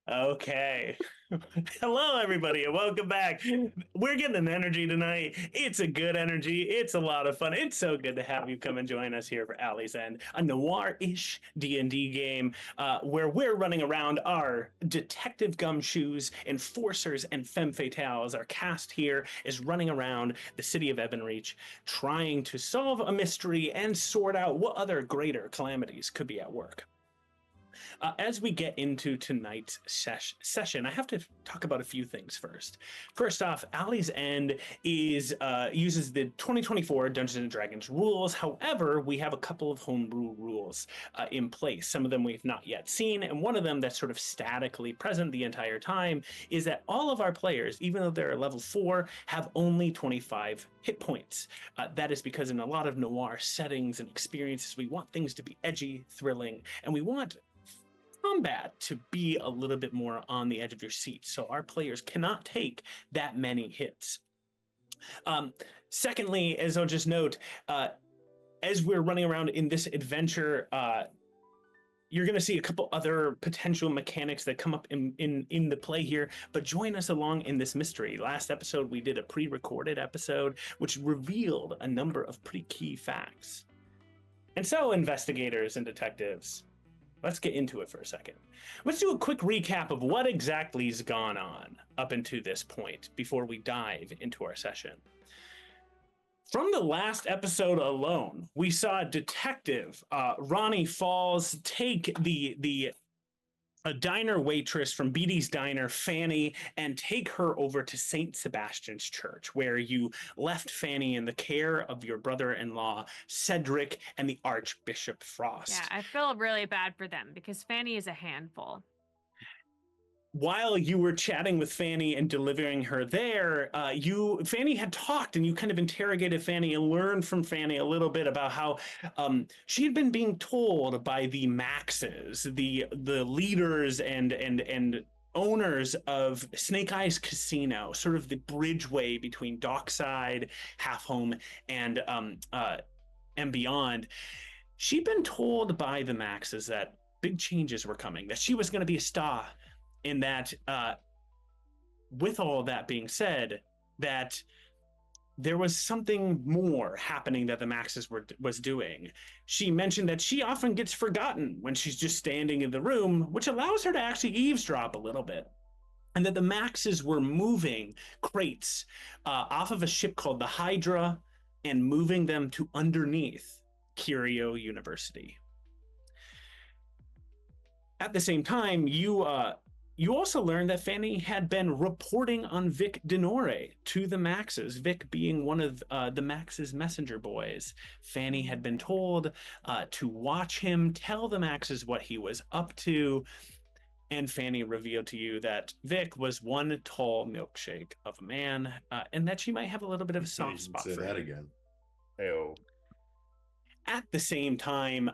Okay. Hello, everybody, and welcome back. We're getting an energy tonight. It's a good energy. It's a lot of fun. It's so good to have you come and join us here for Alley's End, a noir-ish D&D game where we're running around our detective gumshoes, enforcers, and femme fatales. Our cast here is running around the city of Ebonreach, trying to solve a mystery and sort out what other greater calamities could be at work. As we get into tonight's session, I have to talk about a few things first. First off, Alley's End is uses the 2024 Dungeons and Dragons rules. However, we have a couple of homebrew rules in place. Some of them we've not yet seen, and one of them that's sort of statically present the entire time is that all of our players, even though they're level 4, have only 25 hit points. That is because in a lot of noir settings and experiences, we want things to be edgy, thrilling, and we want combat to be a little bit more on the edge of your seat. So our players cannot take that many hits. Secondly, as I'll just note, as we're running around in this adventure, you're going to see a couple other potential mechanics that come up in the play here, but join us along in this mystery. Last episode, we did a pre-recorded episode, which revealed a number of pretty key facts. And so, investigators and detectives, let's get into it for a second. Let's do a quick recap of what exactly's gone on up until this point before we dive into our session. From the last episode alone, we saw Detective Ronnie Falls take a diner waitress from Beatty's Diner, Fanny, and take her over to St. Sebastian's Church, where you left Fanny in the care of your brother-in-law, Cedric, and the Archbishop Frost. Yeah, I feel really bad for them because Fanny is a handful. While you were chatting with Fanny and delivering her there, Fanny had talked and you kind of interrogated Fanny and learned from Fanny a little bit about how she had been being told by the Maxes, the leaders and owners of Snake Eyes Casino, sort of the bridgeway between Dockside, Half Home, and beyond. She'd been told by the Maxes that big changes were coming, that she was going to be a star. In that, with all of that being said, that there was something more happening that the Maxes was doing. She mentioned that she often gets forgotten when she's just standing in the room, which allows her to actually eavesdrop a little bit. And that the Maxes were moving crates off of a ship called the Hydra and moving them to underneath Curio University. At the same time, you also learned that Fanny had been reporting on Vic Denore to the Maxes, Vic being one of the Maxes' messenger boys. Fanny had been told to watch him, tell the Maxes what he was up to, and Fanny revealed to you that Vic was one tall milkshake of a man, and that she might have a little bit of a soft spot for him. Say that again. Ew. At the same time,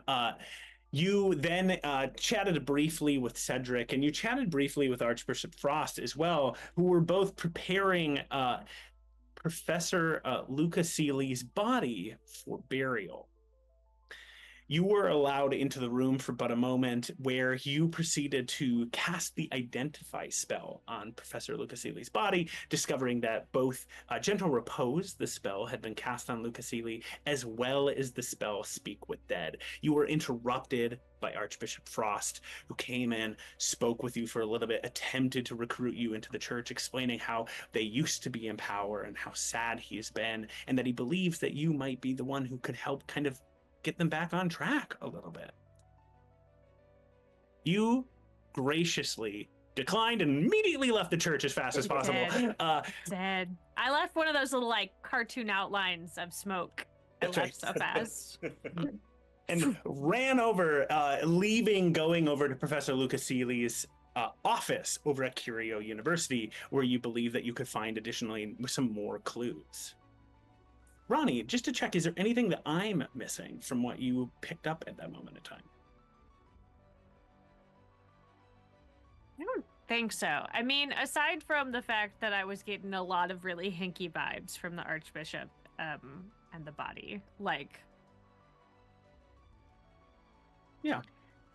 you then chatted briefly with Cedric, and you chatted briefly with Archbishop Frost as well, who were both preparing Professor Luca Seeley's body for burial. You were allowed into the room for but a moment, where you proceeded to cast the Identify spell on Professor Luca Seeley's body, discovering that both Gentle Repose, the spell, had been cast on Luca Seeley, as well as the spell Speak with Dead. You were interrupted by Archbishop Frost, who came in, spoke with you for a little bit, attempted to recruit you into the church, explaining how they used to be in power and how sad he's been, and that he believes that you might be the one who could help kind of get them back on track a little bit. You graciously declined and immediately left the church as fast as possible. Dead. I left one of those little cartoon outlines of smoke. I left so fast. And ran over, going over to Professor Lucas Seeley's office over at Curio University, where you believe that you could find additionally some more clues. Ronnie, just to check, is there anything that I'm missing from what you picked up at that moment in time? I don't think so. I mean, aside from the fact that I was getting a lot of really hinky vibes from the Archbishop and the body, Yeah.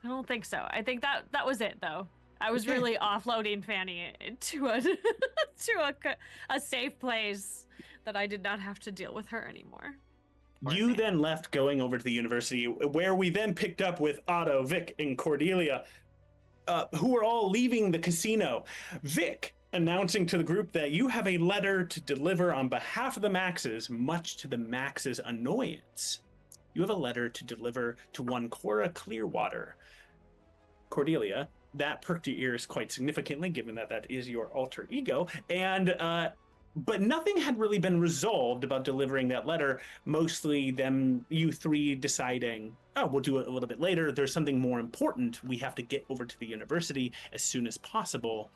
I don't think so. I think that was it, though. I was really offloading Fanny to a safe place that I did not have to deal with her anymore. You then left, going over to the university, where we then picked up with Otto, Vic, and Cordelia, who were all leaving the casino. Vic announcing to the group that you have a letter to deliver on behalf of the Maxes, much to the Maxes' annoyance. You have a letter to deliver to one Cora Clearwater. Cordelia, that perked your ears quite significantly, given that that is your alter ego, and but nothing had really been resolved about delivering that letter. Mostly them, you three deciding, oh, we'll do it a little bit later. There's something more important. We have to get over to the university as soon as possible.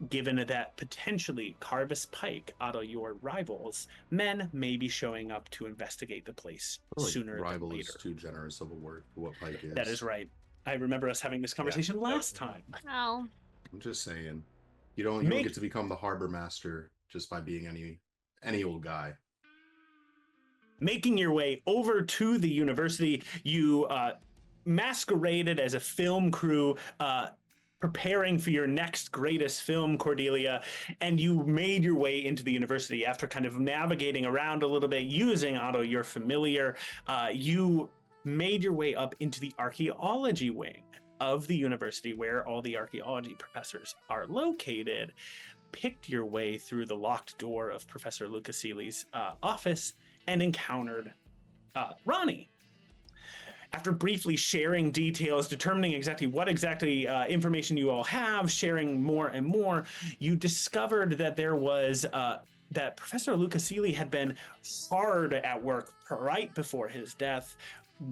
Given that potentially Carvis Pike, Otto, your rivals, men may be showing up to investigate the place sooner than later. Rival is too generous of a word for what Pike is. That is right. I remember us having this conversation last time. Oh. I'm just saying, you don't get to become the harbor master just by being any old guy. Making your way over to the university, you masqueraded as a film crew, preparing for your next greatest film, Cordelia, and you made your way into the university after kind of navigating around a little bit, using Otto, your familiar. You made your way up into the archaeology wing of the university, where all the archaeology professors are located, picked your way through the locked door of Professor Lucasili's office, and encountered Ronnie. After briefly sharing details, determining exactly what information you all have, sharing more and more, you discovered that there was that Professor Lucasili had been hard at work right before his death,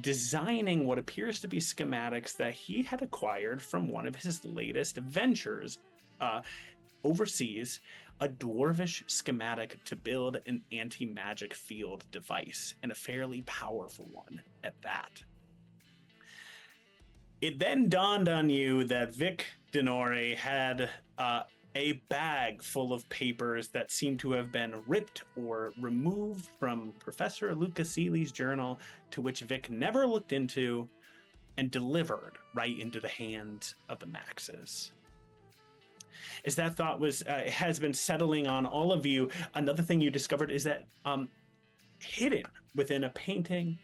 designing what appears to be schematics that he had acquired from one of his latest ventures overseas, a dwarvish schematic to build an anti-magic field device, and a fairly powerful one at that. It then dawned on you that Vic Denori had a bag full of papers that seemed to have been ripped or removed from Professor Lucasili's journal, to which Vic never looked into, and delivered right into the hands of the Maxes. As that thought has been settling on all of you, another thing you discovered is that hidden within a painting,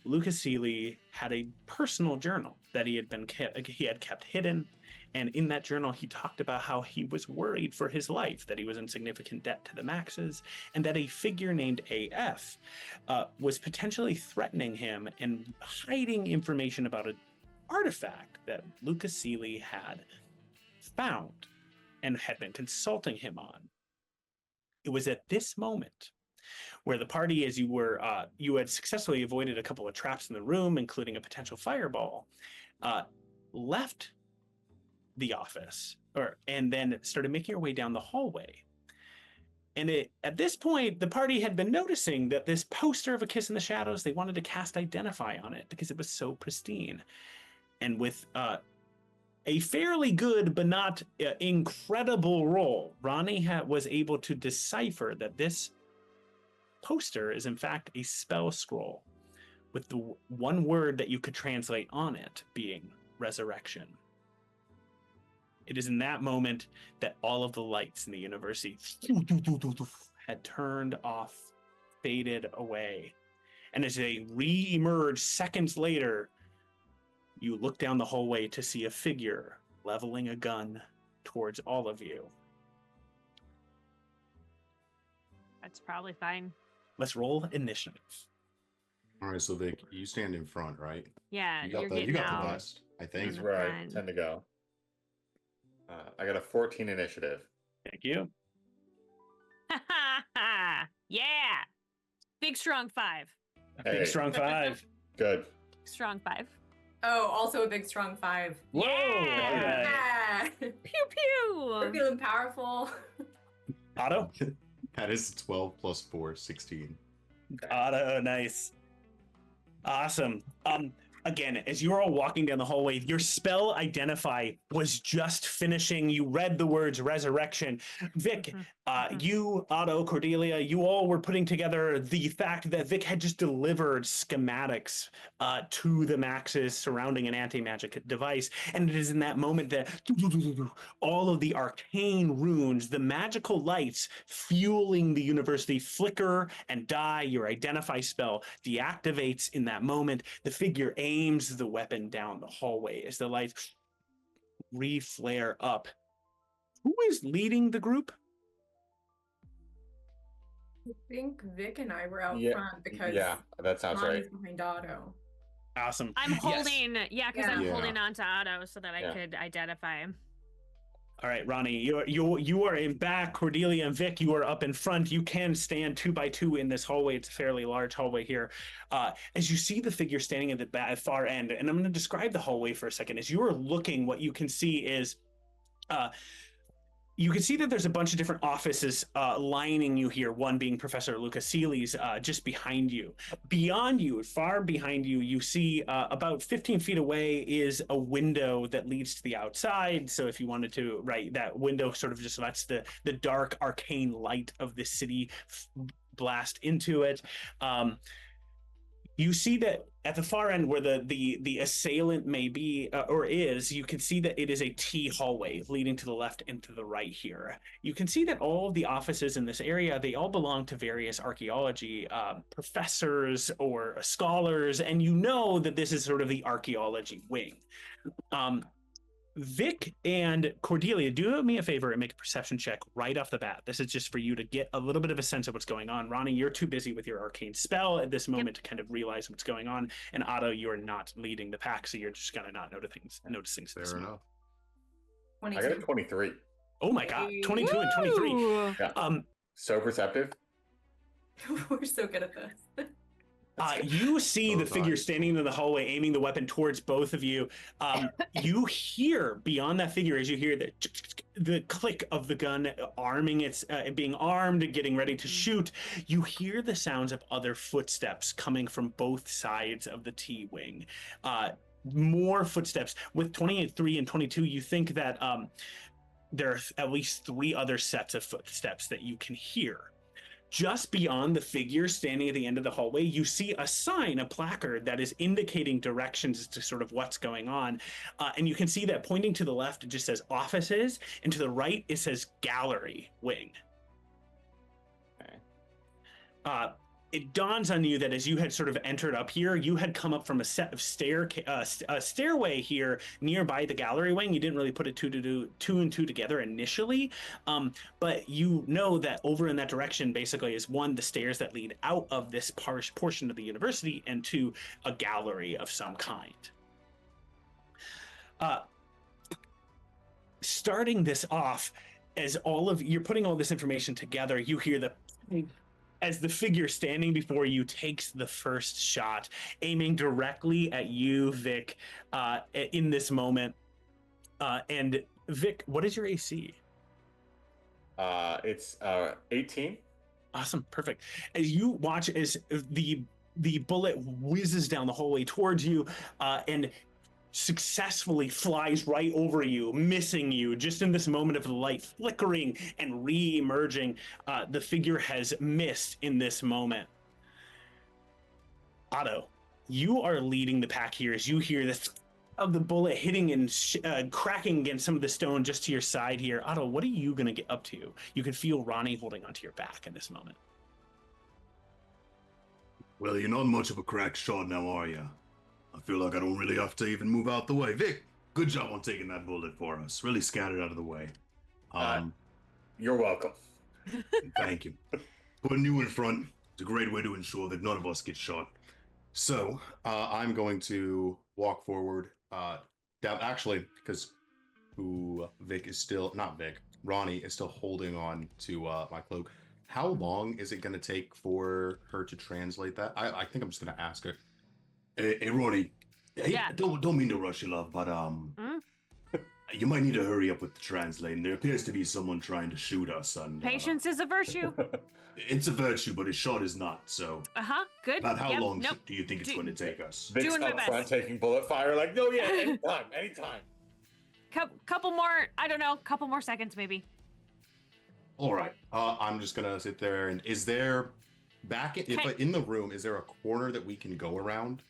Lucasili had a personal journal that he had kept hidden, and in that journal he talked about how he was worried for his life, that he was in significant debt to the Maxes, and that a figure named AF was potentially threatening him and hiding information about an artifact that Lucasili had found and had been consulting him on. It was at this moment where the party, as you had successfully avoided a couple of traps in the room, including a potential fireball, left the office, and then started making your way down the hallway. And at this point, the party had been noticing that this poster of A Kiss in the Shadows, they wanted to cast Identify on it because it was so pristine. And with a fairly good but not incredible roll, Ronnie was able to decipher that this poster is in fact a spell scroll, with the one word that you could translate on it being resurrection. It is in that moment that all of the lights in the university had turned off, faded away. And as they re-emerge seconds later, you look down the hallway to see a figure leveling a gun towards all of you. That's probably fine. Let's roll initiative. All right, so Vic, you stand in front, right? Yeah, You got the vest, I think. This is where I tend to go. I got a 14 initiative. Thank you. Yeah. Big strong 5. Hey, Big strong 5. good. Strong 5. Oh, also a big strong 5. Whoa! Yeah. Yeah. Pew pew. We're feeling powerful. Otto? That is 12 plus 4, 16. Otto, nice. Awesome. again, as you're all walking down the hallway, your spell identify was just finishing. You read the words resurrection. Vic, you, Otto, Cordelia, you all were putting together the fact that Vic had just delivered schematics to the Maxes surrounding an anti-magic device. And it is in that moment that all of the arcane runes, the magical lights fueling the university flicker and die. Your identify spell deactivates in that moment. The figure aims the weapon down the hallway as the lights re-flare up. Who is leading the group? I think Vic and I were out Yeah, front because that sounds Ronnie's right. behind Otto. Awesome. I'm Yes. holding, because I'm Yeah. holding on to Otto so that I Yeah. could identify him. All right, Ronnie, you are in back. Cordelia and Vic, you are up in front. You can stand 2 by 2 in this hallway. It's a fairly large hallway here. As you see the figure standing at the far end, and I'm going to describe the hallway for a second. As you are looking, what you can see is you can see that there's a bunch of different offices lining you here, one being Professor Lucas Seeley's just behind you. Beyond you, far behind you, you see about 15 feet away is a window that leads to the outside. So if you wanted to, right, that window sort of just lets the dark arcane light of the city blast into it. You see that at the far end where the assailant may be or is, you can see that it is a T hallway leading to the left and to the right here. You can see that all of the offices in this area, they all belong to various archaeology professors or scholars, and you know that this is sort of the archaeology wing. Vic and Cordelia, do me a favor and make a perception check right off the bat. This is just for you to get a little bit of a sense of what's going on. Ronnie, you're too busy with your arcane spell at this moment to kind of realize what's going on. And Otto, you're not leading the pack, so you're just kind of not notice things. Fair enough. I got a 22. 23. Oh my God, 22 and 23. Woo! So perceptive. We're so good at this. You see the So figure nice. standing in the hallway, aiming the weapon towards both of you. You hear beyond that figure as you hear the click of the gun arming its being armed, getting ready to shoot. You hear the sounds of other footsteps coming from both sides of the T wing. More footsteps with 28, 3, and 22. You think that there are at least 3 other sets of footsteps that you can hear. Just beyond the figure standing at the end of the hallway, you see a sign, a placard that is indicating directions as to sort of what's going on. And you can see that pointing to the left, it just says offices, and to the right, it says gallery wing. Okay. It dawns on you that as you had sort of entered up here, you had come up from a set of stairway here nearby the gallery wing. You didn't really put it two and two together initially, but you know that over in that direction basically is 1, the stairs that lead out of this portion of the university, and 2, a gallery of some kind. Starting this off, as you're putting all this information together, you hear as the figure standing before you takes the first shot, aiming directly at you, Vic, in this moment. And Vic, what is your AC? It's 18. Awesome, perfect. As you watch as the bullet whizzes down the hallway towards you, and successfully flies right over you, missing you just in this moment of the light flickering and re-emerging. The figure has missed in this moment. Otto, you are leading the pack here as you hear this of the bullet hitting and cracking against some of the stone just to your side here. Otto, what are you going to get up to? You can feel Ronnie holding onto your back in this moment. Well, you're not much of a cracked shot now, are you? I feel like I don't really have to even move out the way. Vic, good job on taking that bullet for us. Really scattered out of the way. You're welcome. Thank you. Putting you in front is a great way to ensure that none of us get shot. So I'm going to walk forward. Down, actually, because Vic is still not Vic. Ronnie is still holding on to my cloak. How long is it going to take for her to translate that? I think I'm just going to ask her. Hey, Ronnie. Hey, Yeah. don't mean to rush you, love, but You might need to hurry up with the translating. There appears to be someone trying to shoot us, and Patience is a virtue. it's a virtue, but his shot is not. So, Good. about how Yep, long nope. do you think it's going to take us? Vic's Doing my up front best. taking bullet fire, like, no, yeah, anytime, anytime. Couple more, I don't know, couple more seconds maybe. All right. I'm just gonna sit there. And is there in the room? Is there a corner that we can go around?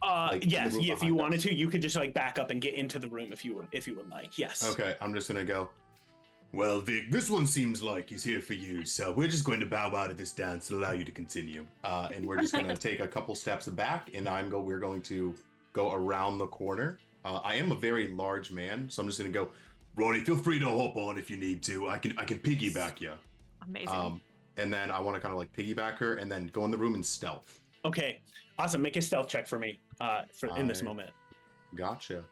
Like, in the Yes. room If you behind wanted us? to, you could just like back up and get into the room if you would like. Yes. Okay. I'm just gonna go. Well, Vic, this one seems like he's here for you, so we're just going to bow out of this dance and allow you to continue. And we're just gonna take a couple steps back, and we're going to go around the corner. I am a very large man, so I'm just gonna go. Ronnie, feel free to hop on if you need to. I can piggyback you. Amazing. And then I want to kind of like piggyback her, and then go in the room and stealth. Okay. Awesome. Make a stealth check for me. In this Alright. moment. Gotcha.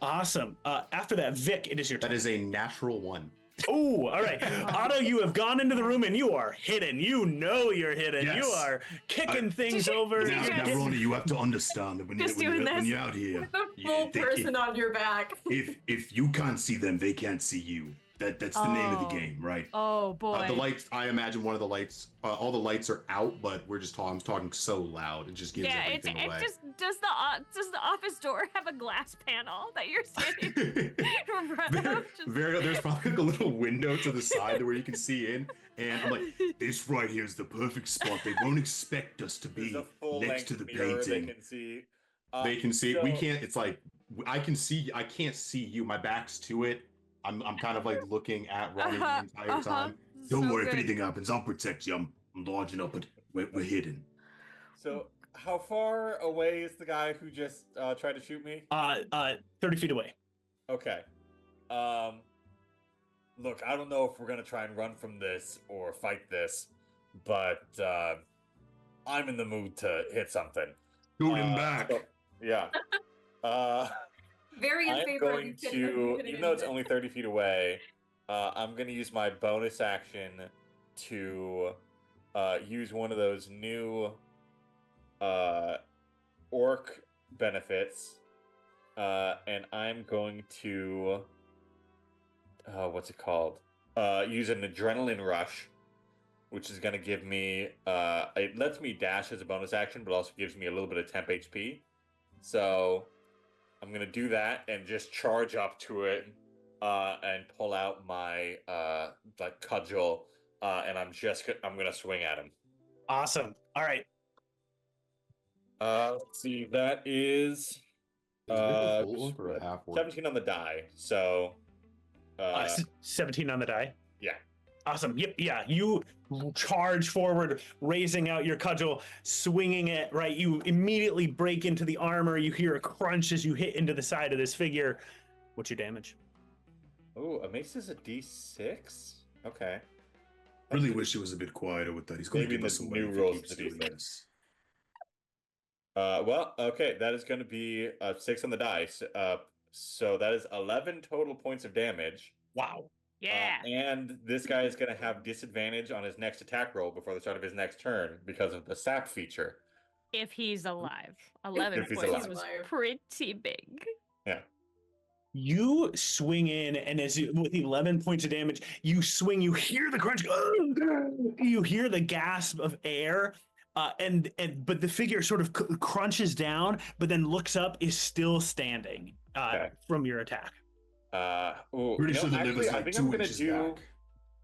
Awesome. After that, Vic, it is your turn. That is a natural 1. Oh, all right. Otto, you have gone into the room and you are hidden. You know you're hidden. Yes. You are kicking things Did you- over. did Now, you You're now, just- Ronnie, you have to understand that when Just doing this? you're out here, With a you- full they- person on your back. if you can't see them, they can't see you. That's the name of the Oh. game, right? Oh boy. The lights. I imagine one of the lights. All the lights are out, but we're just talking. I'm talking so loud. It just gives Yeah, it's everything away. just does the office door have a glass panel that you're standing in front of? Just- There's probably like a little window to the side where you can see in, and I'm like, This right here is the perfect spot. They won't expect us to There's be a full next length to the mirror painting. they can see. they can see. We so- can't. It's like I can see. I can't see you. My back's to it. I'm kind of like looking at Ronnie the entire time. Don't So worry, if good. anything happens, I'll protect you. I'm large enough, but we're hidden. So, how far away is the guy who just tried to shoot me? 30 feet away. Okay. Look, I don't know if we're gonna try and run from this or fight this, but I'm in the mood to hit something. Shoot him back. so- yeah. Very in I'm favor of going you to, hitting even though it's him. only 30 feet away, I'm going to use my bonus action to use one of those new orc benefits, and I'm going to, what's it called? Use an adrenaline rush, which is going to give me, it lets me dash as a bonus action, but also gives me a little bit of temp HP. So I'm gonna do that and just charge up to it and pull out my like cudgel, and I'm gonna swing at him. Awesome. All right. Let's see, that is Is it a full orc or a half orc? 17 on the die. So 17 on the die. yeah. Awesome. Yep. Yeah. You charge forward, raising out your cudgel, swinging it, right? You immediately break into the armor. You hear a crunch as you hit into the side of this figure. What's your damage? Oh, a mace is a D6. Okay. Really wish he was a bit quieter with that. He's going to Maybe give us the away new if he rules keeps to do doing that. this. Well, okay, that is going to be 6 on the dice. So that is 11 total points of damage. Wow. Yeah. And this guy is going to have disadvantage on his next attack roll before the start of his next turn because of the sap feature. If he's alive. 11 If he's points alive. was pretty big. Yeah. You swing in, and with 11 points of damage, you swing. You hear the crunch. You hear the gasp of air, but the figure sort of crunches down, but then looks up, is still standing Okay. from your attack. Pretty sure the liver's I like think 2 I'm gonna inches do. back.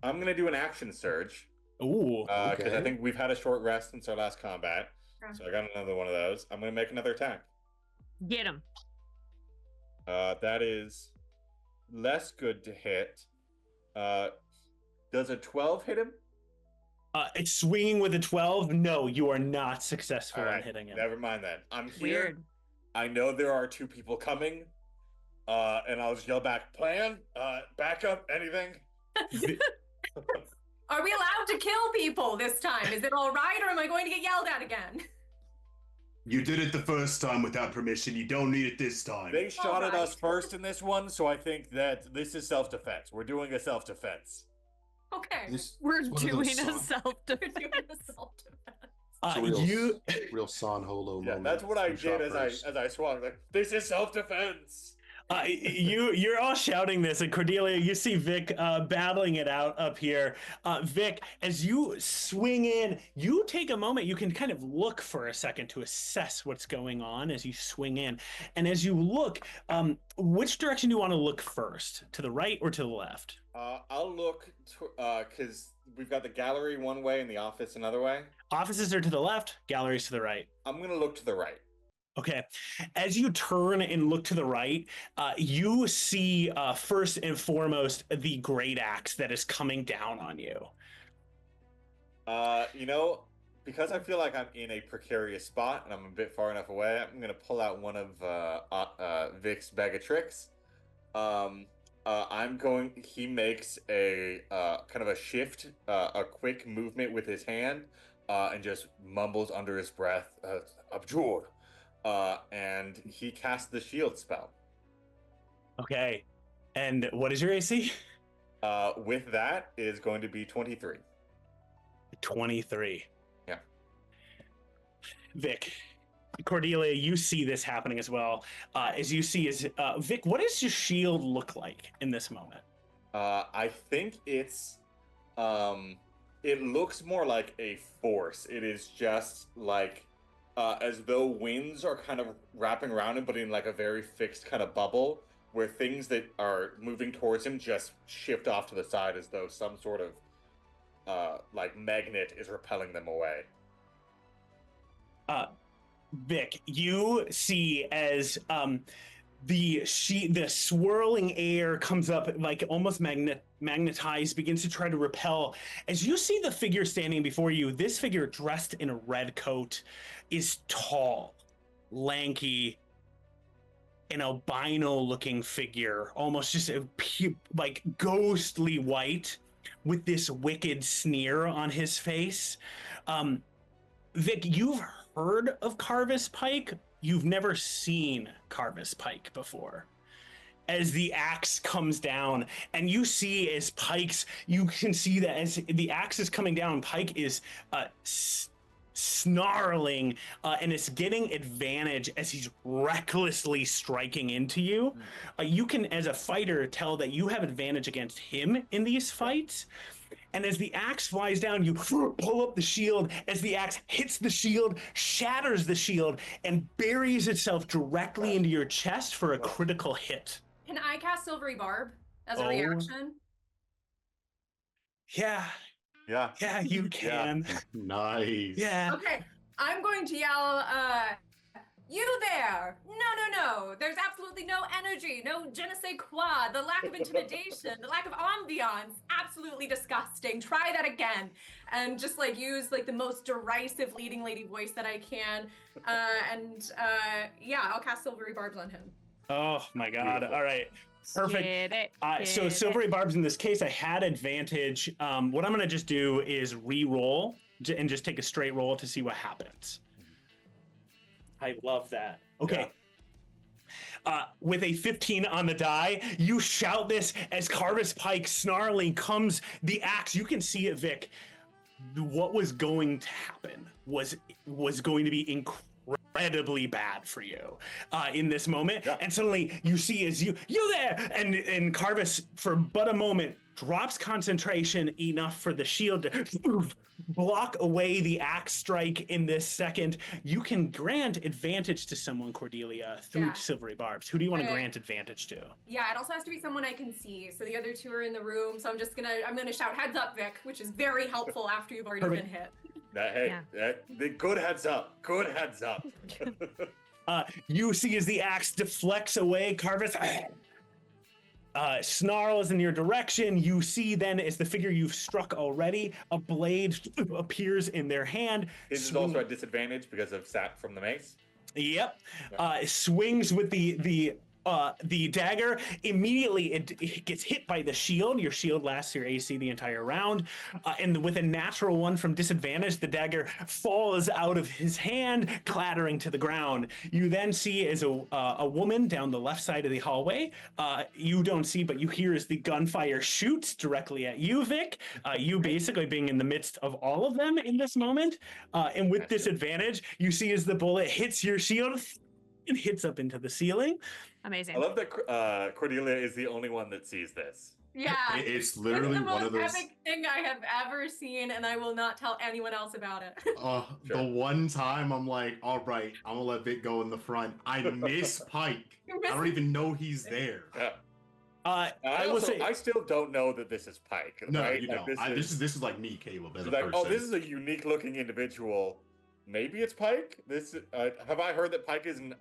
I'm gonna do an action surge Ooh. because I Okay. think we've had a short rest since our last combat. Yeah. So I got another one of those. I'm gonna make another attack. Get him. That is less good to hit. Does a 12 hit him? It's swinging with a 12. No, you are not successful All in right, hitting him. never mind then. I'm here. Weird. I know there are 2 people coming. And I'll just yell back, plan, backup, anything. Are we allowed to kill people this time? Is it all right, or am I going to get yelled at again? You did it the first time without permission. You don't need it this time. They shot at right. us first in this one, so I think that this is self-defense. We're doing a self-defense. Okay. We're It's one of doing those a songs. We're self-defense. doing a self-defense. It's a real, You real San Holo Yeah, moment. that's what I Who shot did first? as I swung. Like, this is self-defense. You're all shouting this, and Cordelia, you see Vic battling it out up here. Vic, as you swing in, you take a moment. You can kind of look for a second to assess what's going on as you swing in. And as you look, which direction do you want to look first? To the right or to the left? I'll look because we've got the gallery one way and the office another way. Offices are to the left, galleries to the right. I'm gonna look to the right. Okay. As you turn and look to the right, you see first and foremost the great axe that is coming down on you. Because I feel like I'm in a precarious spot and I'm a bit far enough away, I'm gonna pull out one of Vic's bag of tricks. He makes a kind of a shift, a quick movement with his hand, and just mumbles under his breath, "Abjure." And he casts the shield spell. Okay. And what is your AC? With that is going to be 23. 23. Yeah. Vic, Cordelia, you see this happening as well. As you see, Vic, what does your shield look like in this moment? I think it's, it looks more like a force. It is just like, as though winds are kind of wrapping around him, but in like a very fixed kind of bubble, where things that are moving towards him just shift off to the side as though some sort of like magnet is repelling them away. Vic, you see as the swirling air comes up like almost magnetized, begins to try to repel. As you see the figure standing before you, this figure dressed in a red coat is tall, lanky, an albino looking figure, almost just like ghostly white with this wicked sneer on his face. Vic, you've heard of Carvis Pike. You've never seen Carvis Pike before. As the axe comes down, and you see as you can see that as the axe is coming down, Pike is snarling, and it's getting advantage as he's recklessly striking into you. You can, as a fighter, tell that you have advantage against him in these fights. And as the axe flies down, you pull up the shield. As the axe hits the shield, shatters the shield, and buries itself directly into your chest for a critical hit. Can I cast Silvery Barb as a reaction? Yeah, you can. Nice. Yeah. Okay, I'm going to yell, you there! No. There's absolutely no energy, no je ne sais quoi, the lack of intimidation, the lack of ambiance, absolutely disgusting. Try that again. And just like use like the most derisive leading lady voice that I can. I'll cast Silvery Barbs on him. Oh my God. Beautiful. All right. Perfect. So Silvery Barbs in this case, I had advantage. What I'm going to just do is re-roll and just take a straight roll to see what happens. I love that. Okay. Yeah. With a 15 on the die, you shout this as Carvis Pike snarling comes the axe. You can see it, Vic. What was going to happen was going to be incredibly bad for you in this moment. Yeah. And suddenly you see as you there, and Carvis for but a moment drops concentration enough for the shield to block away the axe strike in this second. You can grant advantage to someone, Cordelia, through Silvery Barbs. Who do you want to grant advantage to? Yeah, it also has to be someone I can see. So the other two are in the room. So I'm gonna shout heads up, Vic, which is very helpful after you've already been hit. The good heads up. Good heads up. You see as the axe deflects away, Carvis snarls in your direction. You see then as the figure you've struck already, a blade appears in their hand. This is also a disadvantage because of sap from the mace. Yep. Swings with the dagger. Immediately it gets hit by the shield. Your shield lasts your AC the entire round. And with a natural one from disadvantage, the dagger falls out of his hand, clattering to the ground. You then see as a woman down the left side of the hallway. You don't see, but you hear as the gunfire shoots directly at you, Vic. You basically being in the midst of all of them in this moment. And with disadvantage, you see as the bullet hits your shield and hits up into the ceiling. Amazing. I love that Cordelia is the only one that sees this. Yeah. It's It's literally the one of most those. epic thing I have ever seen, and I will not tell anyone else about it. The Sure. one time I'm like, all right, I'm gonna let Vic go in the front. I miss Pike. I don't even know he's there. Yeah. I will say, I still don't know that this this is Pike. No, right? you Like, don't. This is like me, Caleb, as a like, person. oh, this is a unique looking individual. Maybe it's Pike. This have I heard that Pike is an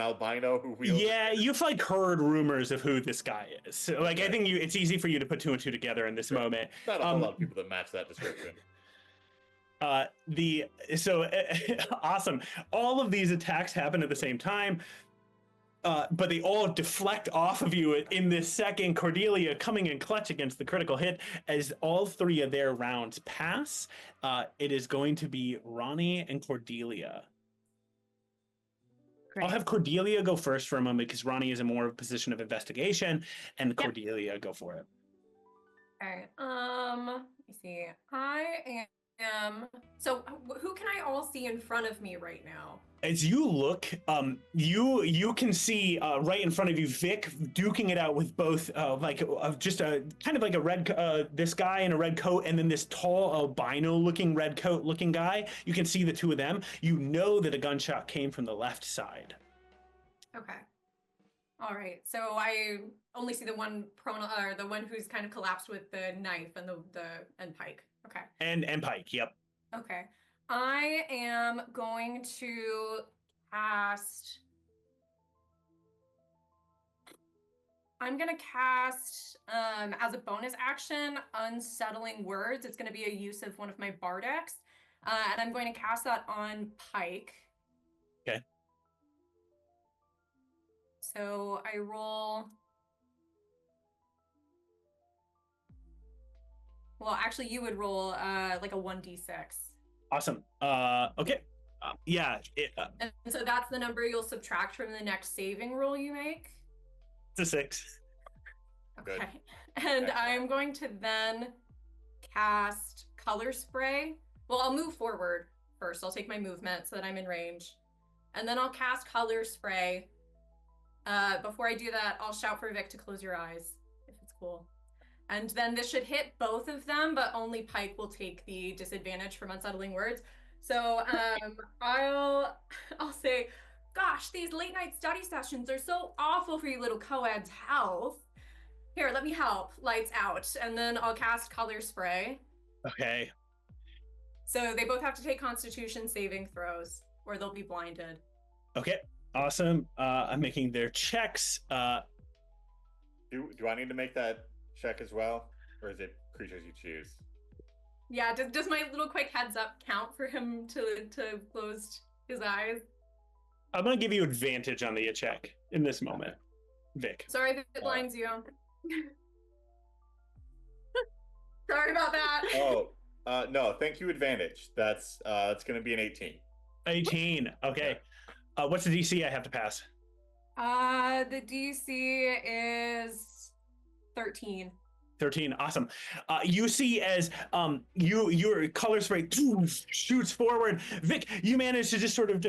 albino who wields? yeah, you've like heard rumors of who this guy is. So, like, I Okay. think it's easy for you to put two and two together in this moment. Not a whole lot of people that match that description. Awesome. All of these attacks happen at the same time. But they all deflect off of you in this second. Cordelia coming in clutch against the critical hit as all three of their rounds pass. It is going to be Ronnie and Cordelia. Great. I'll have Cordelia go first for a moment because Ronnie is in more of a position of investigation, and Cordelia go for it. Okay. Let me see. I am. So, who can I all see in front of me right now? As you look, you can see right in front of you Vic duking it out with both just a kind of like a red this guy in a red coat and then this tall albino looking red coat looking guy. You can see the two of them. You know that a gunshot came from the left side. Okay. All right. So I only see the one prone, or the one who's kind of collapsed with the knife and and Pike. Okay. And Pike, yep. Okay. I am going to cast. I'm gonna cast as a bonus action, Unsettling Words. It's gonna be a use of one of my bardics, and I'm going to cast that on Pike. Okay. So I roll. Well, actually, you would roll like a 1d6. Awesome. Okay. Yeah. And so that's the number you'll subtract from the next saving roll you make. It's a 6. Okay. Good. And I'm going to then cast Color Spray. Well, I'll move forward first. I'll take my movement so that I'm in range. And then I'll cast Color Spray. Before I do that, I'll shout for Vic to close your eyes, if it's cool. And then this should hit both of them, but only Pike will take the disadvantage from Unsettling Words. So I'll say, gosh, these late night study sessions are so awful for you little co-ed's health. Here, let me help. Lights out. And then I'll cast Color Spray. Okay. So they both have to take Constitution saving throws, or they'll be blinded. Okay. Awesome. I'm making their checks. Do I need to make that check as well, or is it creatures you choose? Yeah, does my little quick heads up count for him to close his eyes? I'm gonna give you advantage on the check in this moment, Vic. Sorry if it blinds you. Sorry about that. Oh, no, thank you, advantage. That's going to be an 18. 18. Okay. What's the DC I have to pass? The DC is 13. 13. Awesome. You see as your color spray shoots forward. Vic, you manage to just sort of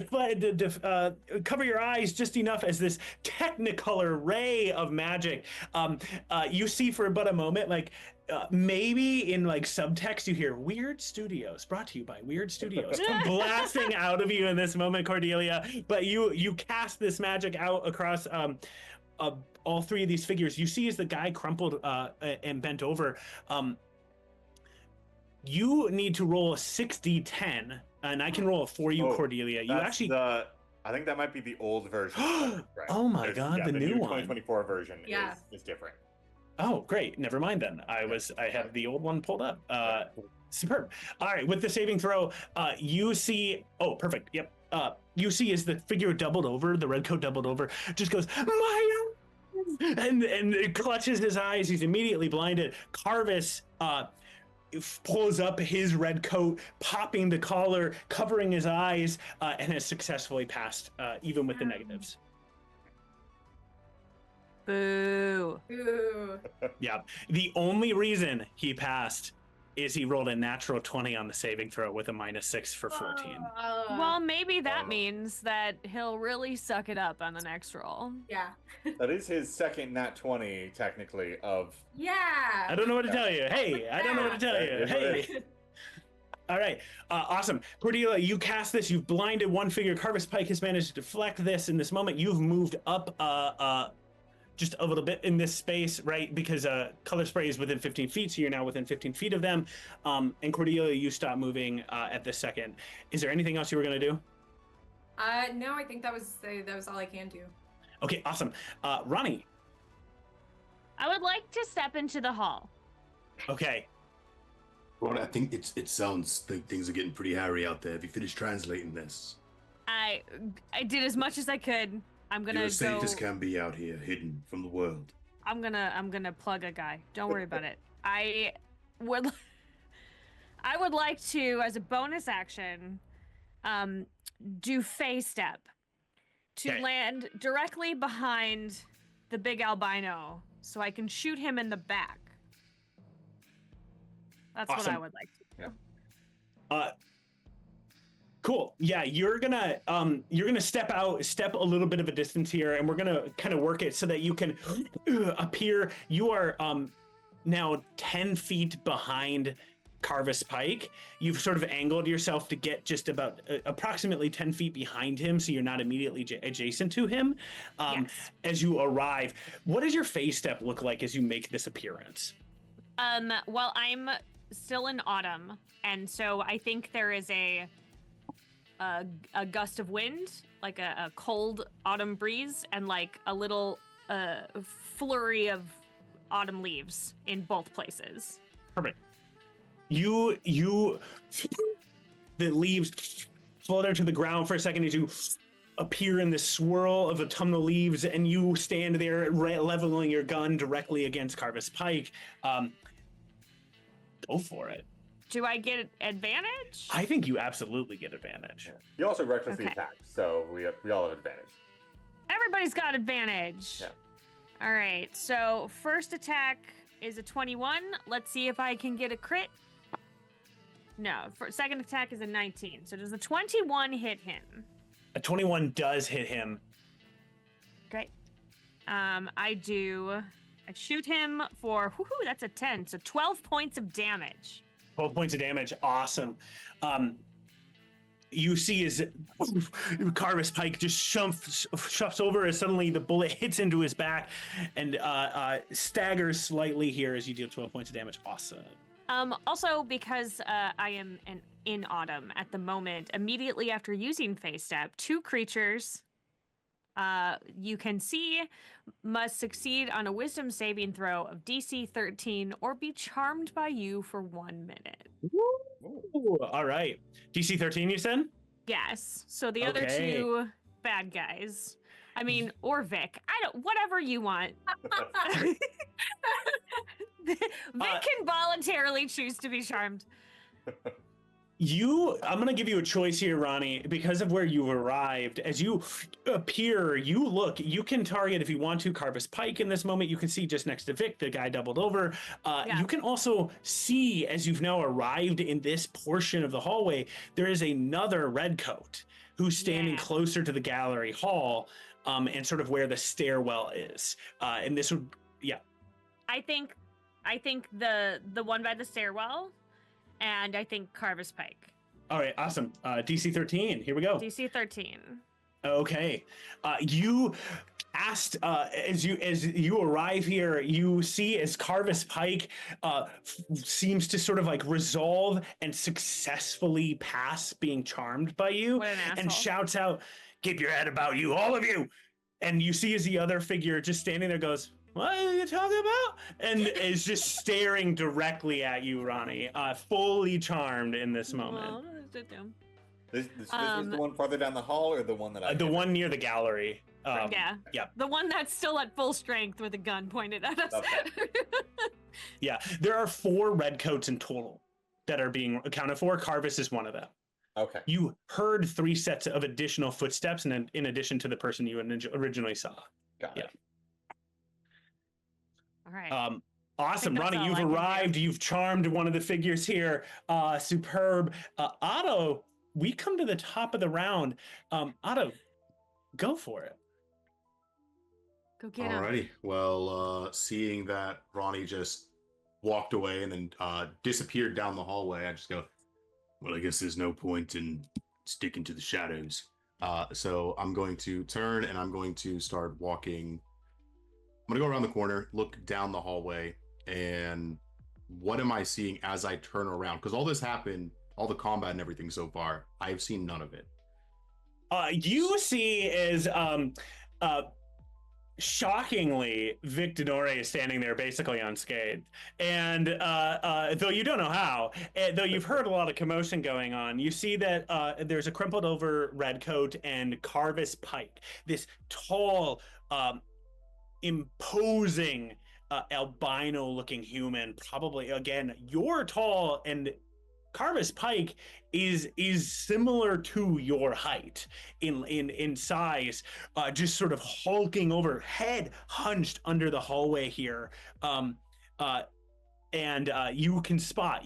cover your eyes just enough as this technicolor ray of magic. You see for about a moment, like maybe in like subtext, you hear Weird Studios, brought to you by Weird Studios, come blasting out of you in this moment, Cordelia. But you cast this magic out across all three of these figures. You see as the guy crumpled and bent over, you need to roll a 6d10, and I can roll it for you, Cordelia. You actually... I think that might be the old version. Right. Oh my God, yeah, the new one. 2024 version Yeah. is different. Oh, great. Never mind then. I have the old one pulled up. Superb. All right, with the saving throw, you see... Oh, perfect. Yep. You see as the figure doubled over, the red coat doubled over, just goes, my... And it clutches his eyes. He's immediately blinded. Carvis pulls up his red coat, popping the collar, covering his eyes, and has successfully passed, even with the negatives. Boo. Ooh. Yeah. The only reason he passed Izzy rolled a natural 20 on the saving throw with a -6 for 14. Well, maybe that means that he'll really suck it up on the next roll. Yeah. That is his second nat 20, technically, of... Yeah. I don't know what to tell you. Hey, I don't know what to tell you. Hey. All right, awesome. Cordelia, you cast this. You've blinded one figure. Carvis Pike has managed to deflect this. In this moment, you've moved up just a little bit in this space, right? Because color spray is within 15 feet, so you're now within 15 feet of them. And Cordelia, you stop moving at this second. Is there anything else you were going to do? No, I think that was all I can do. Okay, awesome. Ronnie. I would like to step into the hall. Okay. Well, I think it sounds like things are getting pretty hairy out there. Have you finished translating this? I did as much as I could. I'm gonna You're as safe go. as can be out here, hidden from the world. I'm gonna plug a guy. Don't worry about it. I would like to, as a bonus action, do phase step to Okay. land directly behind the big albino, so I can shoot him in the back. That's what Awesome. I would like to do. Cool. Yeah, you're gonna step a little bit of a distance here, and we're gonna kind of work it so that you can appear. You are now 10 feet behind Carvis Pike. You've sort of angled yourself to get just about approximately 10 feet behind him, so you're not immediately adjacent to him. Yes. As you arrive, what does your phase step look like as you make this appearance? Well, I'm still in autumn, and so I think there is a gust of wind, like a cold autumn breeze, and like a little flurry of autumn leaves in both places. Perfect. The leaves flutter to the ground for a second as you appear in this swirl of autumnal leaves, and you stand there leveling your gun directly against Carvis Pike. Go for it. Do I get advantage? I think you absolutely get advantage. He also recklessly Okay. attacked, so we all have advantage. Everybody's got advantage. Yeah. All right, so first attack is a 21. Let's see if I can get a crit. No, second attack is a 19. So does the 21 hit him? A 21 does hit him. Great. I shoot him for, whoo-hoo, that's a 10. So 12 points of damage. 12 points of damage. Awesome. You see as Carvis Pike just shuffles over as suddenly the bullet hits into his back and staggers slightly here as you deal 12 points of damage. Awesome. Also, because I am in autumn at the moment, immediately after using phase step, 2 creatures you can see must succeed on a wisdom saving throw of DC 13 or be charmed by you for 1 minute. Ooh, all right. DC 13, you said? Yes. So the other Okay. 2 bad guys. I mean, or Vic. Whatever you want. Vic can voluntarily choose to be charmed. I'm going to give you a choice here, Ronnie, because of where you've arrived. As you appear, you can target, if you want to, Carvis Pike in this moment. You can see just next to Vic, the guy doubled over. Yeah. You can also see, as you've now arrived in this portion of the hallway, there is another redcoat who's standing Yeah. closer to the gallery hall and sort of where the stairwell is. And this would, yeah. I think the one by the stairwell, and I think Carvis Pike. All right, awesome. DC 13, here we go. DC 13. Okay. You asked as you arrive here, you see as Carvis Pike seems to sort of like resolve and successfully pass being charmed by you, What an asshole. and shouts out, "Keep your head about you, all of you!" And you see as the other figure just standing there goes, "What are you talking about?" And is just staring directly at you, Ronnie, fully charmed in this moment. Well, that's dumb. This is the one farther down the hall, or the one that I The hit? one near the gallery. Yeah. yeah. The one that's still at full strength with a gun pointed at us. Okay. Yeah, there are 4 redcoats in total that are being accounted for. Carvis is one of them. Okay. You heard 3 sets of additional footsteps in addition to the person you originally saw. Got it. Yeah. All right. Awesome, that's Ronnie, all you've I can do. arrived. You've charmed one of the figures here. Superb. Otto, we come to the top of the round. Otto, go for it. Go get him. Alrighty. Well, seeing that Ronnie just walked away and then disappeared down the hallway, I just go, Well, I guess there's no point in sticking to the shadows. so I'm going to turn and I'm going to start walking. I'm going to go around the corner, look down the hallway, and what am I seeing as I turn around? Because all this happened, all the combat and everything so far, I've seen none of it. You see is shockingly, Vic Denore is standing there basically unscathed. And though you don't know how, though you've heard a lot of commotion going on, you see that there's a crumpled over redcoat and Carvis Pike, this tall, imposing, albino looking human. Probably, again, you're tall, and Carvis Pike is similar to your height in size, just sort of hulking over, head hunched under the hallway here, and you can spot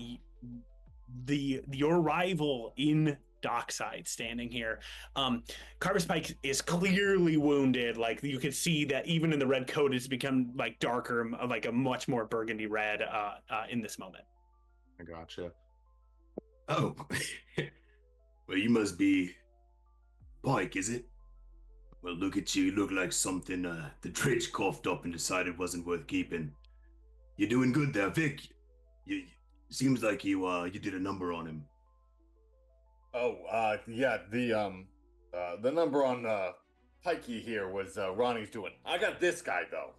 your rival in dockside standing here. Carvis Pike is clearly wounded. Like, you can see that even in the red coat, it's become like darker, like a much more burgundy red in this moment. I gotcha. Oh, well, you must be Pike, is it? Well, look at you. You look like something the Dredge coughed up and decided wasn't worth keeping. You're doing good there, Vic. You seems like you did a number on him. Oh, yeah, the number on Pikey here was Ronnie's doing. I got this guy though.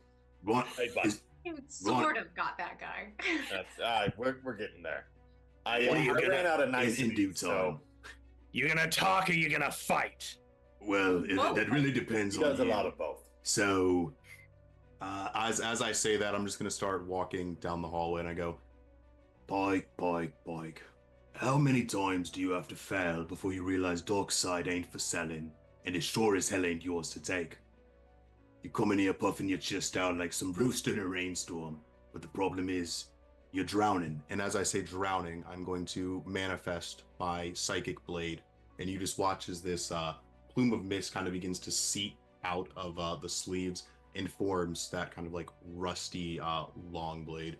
Ron, Hey, bud. You sort of got that guy. That's we're getting there. I you ran gonna- out of nice in due time. You gonna talk or you gonna fight? Well, Both. that really depends He on does a you. lot of both. So, As I say that, I'm just going to start walking down the hallway, and I go, Pike, how many times do you have to fail before you realize Darkside ain't for selling, and it sure as hell ain't yours to take? You come in here puffing your chest out like some rooster in a rainstorm, but the problem is, you're drowning. and as I say drowning, I'm going to manifest my psychic blade, and you just watch as this plume of mist kind of begins to seep out of the sleeves and forms that kind of like rusty long blade.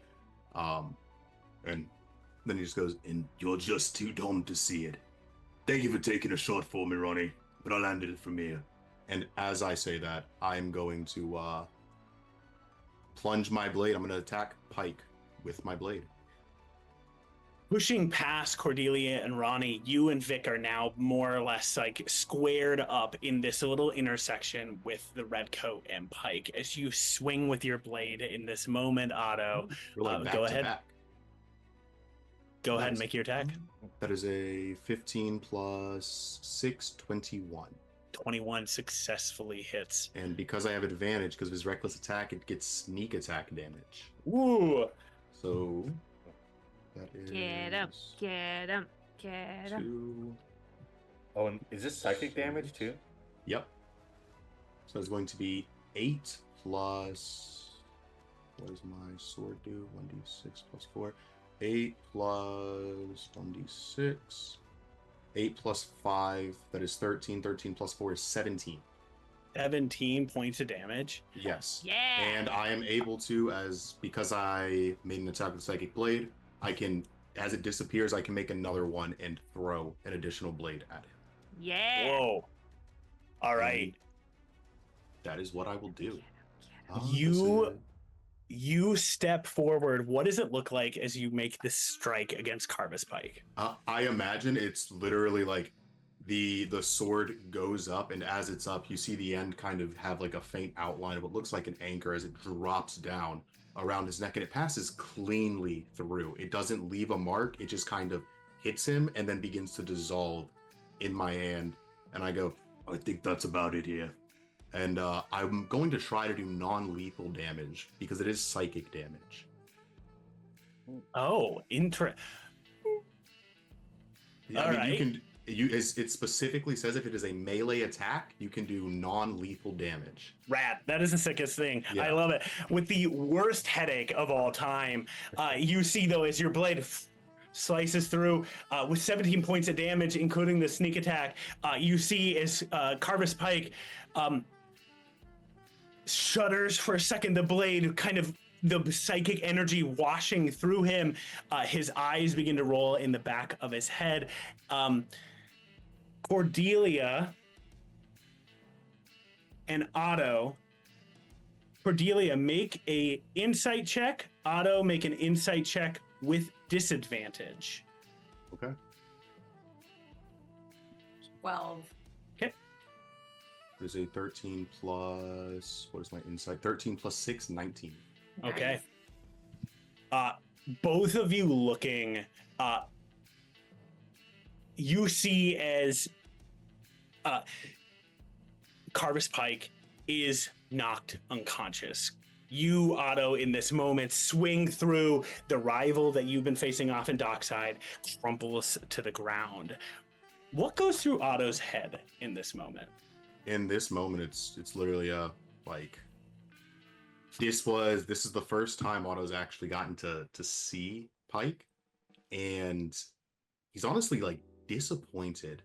And Then he just goes, and you're just too dumb to see it. Thank you for taking a shot for me, Ronnie, but I'll handle it from here. And as I say that, I'm going to plunge my blade. I'm going to attack Pike with my blade. Pushing past Cordelia and Ronnie, you and Vic are now more or less like squared up in this little intersection with the red coat and Pike. As you swing with your blade in this moment, Otto, We're like back go to ahead. back. Go ahead and Nice. make your attack. That is a 15 plus 6, 21. 21 successfully hits. And because I have advantage, because of his reckless attack, it gets sneak attack damage. Ooh. So that is Get him, get him, get him. 2. Oh, and is this psychic damage too? Yep. So it's going to be 8 plus. What does my sword do? 1d6 plus 4. 8 plus 1d6. 8 plus 5. That is 13. 13 plus 4 is 17. 17 points of damage. Yes. Yeah. And I am able to, because I made an attack with Psychic Blade, I can, as it disappears, I can make another one and throw an additional blade at him. Yeah. Whoa. All right. That is what I will do. You- You step forward. What does it look like as you make this strike against Carvis Pike? I imagine it's literally like the sword goes up, and as it's up, you see the end kind of have like a faint outline of what looks like an anchor as it drops down around his neck, and it passes cleanly through. It doesn't leave a mark. It just kind of hits him and then begins to dissolve in my hand. And I go, I think that's about it here. and I'm going to try to do non-lethal damage because it is psychic damage. Oh, I mean, All right. It specifically says if it is a melee attack, you can do non-lethal damage. Rad. That is the sickest thing. Yeah. I love it. With the worst headache of all time, you see, though, as your blade slices through with 17 points of damage, including the sneak attack, you see as Carvis Pike shudders for a second, the blade kind of the psychic energy washing through him. His eyes begin to roll in the back of his head. Cordelia and Otto. Cordelia, make a insight check. Otto, make an insight check with disadvantage. Okay. 12. There's a 13 plus, what is my insight? 13 plus 6, 19. Okay. Both of you looking, you see as Carvis Pike is knocked unconscious. You, Otto, in this moment, swing through the rival that you've been facing off in Dockside, crumples to the ground. What goes through Otto's head in this moment? In this moment, it's literally like this is the first time Otto's actually gotten to see Pike, and he's honestly like disappointed.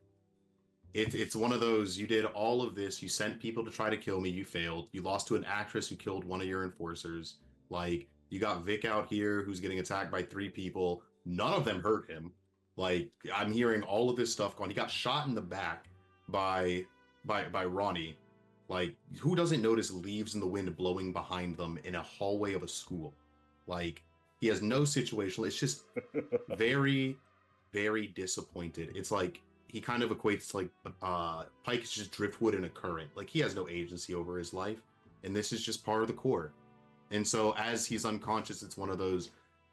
It's one of those, you did all of this, you sent people to try to kill me, you failed, you lost to an actress who killed one of your enforcers, like you got Vic out here who's getting attacked by 3 people, none of them hurt him. Like I'm hearing all of this stuff going. He got shot in the back by Ronnie. Like, who doesn't notice leaves in the wind blowing behind them in a hallway of a school? Like, he has no situational. It's just very, very disappointed. It's like he kind of equates to like Pike is just driftwood in a current. Like, he has no agency over his life, and this is just part of the core. And so as he's unconscious, it's one of those,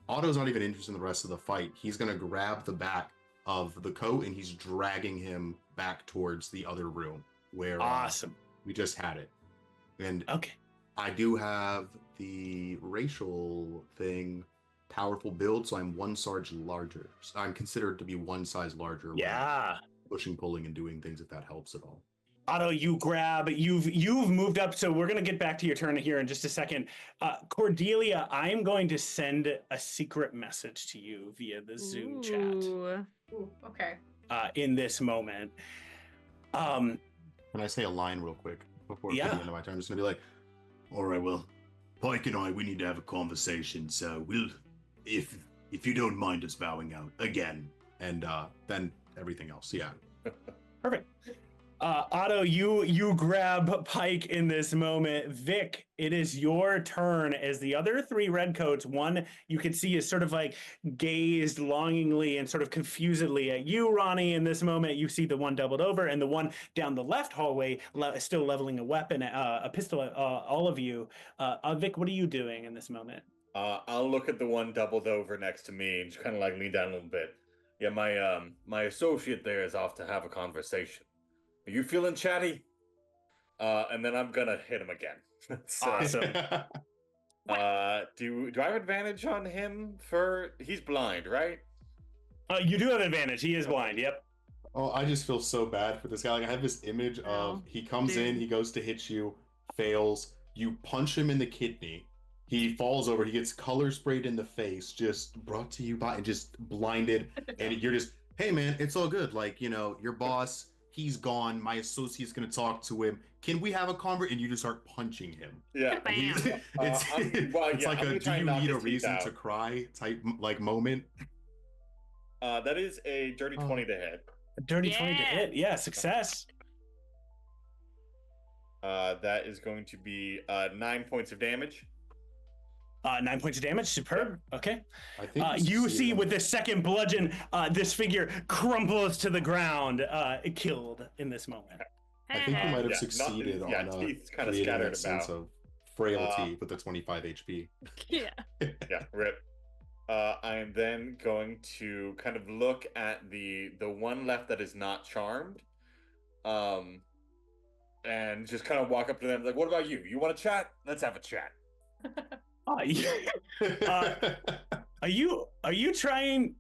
Otto's not even interested in the rest of the fight. He's gonna grab the back of the coat and he's dragging him back towards the other room where Awesome. We just had it. And Okay. I do have the racial thing, powerful build, so I'm 1 sarge larger. So I'm considered to be 1 size larger. when Yeah. pushing, pulling, and doing things, if that helps at all. Otto, you grab, you've moved up, so we're going to get back to your turn here in just a second. Cordelia, I'm going to send a secret message to you via the Zoom chat Ooh. Ooh, okay. in this moment. Can I say a line real quick before Yeah. the end of my turn? I'm just gonna be like, All right, well, Pike and I, we need to have a conversation, so we'll, if you don't mind us bowing out again. and then everything else. Yeah. Perfect. Otto, you grab Pike in this moment. Vic, it is your turn as the other 3 redcoats, one you can see is sort of like gazed longingly and sort of confusedly at you, Ronnie. In this moment, you see the one doubled over and the one down the left hallway still leveling a weapon, a pistol at all of you. Vic, what are you doing in this moment? I'll look at the one doubled over next to me and just kind of like lean down a little bit. Yeah, my associate there is off to have a conversation. Are you feeling chatty? And then I'm gonna hit him again. So, Awesome. do I have advantage on him for he's blind, right? You do have advantage. He is blind. Yep. Oh, I just feel so bad for this guy. Like, I have this image of Oh, he comes dude. in, he goes to hit you, fails, you punch him in the kidney, he falls over, he gets color sprayed in the face, just brought to you by, and just blinded, and you're just, hey man, it's all good. Like, your boss, he's gone, my associate's gonna talk to him. Can we have a conversation? And you just start punching him. Yeah. Bam. He's, it's like I'm a gonna do try and you knock need a his teeth reason out. to cry type like moment. That is a dirty Oh. 20 to hit. A dirty 20 to Yeah. hit. Yeah, success. That is going to be 9 points of damage. 9 points of damage. Superb. Okay. I think You succeeded see on with that. this second bludgeon, this figure crumples to the ground, killed in this moment. I think you might have Yeah, succeeded yeah, on teeth kinda creating scattered that sense about. of frailty with the 25 HP. Yeah. Yeah, rip. I am then going to kind of look at the one left that is not charmed, and just kind of walk up to them like, "What about you? You want to chat? Let's have a chat." Are you trying?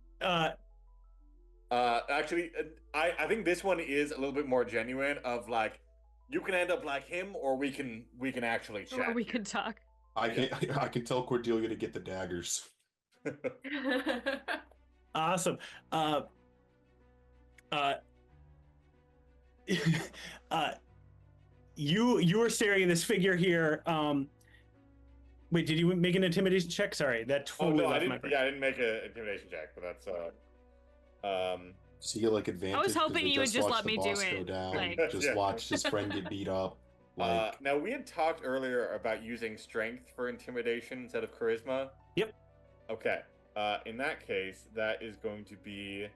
Actually, I think this one is a little bit more genuine. Of like, you can end up like him, or we can actually chat. Or we here. could talk. I can tell Cordelia to get the daggers. Awesome. You were staring at this figure here. Wait, did you make an intimidation check? Sorry, that totally I left my didn't. brain. Yeah, I didn't make an intimidation check, but that's So you get like advantage. I was 'cause hoping we you would just watched let the me do boss go it, down, like- just Yeah. watch his friend get beat up. Like, now we had talked earlier about using strength for intimidation instead of charisma. Yep. Okay. In that case, that is going to be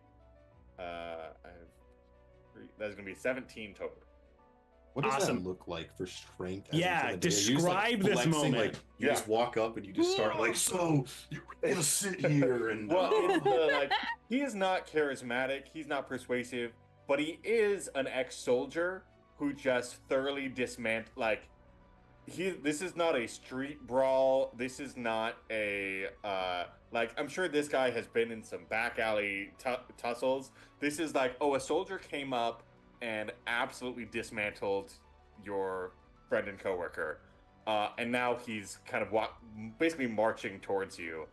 that's going to be 17 total. what does awesome. that look like for strength? as Yeah, intimidation? Are you just, describe this flexing, moment. Like, you just walk up and you just start like, so you're gonna sit here and Well, it's like he is not charismatic, he's not persuasive, but he is an ex-soldier who just thoroughly dismantled. Like, this is not a street brawl. This is not a like, I'm sure this guy has been in some back alley tussles. This is like, oh, a soldier came up and absolutely dismantled your friend and coworker, and now he's kind of basically marching towards you.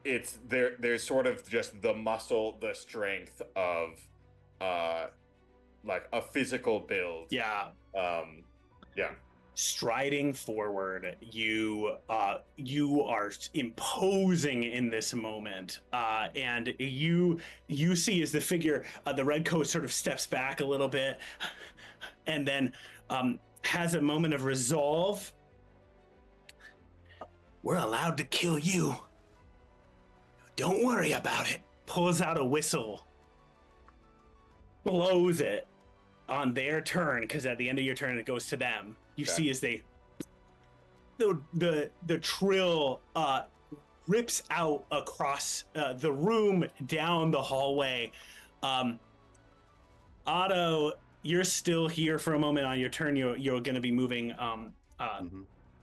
It's there's sort of just the muscle, the strength of like a physical build. Yeah. Yeah. Striding forward, you are imposing in this moment, and you see as the figure, the red coat sort of steps back a little bit, and then has a moment of resolve. We're allowed to kill you. Don't worry about it. Pulls out a whistle, blows it on their turn, because at the end of your turn it goes to them. You see as they the trill rips out across the room, down the hallway. Otto, you're still here for a moment on your turn. You're going to be moving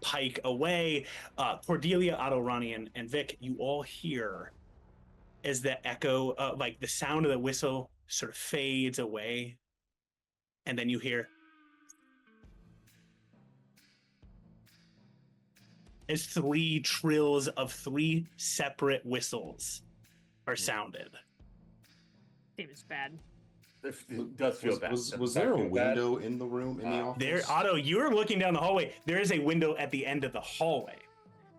Pike away. Cordelia, Otto, Ronnie, and Vic, you all hear as the echo, like the sound of the whistle sort of fades away. And then you hear as three trills of three separate whistles are sounded. Seems bad. It does feel bad. Was there a window in the room in the office? There, Otto, you're looking down the hallway. There is a window at the end of the hallway.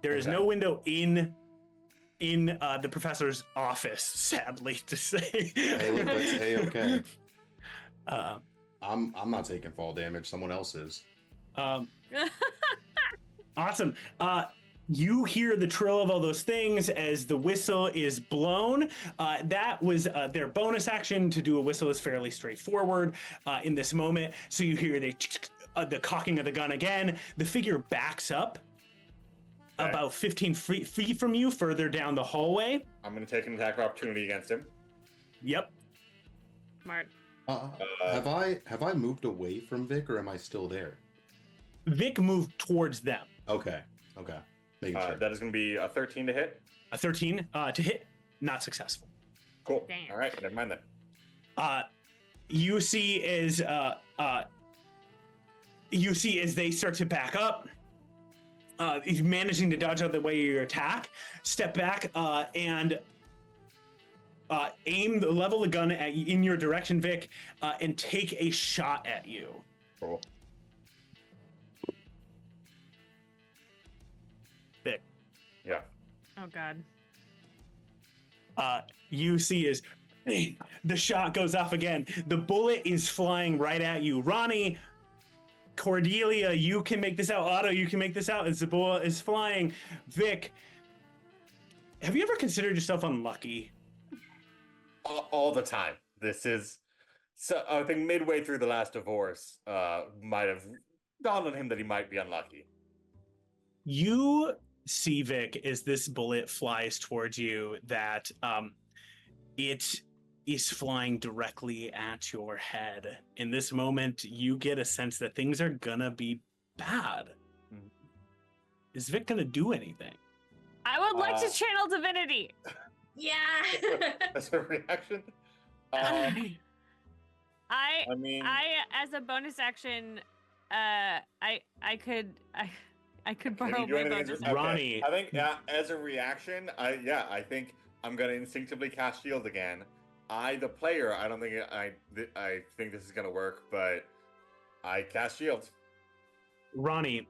There is no window in the professor's office, sadly to say. Hey, look, that's okay. Uh, I'm not taking fall damage. Someone else is. Awesome. You hear the trill of all those things as the whistle is blown. That was their bonus action. To do a whistle is fairly straightforward in this moment. So you hear the cocking of the gun again. The figure backs up about 15 feet from you, further down the hallway. I'm going to take an attack of opportunity against him. Yep. Smart. Have I moved away from Vic, or am I still there? Vic moved towards them. Okay. Making sure. That is going to be a 13 to hit. A 13 to hit, not successful. Cool. Damn. All right, never mind then. You see as they start to back up, he's managing to dodge out of the way of your attack, step back, and level the gun in your direction, Vic, and take a shot at you. Cool. Vic. Yeah. Oh god. You see as the shot goes off again. The bullet is flying right at you. Ronnie, Cordelia, you can make this out. Otto, you can make this out as the bullet is flying. Vic, have you ever considered yourself unlucky? All the time. This is... So I think midway through the last divorce, might have dawned on him that he might be unlucky. You see, Vic, as this bullet flies towards you, that it is flying directly at your head. In this moment, you get a sense that things are gonna be bad. Is Vic gonna do anything? I would like to channel divinity. Yeah. As a reaction. I I mean, as a bonus action, I could can borrow you do my anything bonus. as a- Ronnie. I think as a reaction, I think I'm gonna instinctively cast shield again. The player, I don't think I think this is gonna work, but I cast shield. Ronnie,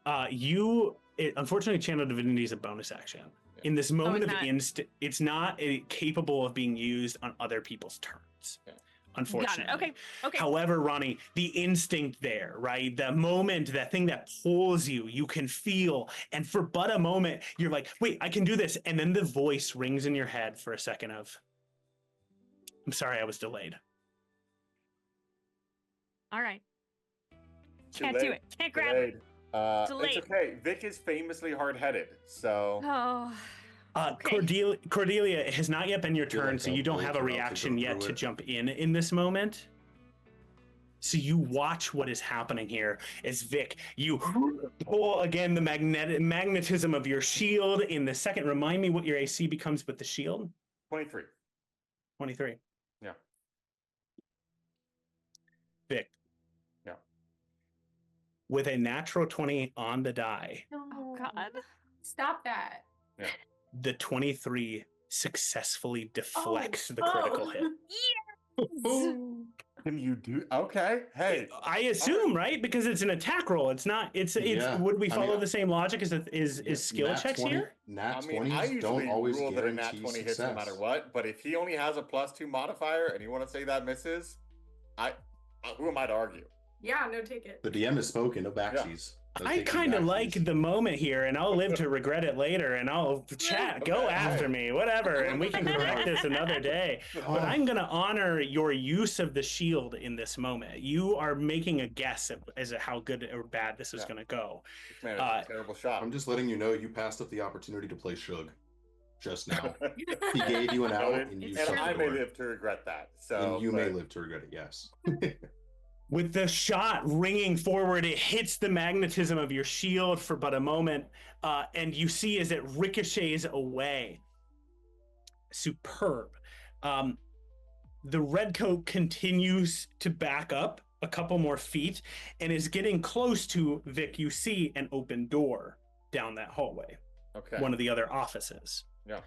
unfortunately, Channel Divinity is a bonus action. Yeah. In this moment it's of not. instant, it's not capable of being used on other people's turns. Yeah. Unfortunately. Got it. Okay. However, Ronnie, the instinct there, right? The moment, that thing that pulls you, you can feel. And for but a moment, you're like, wait, I can do this. And then the voice rings in your head for a second of, I'm sorry, I was delayed. All right. Too Can't do late. it. Can't grab it. It's okay. Vic is famously hard-headed, so Oh. Okay. Cordelia, it has not yet been your Feel turn, like so I'm you don't way have a too out to reaction go yet through to it. jump in this moment. So you watch what is happening here as Vic, you pull again the magnetism of your shield in the second. Remind me what your AC becomes with the shield. 23. 23. Yeah. Vic. Yeah. With a natural 20 on the die, Oh God. Stop that. Yeah. the 23 successfully deflects the critical hit. Can you do? Okay. Hey. I assume, right? Because it's an attack roll. It's not. It's. Yeah. Would we I follow mean, the same logic as skill Nat checks 20 here? Nat I mean, 20s I usually don't always rule that a nat guarantee 20 success. hits no matter what. But if he only has a +2 modifier, and you want to say that misses, who am I to argue? Yeah, no, take it. The DM has spoken. No backsies. No I taking kind of like backsies. the moment here, and I'll live to regret it later. And I'll chat. Go Okay. after me, whatever, and we can correct this another day. But I'm gonna honor your use of the shield in this moment. You are making a guess as to how good or bad this is Yeah. gonna go. This man is a terrible shot. I'm just letting you know you passed up the opportunity to play Shug just now. He gave you an out, and you and shut I the may door. live to regret that. So And you may but- live to regret it. Yes. With the shot ringing forward, it hits the magnetism of your shield for but a moment, and you see as it ricochets away. Superb. The redcoat continues to back up a couple more feet and is getting close to Vic. You see an open door down that hallway, Okay. one of the other offices. Yeah.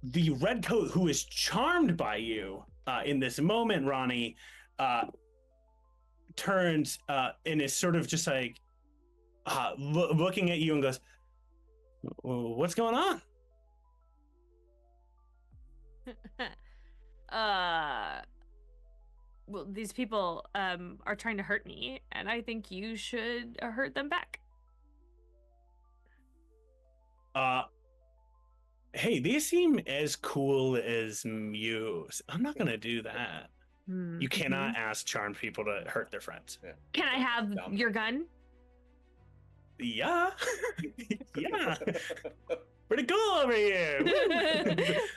The redcoat, who is charmed by you in this moment, Ronnie, turns and is sort of just like looking at you and goes, "What's going on?" Well, these people are trying to hurt me, and I think you should hurt them back. Hey, these seem as cool as Muse. I'm not gonna do that. You cannot ask charmed people to hurt their friends. Yeah. Can I have Dumb. your gun? Yeah. Yeah. Pretty cool over here.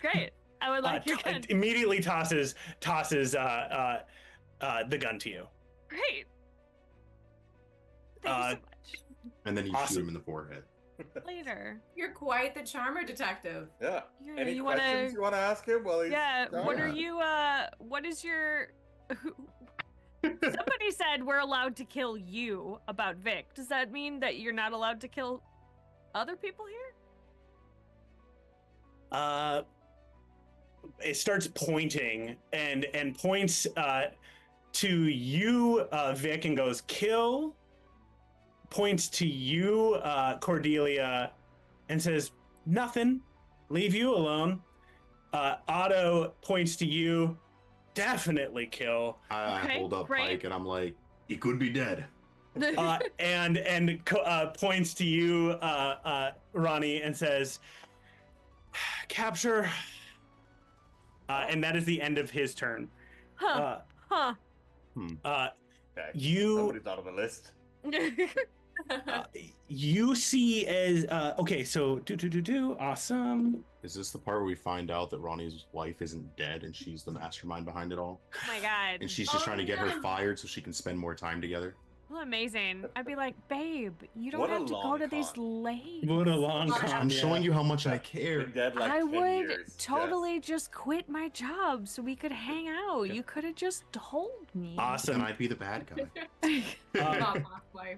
Great. I would like your gun. Immediately tosses the gun to you. Great. Thank you so much. And then you Awesome. shoot him in the forehead. Later. You're quite the charmer detective. Yeah. Yeah, Any you questions you want to ask him? Well, Yeah. What are Yeah. you? What is your? Somebody said we're allowed to kill you about Vic. Does that mean that you're not allowed to kill other people here? It starts pointing and points to you, Vic, and goes, "Kill." Points to you, Cordelia, and says, "Nothing. Leave you alone." Otto points to you, "Definitely kill." I Okay, hold up great. Pike and I'm like, He could be dead. And points to you, Ronnie, and says, "Capture." And that is the end of his turn. Huh. Okay. You Somebody's out of the list. you see as okay. So awesome. is this the part where we find out that Ronnie's wife isn't dead and she's the mastermind behind it all? Oh my god. And she's just Oh, trying to get no. her fired so she can spend more time together? Well, amazing. I'd be like, babe, you don't What a have to go long to these con. lanes. What a long I'm con. I'm showing you how much I Been care. dead like I 10 would years. totally just quit my job so we could hang out. You could have just told me. And Awesome. I'd be the bad guy. Not last life.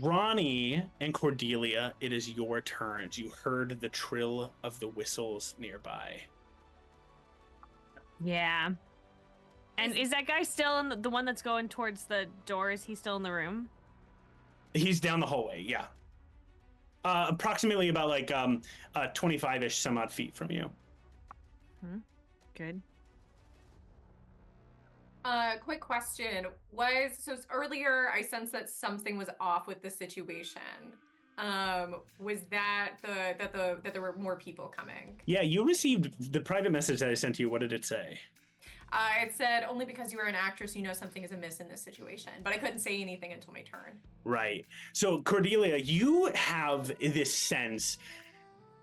Ronnie and Cordelia, it is your turns. You heard the trill of the whistles nearby. Yeah. And is that guy still in the one that's going towards the door? Is he still in the room? He's down the hallway, yeah. Approximately about like 25-ish some odd feet from you. Good. Quick question. Earlier I sensed that something was off with the situation. Was that that there were more people coming? Yeah, you received the private message that I sent to you. What did it say? It said only because you are an actress you know something is amiss in this situation, but I couldn't say anything until my turn. Right. So Cordelia, you have this sense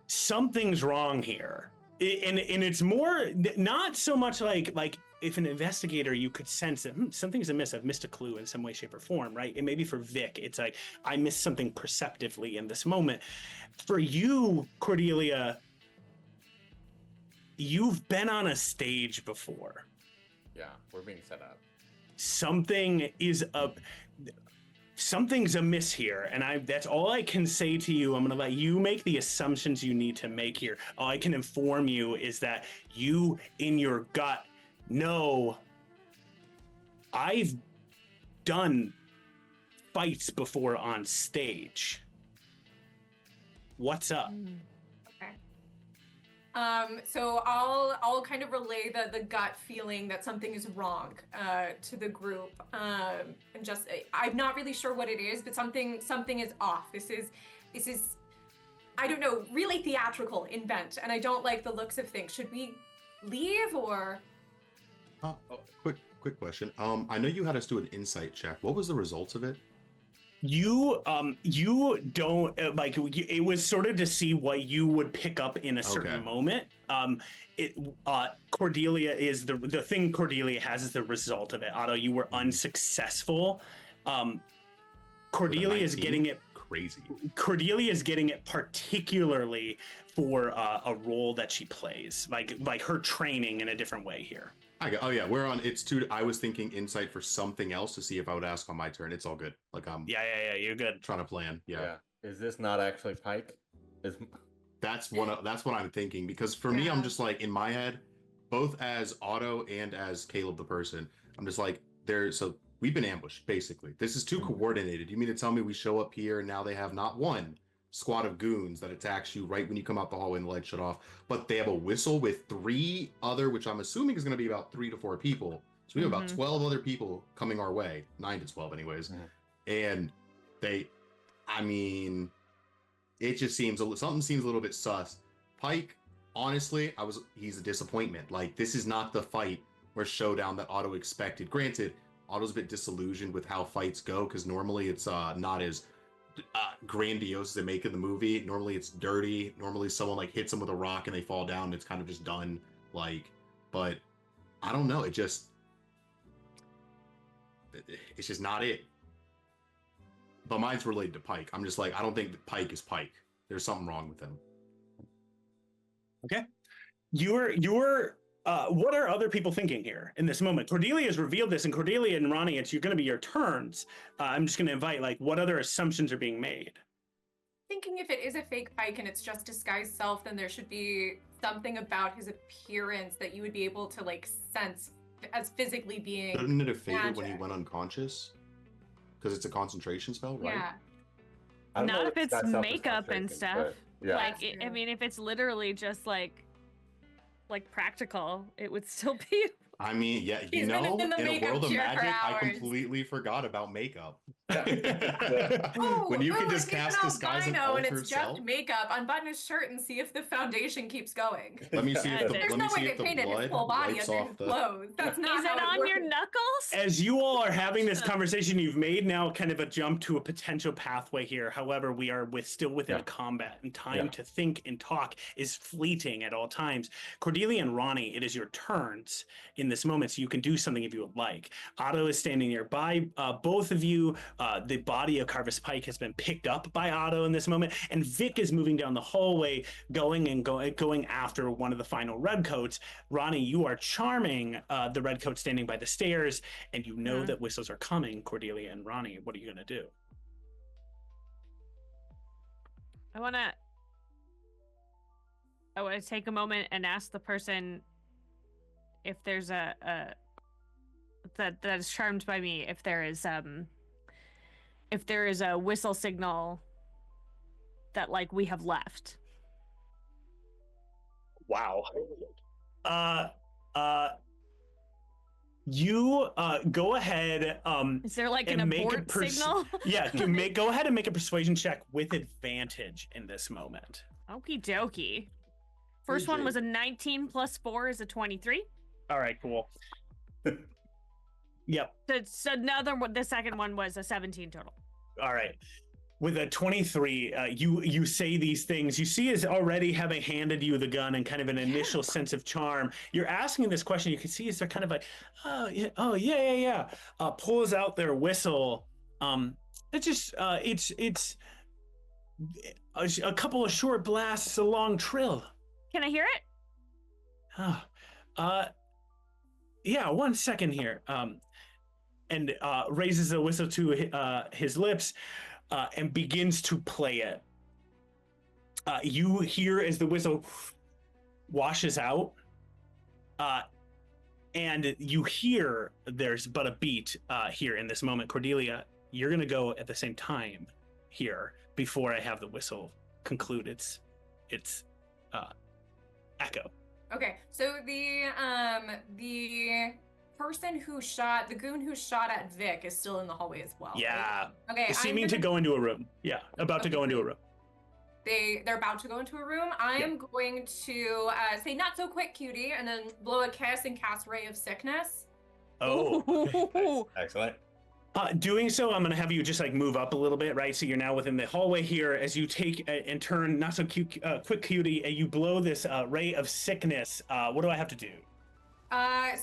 something's wrong here. And it's more not so much like if an investigator you could sense that something's amiss, I've missed a clue in some way, shape, or form, right? And maybe for Vic, it's like I missed something perceptively in this moment. For you, Cordelia, you've been on a stage before. Yeah, we're being set up. Something's amiss here, and that's all I can say to you. I'm going to let you make the assumptions you need to make here. All I can inform you is that you, in your gut, know I've done fights before on stage. What's up? Okay. So I'll kind of relay the gut feeling that something is wrong to the group, and just I'm not really sure what it is, but something is off. This is I don't know, really theatrical in bent, and I don't like the looks of things. Should we leave or? Quick question. I know you had us do an insight check. What was the results of it? You don't it was sort of to see what you would pick up in a certain moment. Cordelia is the thing Cordelia has is the result of it. Otto, you were unsuccessful. Cordelia is getting it crazy. Cordelia is getting it particularly for a role that she plays, like her training in a different way here. Oh yeah, we're on. It's two. I was thinking insight for something else to see if I would ask on my turn. It's all good. Like yeah, you're good. Trying to plan. Yeah. Is this not actually Pike? That's what I'm thinking, because for me, I'm just like in my head, both as Otto and as Caleb the person, I'm just like so we've been ambushed basically. This is too coordinated. You mean to tell me we show up here and now they have not one squad of goons that attacks you right when you come out the hallway and the lights shut off, but they have a whistle with 3 other, which I'm assuming is going to be about 3 to 4 people. So we have about 12 other people coming our way, 9 to 12 anyways. And it just seems something seems a little bit sus. Pike, honestly, he's a disappointment. Like, this is not the fight or showdown that Otto expected. Granted, Otto's a bit disillusioned with how fights go, because normally it's not as grandiose as they make in the movie. Normally it's dirty. Normally someone like hits them with a rock and they fall down and it's kind of just done. But I don't know. It's just not it. But mine's related to Pike. I'm just like, I don't think that Pike is Pike. There's something wrong with him. Okay. What are other people thinking here in this moment? Cordelia has revealed this, and Cordelia and Ronnie, it's going to be your turns. I'm just going to invite, what other assumptions are being made? Thinking if it is a fake Pike and it's just disguised self, then there should be something about his appearance that you would be able to sense as physically being. Couldn't it have faded when he went unconscious? Because it's a concentration spell, right? Yeah. Not if it's makeup and stuff. Yeah. I mean, if it's literally just like practical, it would still be. I mean, yeah, He's been in the in a makeup world of chair for magic, I hours. completely forgot about makeup. Oh, When you can look, just he's cast an disguise and albino and alter it's self. just makeup. Unbutton his shirt and see if the foundation keeps going. Let me see if the There's let no me see way if they the painted his blood whole body wipes under off his the. clothes. That's not Is it how on your works. knuckles? As you all are having this conversation, you've made now kind of a jump to a potential pathway here. However, we are still within combat, and time to think and talk is fleeting at all times. Cordelia and Ronnie, it is your turns in in this moment, so you can do something if you would like. Otto is standing nearby both of you. The body of Carvis Pike has been picked up by Otto in this moment, and Vic is moving down the hallway, going after one of the final redcoats. Ronnie, you are charming the redcoat standing by the stairs, and you know that whistles are coming. Cordelia and Ronnie, what are you going to do? I want to take a moment and ask the person if there's that is charmed by me, if there is a whistle signal that like we have left. Wow. You go ahead. Is there like an abort signal? Yeah, go ahead and make a persuasion check with advantage in this moment. Okie dokie. First one was a 19 plus 4 is a 23. All right, cool. Yep. So the second one was a 17 total. All right. With a 23, you say these things. You see is already having handed you the gun and kind of an initial sense of charm. You're asking this question. You can see is they're kind of like, oh yeah. Pulls out their whistle. It's just it's a couple of short blasts, a long trill. Can I hear it? Yeah. 1 second here. And raises the whistle to his lips. And begins to play it. You hear as the whistle washes out, and you hear there's but a beat here in this moment. Cordelia, you're going to go at the same time here before I have the whistle conclude its echo. Okay, so the person who shot, the goon who shot at Vic is still in the hallway as well. Yeah. Right? Okay. Seeming to go into a room. Yeah, about to go into a room. They're about to go into a room. I am going to say not so quick, cutie, and then blow a kiss and cast Ray of Sickness. Oh. Excellent. Doing so, I'm going to have you just like move up a little bit, right? So you're now within the hallway here as you take and turn not so quick, cutie, and you blow this Ray of Sickness. What do I have to do?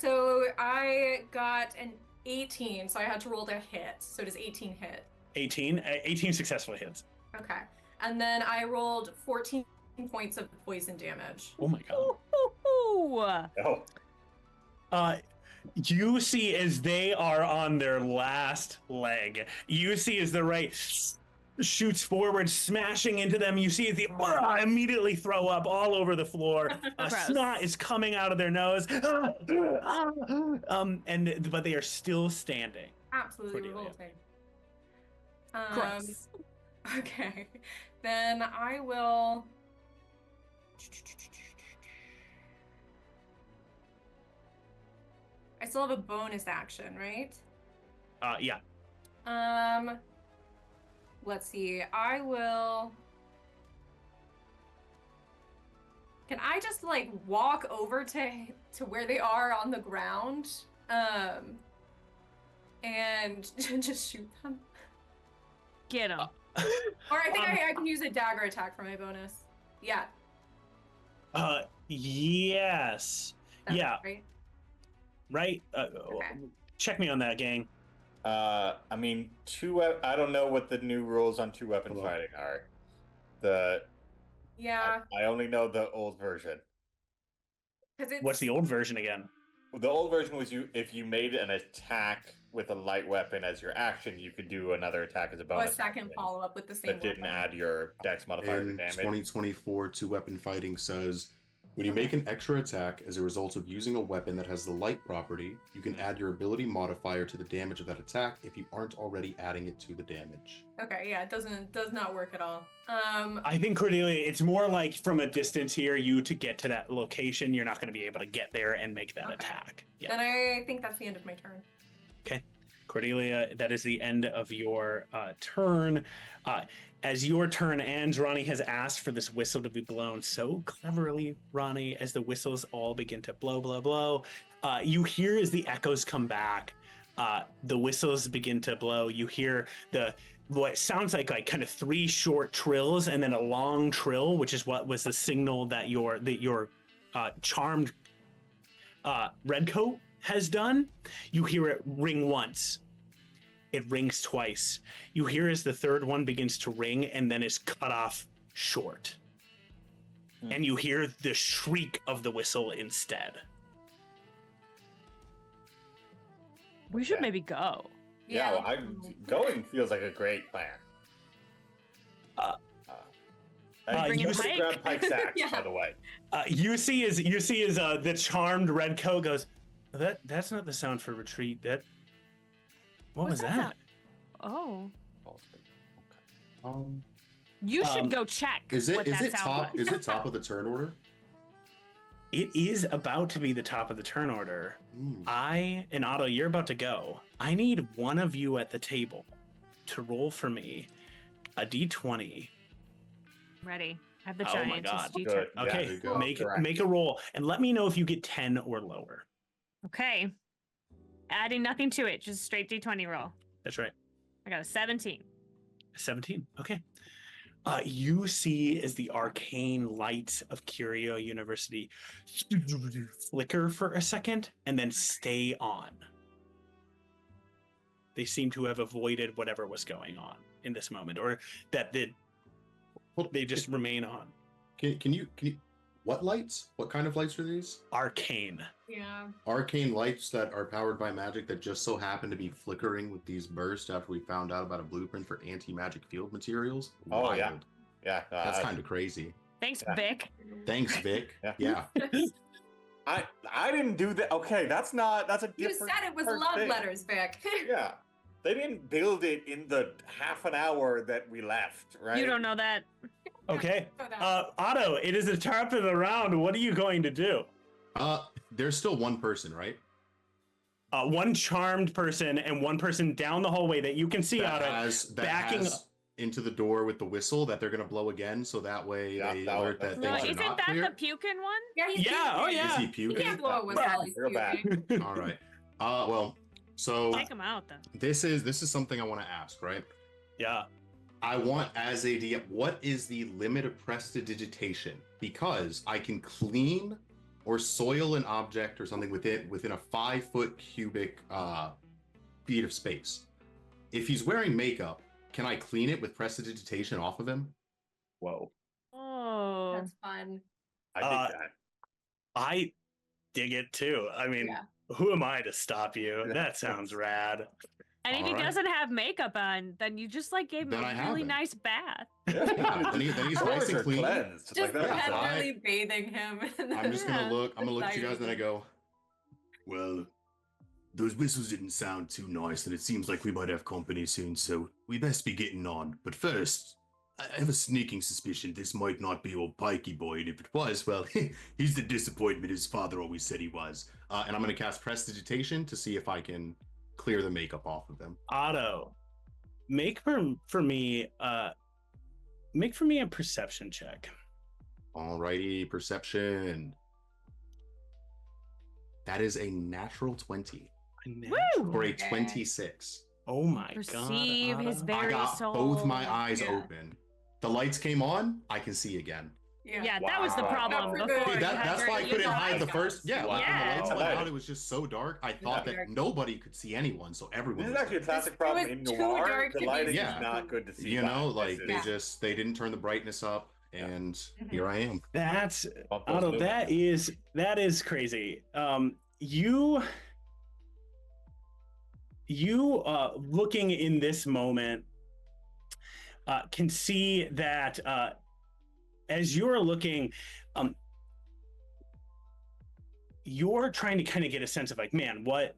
So I got an 18, so I had to roll to hit. So does 18 hit? 18 successful hits. Okay. And then I rolled 14 points of poison damage. Oh my god. Oh. You see as they are on their last leg. You see as the Ray shoots forward, smashing into them. You see the immediately throw up all over the floor. Snot is coming out of their nose. But they are still standing. Absolutely revolting. Gross. Okay. Then I will. I still have a bonus action, right? Yeah. Let's see. I will. Can I just like walk over to where they are on the ground, and just shoot them? Get them. Or I think I can use a dagger attack for my bonus. Yeah. Yes. That's yeah. Right. Okay. Check me on that, gang. I mean, I don't know what the new rules on 2-weapon fighting are. Yeah. I only know the old version. What's the old version again? The old version was if you made an attack with a light weapon as your action, you could do another attack as a bonus. A second follow up with the same. That didn't add your dex modifier to In damage. 2024, 2-weapon fighting says, when you make an extra attack as a result of using a weapon that has the light property, you can add your ability modifier to the damage of that attack if you aren't already adding it to the damage. Okay, yeah, it does not work at all. I think, Cordelia, it's more like from a distance here, to get to that location, you're not going to be able to get there and make that attack. Yeah. Then I think that's the end of my turn. Okay. Cordelia, that is the end of your turn. As your turn ends, Ronnie has asked for this whistle to be blown so cleverly, Ronnie, as the whistles all begin to blow, blow, blow. You hear as the echoes come back, the whistles begin to blow. You hear what sounds like kind of 3 short trills and then a long trill, which is what was the signal that your charmed redcoat has done. You hear it ring once. It rings twice. You hear as the third one begins to ring and then is cut off short. And you hear the shriek of the whistle instead. We should Okay. maybe go. Yeah, well, going feels like a great plan. Bring you a Pike? grab Pike's axe, Yeah. by the way. You see as the charmed red coat goes, that's not the sound for retreat. What was What's that that? sound? Oh. Okay. You should Um, go check Is what it that sound top? was. Is it top of the turn order? It is about to be the top of the turn order. Mm. And Otto, you're about to go. I need one of you at the table to roll for me a d20. Ready. I have the Oh my giant. God. It's Good. G10. Yeah, Okay, there you go. make a roll and let me know if you get 10 or lower. Okay. Adding nothing to it, just straight D20 roll. That's right. I got a 17. 17. Okay. You see as the arcane lights of Curio University flicker for a second and then stay on. They seem to have avoided whatever was going on in this moment, or that they just remain on. Can you what lights? What kind of lights are these? Arcane. Yeah. Arcane lights that are powered by magic that just so happen to be flickering with these bursts after we found out about a blueprint for anti-magic field materials. Oh, yeah. Wild. Yeah. That's kind of crazy. Thanks, Yeah. Vic. Thanks, Vic. Yeah. Yeah. I didn't do that. Okay, that's a You different. said it was first love thing. letters, Vic. Yeah. They didn't build it in the half an hour that we left, right? You don't know that. Okay. Know that. Otto, it is the top of the round. What are you going to do? There's still one person, right? One charmed person and one person down the hallway that you can see That Otto has backing has into the door with the whistle that they're gonna blow again, so that way Yeah, they that alert one- that No, things are isn't not that clear. the puking one? Yeah, he's Yeah, oh, puking. yeah. Is he He puking? can't blow a whistle. Well, He's real bad. puking. All right. Well, so Take him out, though. this is something I want to ask, right? Yeah. I want as a DM, what is the limit of prestidigitation? Because I can clean or soil an object or something within a 5-foot cubic feet of space. If he's wearing makeup, can I clean it with prestidigitation off of him? Whoa. Oh. That's fun. I did that. I dig it too. I mean, Yeah. who am I to stop you? That sounds rad. And if he Alright. doesn't have makeup on, then you just like gave him Then I a have really him. nice bath. Yeah, then he's Pores nice and are clean. cleansed. Just that's yeah, fine. tenderly bathing him. I'm just gonna Yeah. look. I'm gonna look at you guys, and then I go, Well, those whistles didn't sound too nice, and it seems like we might have company soon, so we best be getting on. But first, I have a sneaking suspicion this might not be old Pikey Boy, and if it was, well, he's the disappointment his father always said he was. and I'm gonna cast prestidigitation to see if I can clear the makeup off of him. Otto, make for me a perception check. Alrighty, perception. That is a natural 20 Woo! for a Okay. 26. Oh my Perceive god. his Otto. very I got soul. both my eyes Yeah. open. The lights came on. I can see again. Yeah, that was the Wow. problem That's before. good. you That, had that's your- why I you couldn't know, hide the eyes. first. Yeah, when Yeah. the lights went Yeah. out, it was just so dark. I thought Yeah. that nobody could see anyone, so everyone. This is was actually a dark. classic It problem was in too Noir. dark The to be lighting seen. is not good to see. You know, by. like This is- they didn't turn the brightness up, and Mhm. here I am. That's bump those Otto, lumens. that is crazy. You looking in this moment can see that as you're looking, you're trying to kind of get a sense of like, man, what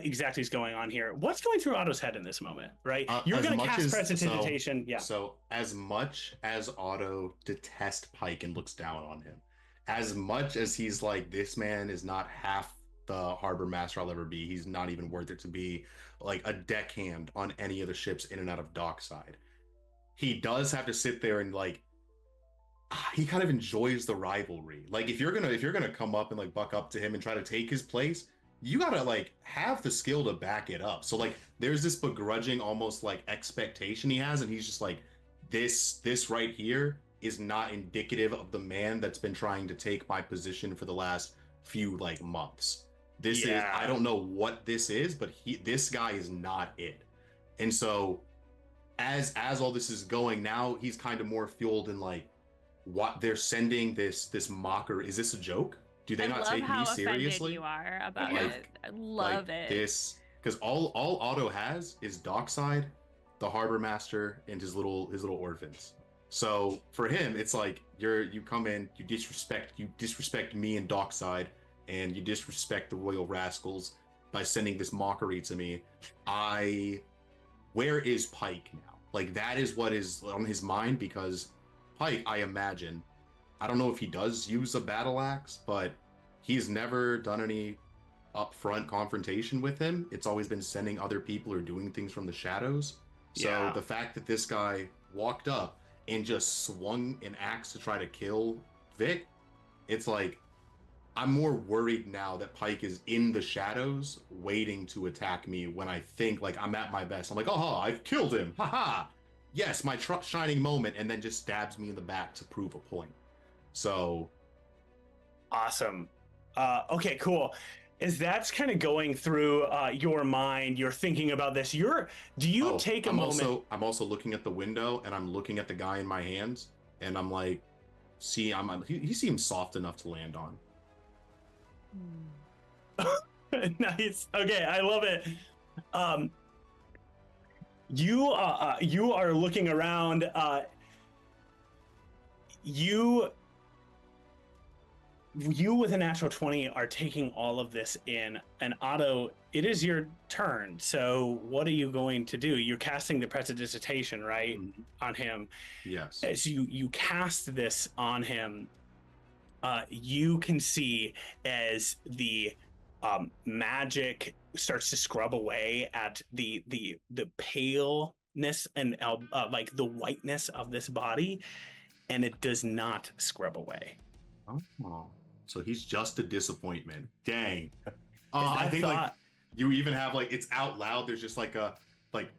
exactly is going on here? What's going through Otto's head in this moment, right? You're As going to much cast as- prestidigitation. Yeah. So as much as Otto detests Pike and looks down on him, as much as he's like, this man is not half the harbor master I'll ever be. He's not even worth it to be like a deckhand on any of the ships in and out of dockside. He does have to sit there and like, he kind of enjoys the rivalry. Like if you're gonna come up and like buck up to him and try to take his place, you gotta like have the skill to back it up. So like there's this begrudging almost like expectation he has, and he's just like, this right here is not indicative of the man that's been trying to take my position for the last few like months. This is, Yeah. I don't know what this is, but this guy is not it. And so as all this is going, now he's kind of more fueled in like what they're sending this mocker. Is this a joke? Do they I not love take how me offended seriously? you are about Like- it. I love Like it. this, because all Otto has is Dockside, the harbor master, and his little orphans. So for him, it's like you come in, you disrespect me and Dockside, and you disrespect the Royal Rascals by sending this mockery to me. Where is Pike now? Like that is what is on his mind, because Pike, I imagine, I don't know if he does use a battle axe, but he's never done any upfront confrontation with him. It's always been sending other people or doing things from the shadows. So Yeah. the fact that this guy walked up and just swung an axe to try to kill Vic, it's like, I'm more worried now that Pike is in the shadows waiting to attack me when I think like I'm at my best. I'm like, oh, I've killed him. Haha. Yes, my shining moment, and then just stabs me in the back to prove a point. So Awesome. Okay, cool. As that's kind of going through your mind, you're thinking about this. Do you take a I'm moment? I'm also looking at the window, and I'm looking at the guy in my hands, and I'm like, see, he seems soft enough to land on. Nice. Okay, I love it. You are looking around. You with a natural 20 are taking all of this in, and Otto, it is your turn. So what are you going to do? You're casting the prestidigitation, right, on him. Yes. As you cast this on him, you can see as the magic starts to scrub away at the paleness and like the whiteness of this body, and it does not scrub away. Oh, so he's just a disappointment. Dang. Is I that think like thought- you even have like it's out loud. There's just like it's like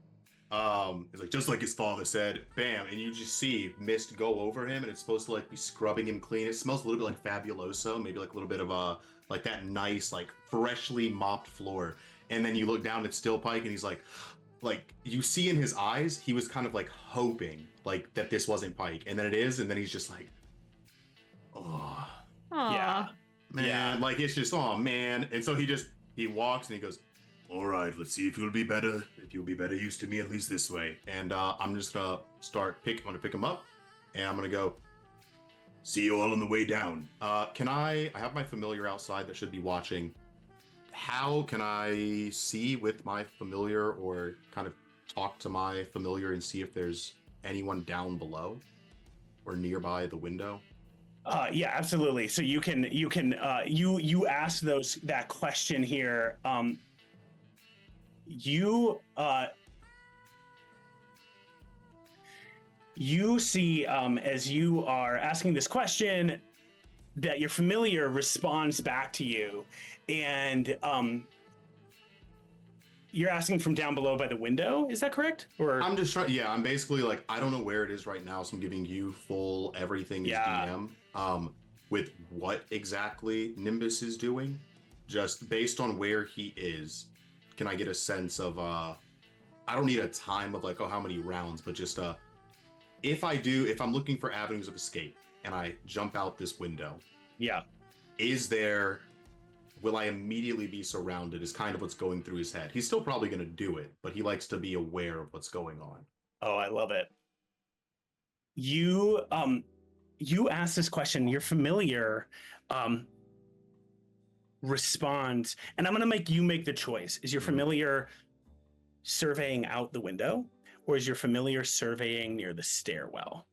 just like his father said, bam, and you just see mist go over him, and it's supposed to like be scrubbing him clean. It smells a little bit like Fabuloso, maybe like a little bit of like that nice like freshly mopped floor. And then you look down at Still Pike, and he's like you see in his eyes, he was kind of like hoping like that this wasn't Pike, and then it is, and then he's just like, oh Aw. Yeah. man, Yeah. like it's just oh man. And so he walks and he goes, All right, let's see if you'll be better used to me at least this way. and I'm just gonna I'm gonna pick him up, and I'm gonna go, See you all on the way down. can I have my familiar outside that should be watching. How can I see with my familiar, or kind of talk to my familiar and see if there's anyone down below or nearby the window? Yeah, absolutely. So you ask that question here. You see, as you are asking this question, that your familiar responds back to you, and you're asking from down below by the window. Is that correct? Or I'm just trying. Yeah, I'm basically like, I don't know where it is right now, so I'm giving you full everything as Yeah. DM. With what exactly Nimbus is doing, just based on where he is, can I get a sense of? I don't need a time of like, oh, how many rounds, but just if I'm looking for avenues of escape and I jump out this window, yeah. will I immediately be surrounded? Is kind of what's going through his head. He's still probably going to do it, but he likes to be aware of what's going on. Oh, I love it. You ask this question, your familiar responds, and I'm going to make you make the choice. Is your familiar surveying out the window, or is your familiar surveying near the stairwell?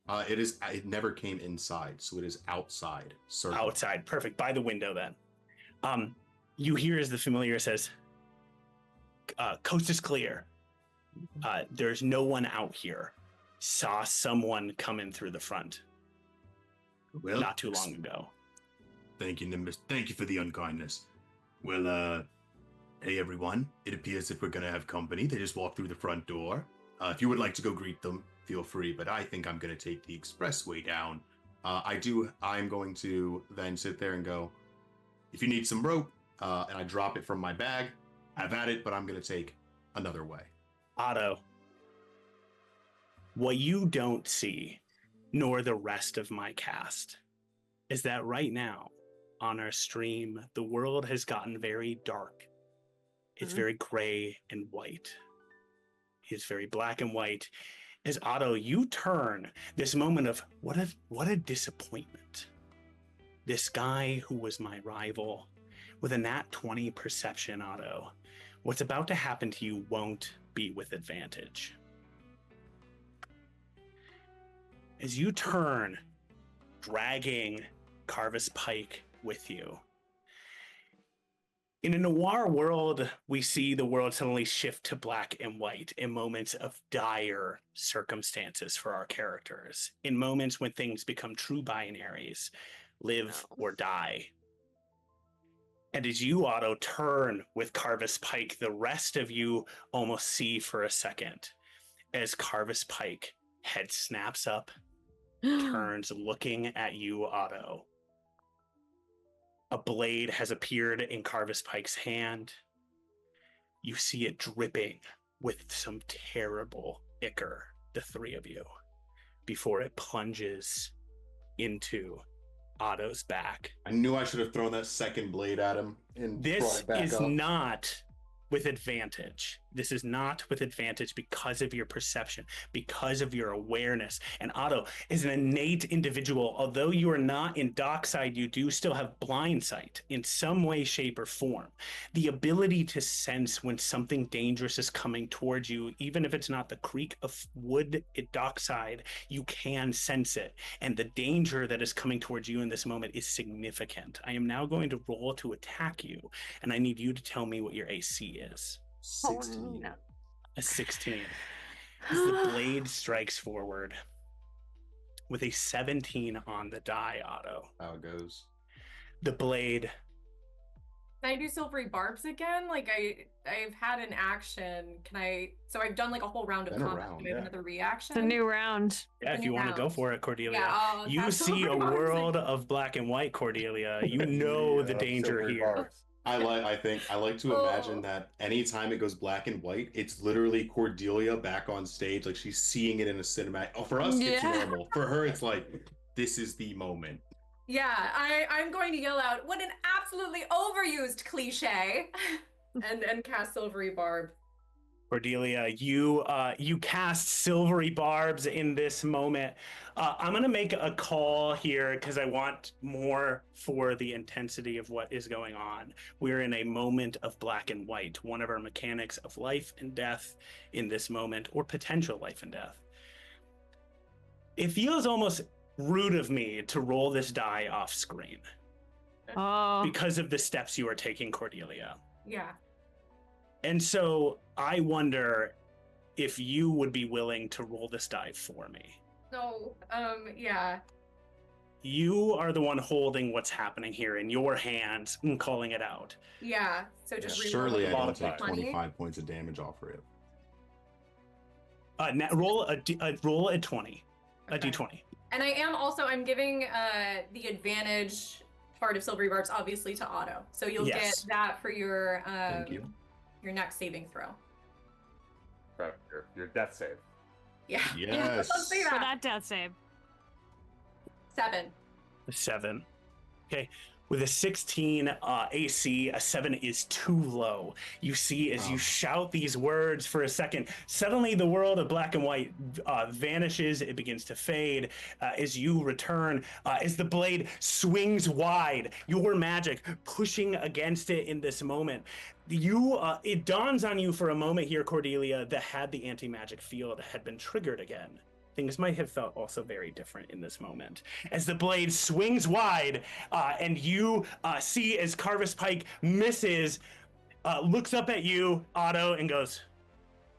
It never came inside, so it is outside. Circle. Outside. Perfect. By the window, then. You hear as the familiar says, coast is clear. There's no one out here. Saw someone come in through the front Well, not too long ago. Thank you, Nimbus. Thank you for the unkindness. Well, hey everyone. It appears that we're gonna have company. They just walked through the front door. If you would like to go greet them, feel free, but I think I'm gonna take the expressway down. I'm going to then sit there and go, if you need some rope, and I drop it from my bag. I've had it, but I'm going to take another way. Otto, what you don't see, nor the rest of my cast, is that right now on our stream, the world has gotten very dark. It's very gray and white. It's very black and white. As Otto, you turn this moment of what a disappointment. This guy who was my rival with a nat 20 perception, Otto, what's about to happen to you won't be with advantage. As you turn, dragging Carvis Pike with you. In a noir world, we see the world suddenly shift to black and white in moments of dire circumstances for our characters, in moments when things become true binaries, live or die. And as you, Otto, turn with Carvis Pike, the rest of you almost see for a second as Carvis Pike head snaps up, turns looking at you, Otto. A blade has appeared in Carvis Pike's hand. You see it dripping with some terrible ichor, the three of you, before it plunges into Otto's back. I knew I should have thrown that second blade at him and brought This it back is up. not with advantage. This is not with advantage because of your perception, because of your awareness. And Otto is an innate individual. Although you are not in dockside, you do still have blind sight in some way, shape, or form. The ability to sense when something dangerous is coming towards you, even if it's not the creak of wood at dockside, you can sense it. And the danger that is coming towards you in this moment is significant. I am now going to roll to attack you, and I need you to tell me what your AC is. 16. no. A 16. As the blade strikes forward with a 17 on the die, Otto. How it goes. The blade. Can I do silvery barbs again? Like I've had an action. Can I? So I've done like a whole round of Been combat. around, Do I have yeah. another reaction? It's a new round. Yeah, if you want to go for it, Cordelia. Yeah, I'll You cast see a silvery barbs world again. of black and white, Cordelia. You know the danger silvery here. barbs. I like to imagine that anytime it goes black and white, it's literally Cordelia back on stage, like she's seeing it in a cinematic. Oh, for us, it's Yeah. normal. For her, it's like, this is the moment. Yeah, I'm going to yell out, "What an absolutely overused cliche!" and cast silvery barb. Cordelia, you cast silvery barbs in this moment. I'm gonna make a call here because I want more for the intensity of what is going on. We're in a moment of black and white, one of our mechanics of life and death in this moment, or potential life and death. It feels almost rude of me to roll this die off screen Oh, because of the steps you are taking, Cordelia. Yeah. And so I wonder if you would be willing to roll this die for me. So, yeah. You are the one holding what's happening here in your hands and calling it out. Yeah. So just Yeah, reroll surely I it. don't take Modify. 25 points of damage off for it. Roll a 20, a Okay. d20. And I'm giving the advantage part of silvery barbs obviously to Otto. So you'll Yes. get that for your Thank you. your next saving throw. Right, your death save. Yeah. Yes. Let's say for that. that death save. 7. A 7. Okay. With a 16 AC, a 7 is too low. You see, as you Oh. shout these words for a second, suddenly the world of black and white vanishes. It begins to fade as you return, as the blade swings wide, your magic pushing against it in this moment. It dawns on you for a moment here, Cordelia, that had the anti-magic field had been triggered again, things might have felt also very different in this moment. As the blade swings wide, and you see as Carvis Pike misses, looks up at you, Otto, and goes,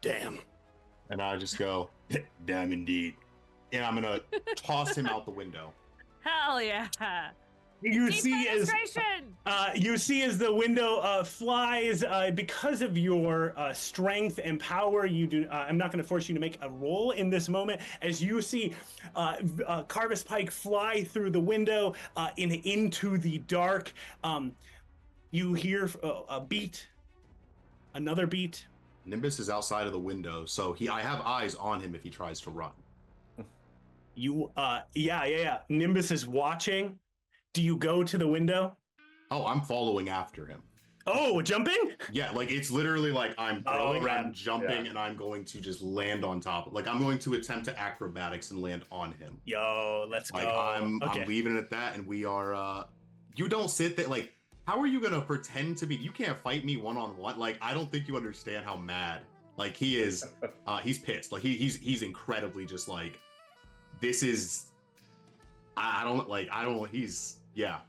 "Damn." And I just go, Damn indeed. and I'm going to toss him out the window. Hell yeah. You see as the window flies because of your strength and power. You do. I'm not going to force you to make a roll in this moment. As you see Carvis Pike fly through the window into the dark. You hear a beat, another beat. Nimbus is outside of the window, so I have eyes on him if he tries to run. You, yeah. Nimbus is watching. Do you go to the window? Oh, I'm following after him. Oh, jumping? Yeah, like it's literally like I'm throwing, right. I'm jumping, and I'm going to just land on top. Like I'm going to attempt to acrobatics and land on him. Yo, let's Like go. I'm leaving it at that, and we are. You don't sit there. Like, how are you gonna pretend to be? You can't fight me one-on-one. Like I don't think you understand how mad. Like he is. He's pissed. Like he's incredibly just like. This is. I don't. He's yeah.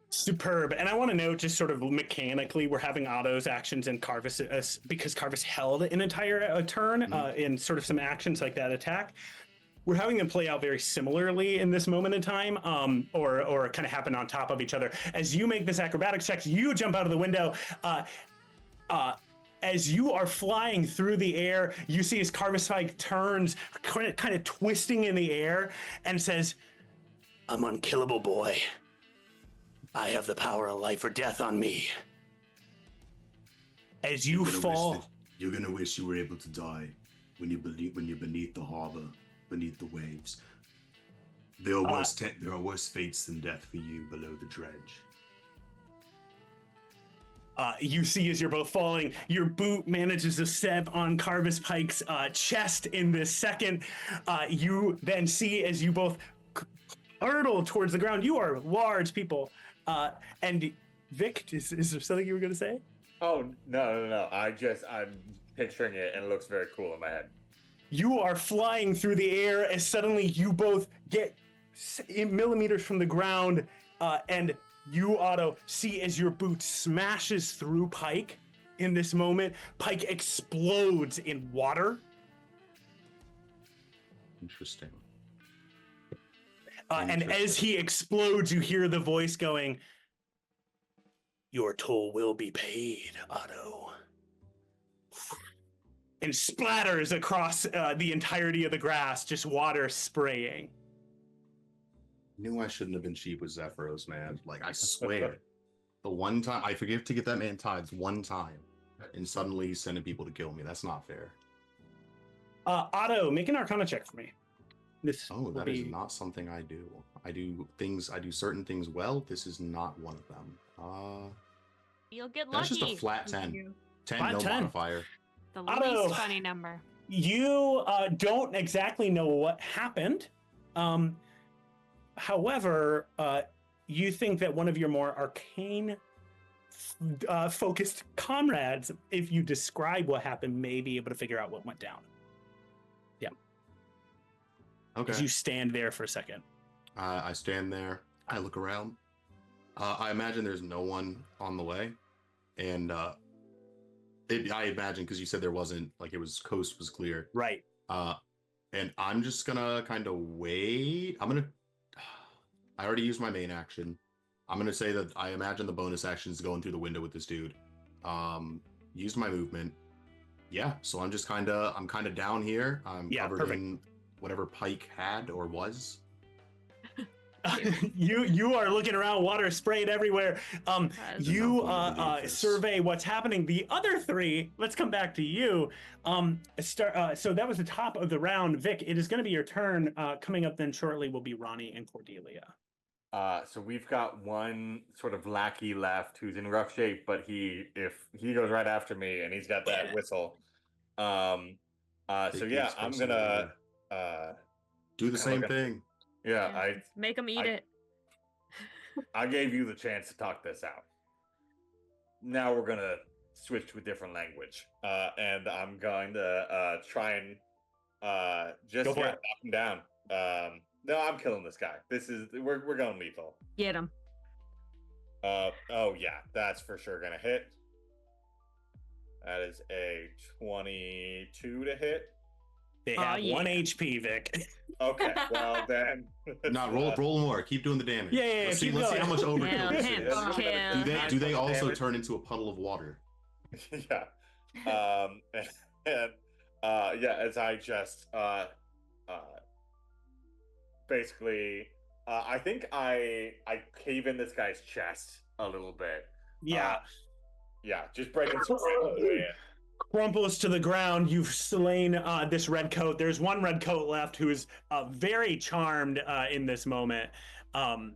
Superb. And I want to note, just sort of mechanically, we're having Otto's actions and Carvis, because Carvis held an entire turn in sort of some actions like that attack. We're having them play out very similarly in this moment in time, or kind of happen on top of each other. As you make this acrobatics check, you jump out of the window. As you are flying through the air, you see as Carvis turns, kind of twisting in the air, and says, "I'm unkillable, boy. I have the power of life or death on me." As you fall, You're gonna wish you were able to die when you're beneath the harbor, beneath the waves. There are worse fates than death for you below the dredge. you see as you're both falling, your boot manages to step on Carvis Pike's chest in this second. You then see as you both hurtle towards the ground. You are large people. And Vic, is there something you were going to say? Oh, no. I'm picturing it and it looks very cool in my head. You are flying through the air as suddenly you both get millimeters from the ground, and you, Otto, see as your boot smashes through Pike. In this moment, Pike explodes in water. Interesting. And as he explodes, you hear the voice going, "Your toll will be paid, Otto." And splatters across the entirety of the grass, just water spraying. Knew I shouldn't have been cheap with Zephyros, man. Like, I swear. The one time, I forgive to get that man tides one time, and suddenly he's sending people to kill me. That's not fair. Otto, make an Arcana check for me. That is not something I do. I do certain things well. This is not one of them. You'll get lucky. That's just a flat 10. 10, Flat no 10. modifier. The Otto. least funny number. You don't exactly know what happened. However, you think that one of your more arcane focused comrades, if you describe what happened, may be able to figure out what went down. Yeah. Okay. As you stand there for a second. I stand there. I look around. I imagine there's no one on the way. And I imagine, because you said there wasn't, like, coast was clear. Right. And I'm just gonna kind of wait. I already used my main action. I'm gonna say that I imagine the bonus action is going through the window with this dude. Used my movement. Yeah, so I'm kind of down here. I'm covered perfect. in whatever Pike had or was. You are looking around, water sprayed everywhere. You beneath this. survey what's happening. The other three, let's come back to you. So that was the top of the round. Vic, it is going to be your turn. Coming up then shortly will be Ronnie and Cordelia. So we've got one sort of lackey left who's in rough shape, but if he goes right after me and he's got that whistle. So yeah, I'm gonna do the same thing. Yeah, Make them eat it. I gave you the chance to talk this out. Now we're gonna switch to a different language, and I'm going to try and just Go for knock him down. No, I'm killing this guy. We're going lethal. Get him. Oh yeah, that's for sure gonna hit. That is a 22 to hit. They have 1 HP, Vic. Okay, well then. No, roll more. Keep doing the damage. Yeah, Let's see keep how going. much overkill this is. Kill. Do they also turn into a puddle of water? Yeah. Yeah, as I just basically I think I cave in this guy's chest a little bit. Yeah. Yeah, just breaking some way. Crumples to the ground. You've slain this red coat. There's one red coat left who is very charmed in this moment. Yeah.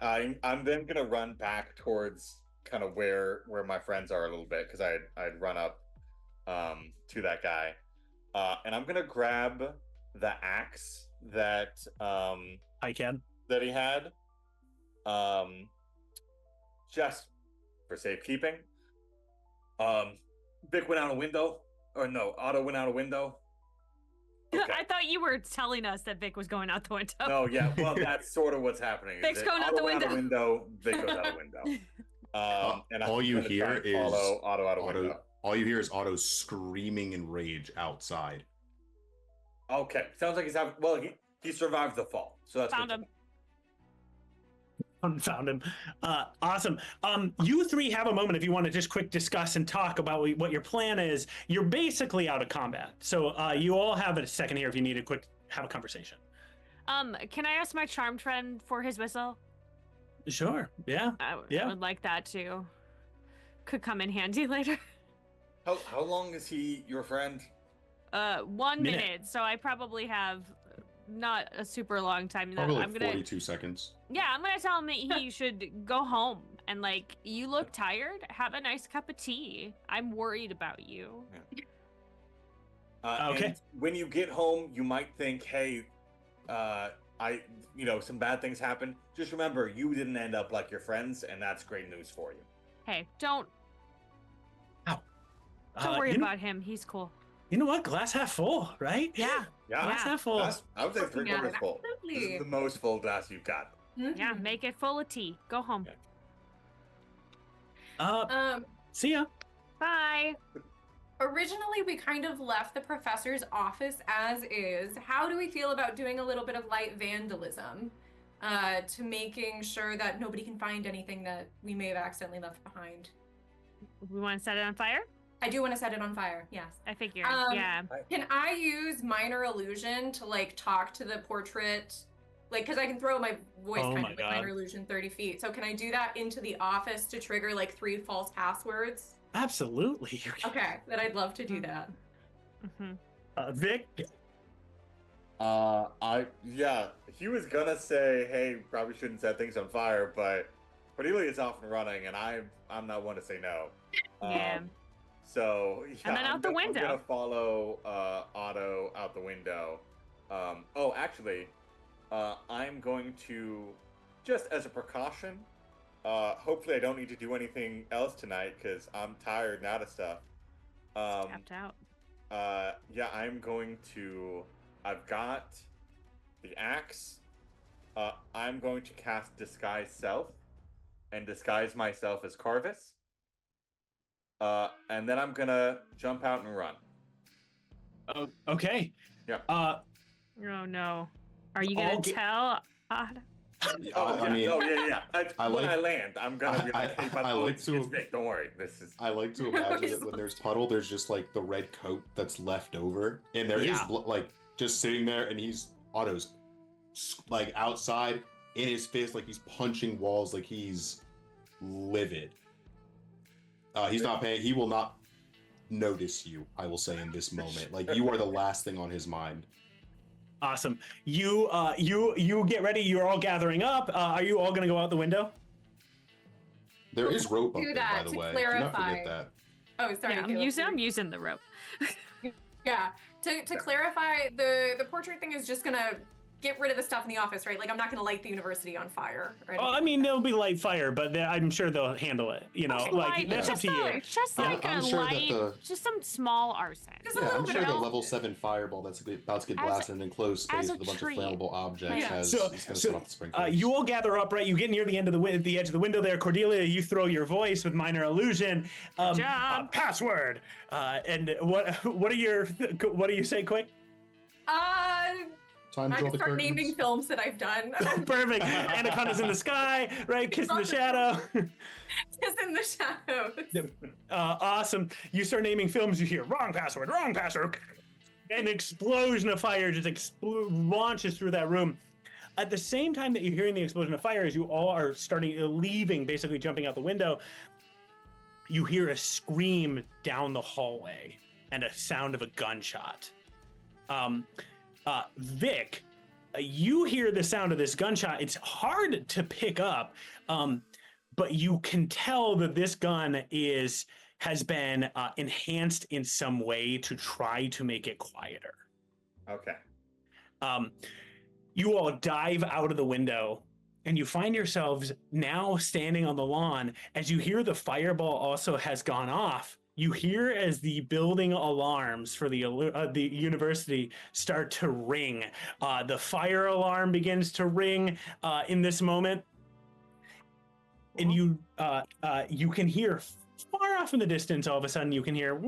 I'm then gonna run back towards kind of where my friends are a little bit because I'd run up to that guy, and I'm gonna grab the axe that I can. that he had, just for safekeeping. Vic went out a window, or no, Otto went out a window. Okay. I thought you were telling us that Vic was going out the window. No, yeah, well, that's sort of what's happening. Vic's going out the window. Vic goes out the window. And all I'm you gonna hear try and is follow Otto out a window. All you hear is Otto screaming in rage outside. Okay, sounds like he's having. Well, he survived the fall, so that's Found good. him. Found him. Awesome. You three have a moment if you want to just quick discuss and talk about what your plan is. You're basically out of combat, so you all have a second here if you need to quick have a conversation. Can I ask my charmed friend for his whistle? Sure. Yeah. I Yeah. would like that too. Could come in handy later. How long is he your friend? 1 Minute. minute. So I probably have not a super long time. Probably like I'm gonna 42 seconds. Yeah, I'm gonna tell him that he should go home and like you look tired. Have a nice cup of tea. I'm worried about you. Okay. And when you get home, you might think, hey, some bad things happen. Just remember, you didn't end up like your friends, and that's great news for you. Hey, don't Ow. worry about him. He's cool. You know what? Glass half full, right? Yeah. Glass half full. I would say 3/4 Yeah, full. This absolutely. is the most full glass you've got. Yeah, Mhm. make it full of tea. Go home. Yeah. See ya. Bye. Originally, we kind of left the professor's office as is. How do we feel about doing a little bit of light vandalism to making sure that nobody can find anything that we may have accidentally left behind? We want to set it on fire? I do want to set it on fire, yes. I figured. Yeah. Can I use minor illusion to like talk to the portrait? Like, because I can throw my voice Oh kind my of God. like minor illusion 30 feet. So can I do that into the office to trigger like 3 false passwords? Absolutely. Okay, then I'd love to do that. Vic. He was gonna say, hey, probably shouldn't set things on fire, but Cordelia is off and running, and I'm not one to say no. Yeah. So yeah, And then out the window. I'm gonna follow Otto out the window. I'm going to, just as a precaution, hopefully I don't need to do anything else tonight because I'm tired and out of stuff. Tapped out. I'm going to. I've got the axe. I'm going to cast Disguise Self and disguise myself as Carvis. And then I'm gonna jump out and run. Oh, okay. Yeah. Oh no. Are you gonna tell Otto? When I land, I'm gonna be like, hey, by the way, like to- it's Vic, don't worry. This is. I like to imagine that when there's puddle, there's just like the red coat that's left over, and there is like just sitting there, and Otto's like outside in his fist, like he's punching walls, like he's livid. He's not paying. He will not notice you. I will say in this moment, like you are the last thing on his mind. Awesome. You get ready. You're all gathering up. Are you all gonna go out the window? There is rope up Do there, by that the to way. Do not clarify. forget that. Oh, sorry. Yeah, Caleb. I'm using the rope. Yeah. To clarify, the portrait thing is just gonna get rid of the stuff in the office, right? Like I'm not gonna light the university on fire. Right? Well, I mean, there'll be light fire, but I'm sure they'll handle it. You know, like that's up to you. Just Yeah, like I'm a sure that light, the- just some small arson. Just a Yeah, little I'm bit sure of the help. level 7 fireball that's about to get As- blasted in an enclosed space as a with a bunch tree. of flammable objects Yeah. has So- it's going to so, set off the sprinklers. You all gather up, right? You get near the end of the edge of the window there. Cordelia, you throw your voice with minor illusion. job. Password. And what do you say quick? Time to I draw can the start curtains. naming films that I've done. Perfect. Anaconda's in the sky, right? Kiss in the shadow. Just in the shadows. Awesome. You start naming films. You hear wrong password. An explosion of fire just launches through that room. At the same time that you're hearing the explosion of fire, as you all are leaving, basically jumping out the window, you hear a scream down the hallway and a sound of a gunshot. Vic, you hear the sound of this gunshot. It's hard to pick up, but you can tell that this gun has been enhanced in some way to try to make it quieter. Okay. You all dive out of the window, and you find yourselves now standing on the lawn. As you hear the fireball also has gone off, you hear as the building alarms for the university start to ring. The fire alarm begins to ring in this moment, and you can hear far off in the distance. All of a sudden, you can hear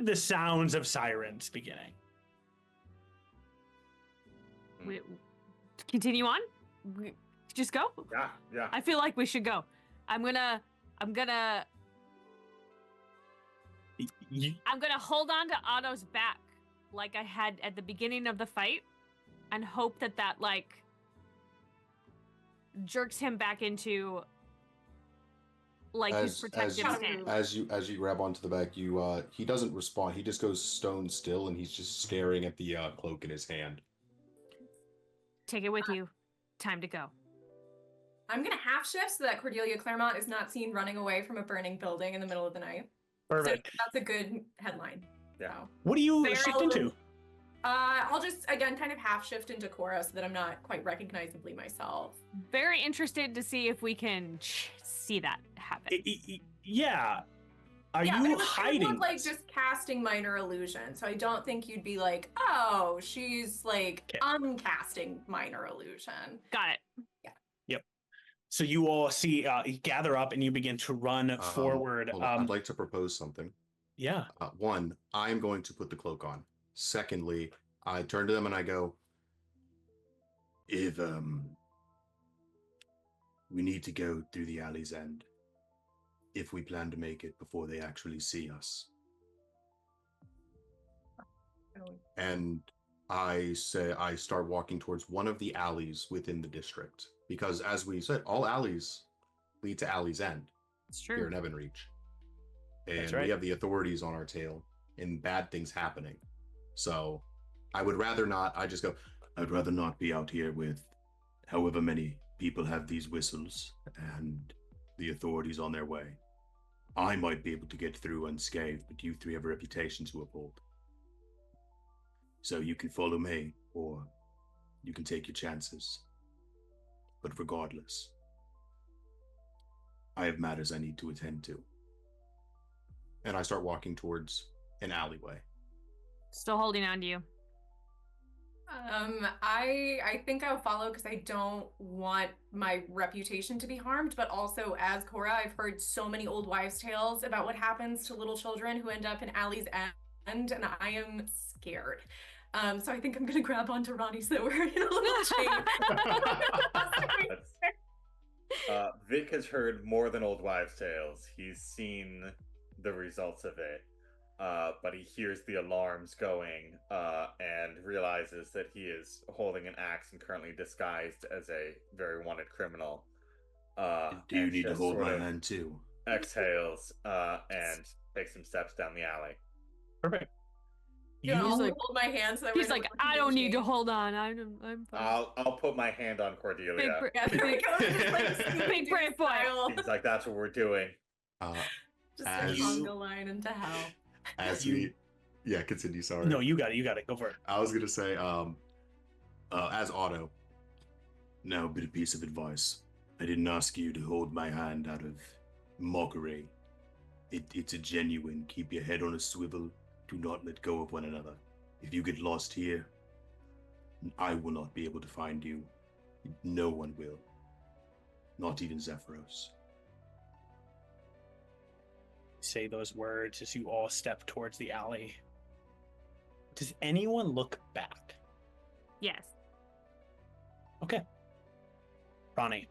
the sounds of sirens beginning. We continue on. Just go. Yeah. I feel like we should go. I'm gonna hold on to Otto's back like I had at the beginning of the fight, and hope that like jerks him back into like his protective stance. As you grab onto the back, he doesn't respond. He just goes stone still, and he's just staring at the cloak in his hand. Take it with you. Time to go. I'm gonna half shift so that Cordelia Claremont is not seen running away from a burning building in the middle of the night. Perfect. So that's a good headline. Yeah. So. What do you Barrel shift into? I'll just again kind of half shift into Cora so that I'm not quite recognizably myself. Very interested to see if we can see that happen. Yeah. Are yeah, you it hiding? would like just casting minor illusion, so I don't think you'd be like, oh, she's like uncasting minor illusion. Got it. Yep. So you all see, gather up, and you begin to run forward. Hold on. I'd like to propose something. Yeah. One, I'm going to put the cloak on. Secondly, I turn to them and I go, If we need to go through the alley's end, if we plan to make it before they actually see us. and I start walking towards one of the alleys within the district. Because as we said, all alleys lead to Alley's End. It's Here true. in Evanreach. And That's right. we have the authorities on our tail and bad things happening. So I would rather not. I'd rather not be out here with however many people have these whistles and the authorities on their way. I might be able to get through unscathed, but you three have a reputation to uphold. So you can follow me, or you can take your chances. But regardless, I have matters I need to attend to. And I start walking towards an alleyway. Still holding on to you. I think I'll follow because I don't want my reputation to be harmed, but also as Cora, I've heard so many old wives' tales about what happens to little children who end up in Alley's End, and I am scared. So I think I'm gonna grab onto Ronnie so that we're in a little chain. Vic has heard more than old wives' tales. He's seen the results of it. But he hears the alarms going and realizes that he is holding an axe and currently disguised as a very wanted criminal. Do you and need to just hold sort my of hand too? Exhales and takes some steps down the alley. Perfect. Yeah, He's I'll like- hold my hand so that He's we're in a like, little I don't need to chain. hold on. I'm fine. I'll put my hand on Cordelia. Yeah, there we go. Just like Big brave boy. style. He's like, that's what we're doing. Just As- a conga line into hell. As You- we, yeah, continue. Sorry. No, you got it. You got it. Go for it. I was gonna say, as Otto, Now, a bit of piece of advice. I didn't ask you to hold my hand out of mockery. It's a genuine, keep your head on a swivel, do not let go of one another. If you get lost here, I will not be able to find you. No one will. Not even Zephyros. Say those words as you all step towards the alley. Does anyone look back? Yes. Okay. Ronnie.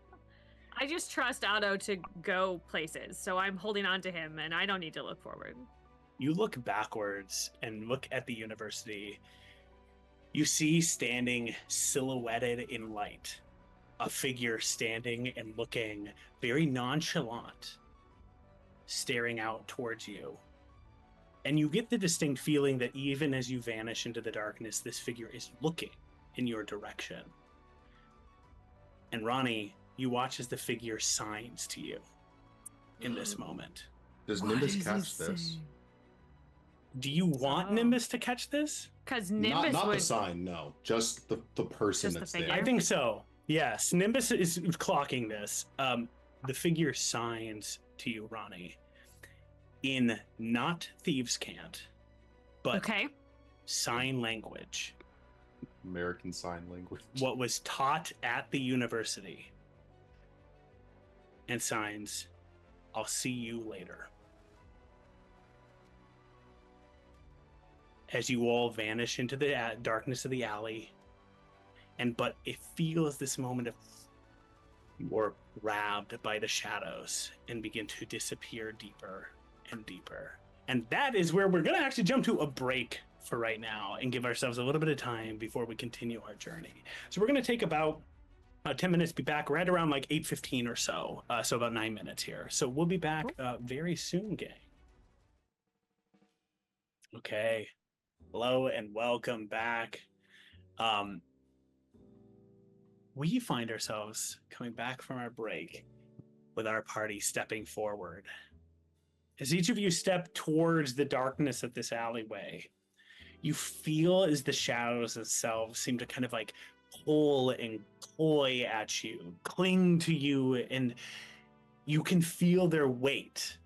I just trust Otto to go places, so I'm holding on to him, and I don't need to look forward. You look backwards and look at the university, You see standing silhouetted in light, a figure standing and looking very nonchalant, staring out towards you. And you get the distinct feeling that even as you vanish into the darkness, this figure is looking in your direction. And Ronnie, you watch as the figure signs to you in this moment. Does What Nimbus is catch he this? saying? Do you want Oh. Nimbus to catch this? Because Not, Nimbus not would. the sign, no. Just the person Just the that's figure? there. I think so. Yes, Nimbus is clocking this. The figure signs to you, Ronnie, in not thieves' cant, but Okay. sign language. American Sign Language. What was taught at the university. And signs, I'll see you later. As you all vanish into the darkness of the alley, but it feels this moment of you are grabbed by the shadows and begin to disappear deeper and deeper. And that is where we're going to actually jump to a break for right now and give ourselves a little bit of time before we continue our journey. So we're going to take about 10 minutes, be back right around like 8:15 or so. So about 9 minutes here. So we'll be back very soon, gang. Okay. Hello and welcome back. We find ourselves coming back from our break with our party stepping forward. As each of you step towards the darkness of this alleyway, you feel as the shadows themselves seem to kind of like pull and coy at you, cling to you, and you can feel their weight.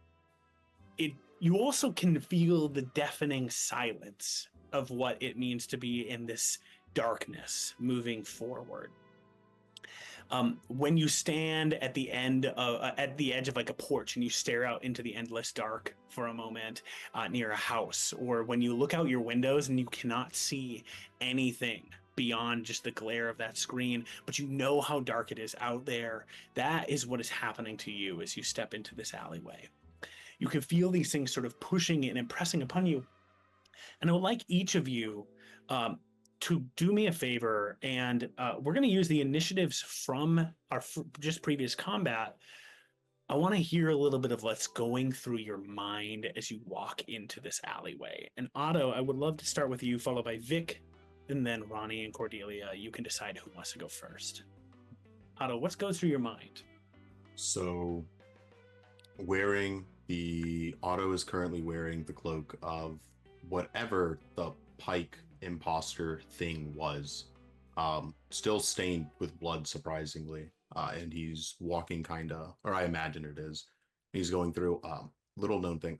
You also can feel the deafening silence of what it means to be in this darkness moving forward. When you stand at the edge of like a porch and you stare out into the endless dark for a moment near a house, or when you look out your windows and you cannot see anything beyond just the glare of that screen, but you know how dark it is out there, that is what is happening to you as you step into this alleyway. You can feel these things sort of pushing and impressing upon you. And I would like each of you to do me a favor, and we're going to use the initiatives from our just previous combat. I want to hear a little bit of what's going through your mind as you walk into this alleyway. And Otto, I would love to start with you, followed by Vic, and then Ronnie and Cordelia. You can decide who wants to go first. Otto, what's going through your mind? So, Otto is currently wearing the cloak of whatever the Pike imposter thing was, still stained with blood, surprisingly, and he's walking or I imagine it is, he's going through little known thing.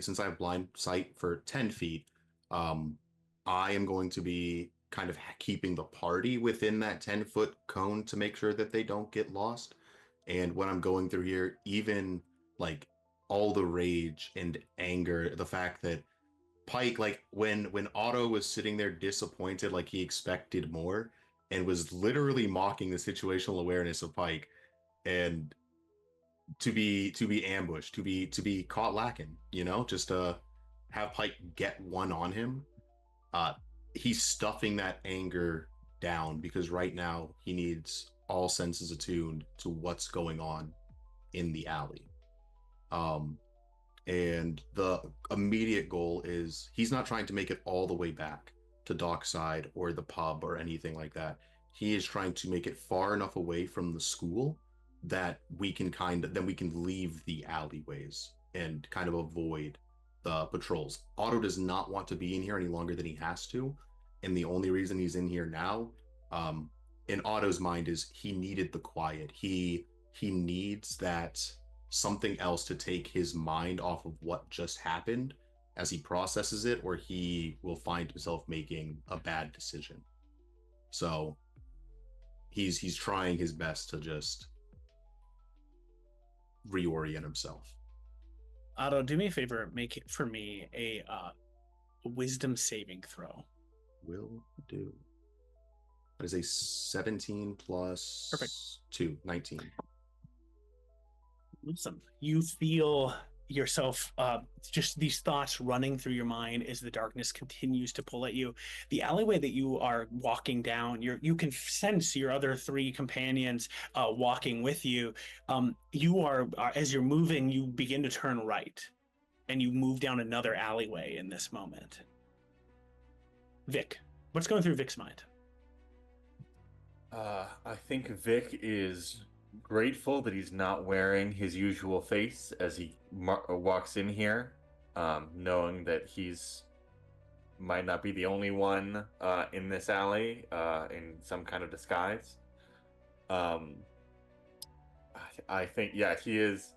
Since I have blind sight for 10 feet, I am going to be kind of keeping the party within that 10-foot cone to make sure that they don't get lost. And when I'm going through here, even like all the rage and anger, the fact that Pike, like when Otto was sitting there disappointed, like he expected more, and was literally mocking the situational awareness of Pike, and to be ambushed, to be caught lacking, just to have Pike get one on him. He's stuffing that anger down because right now he needs all senses attuned to what's going on in the alley. And the immediate goal is he's not trying to make it all the way back to Dockside or the pub or anything like that. He is trying to make it far enough away from the school that we can leave the alleyways and kind of avoid the patrols. Otto does not want to be in here any longer than he has to. And the only reason he's in here now, in Otto's mind, is he needed the quiet. He needs that something else to take his mind off of what just happened as he processes it, or he will find himself making a bad decision. So he's trying his best to just reorient himself. Otto, do me a favor, make it for me a wisdom saving throw. Will do. That is a 17 plus Perfect. 2, 19. Awesome. You feel yourself, just these thoughts running through your mind as the darkness continues to pull at you. The alleyway that you are walking down, you can sense your other three companions walking with you. You are, as you're moving, you begin to turn right, and you move down another alleyway in this moment. Vic, what's going through Vic's mind? I think Vic is grateful that he's not wearing his usual face as he walks in here, knowing that he's might not be the only one in this alley in some kind of disguise. I think, yeah, he is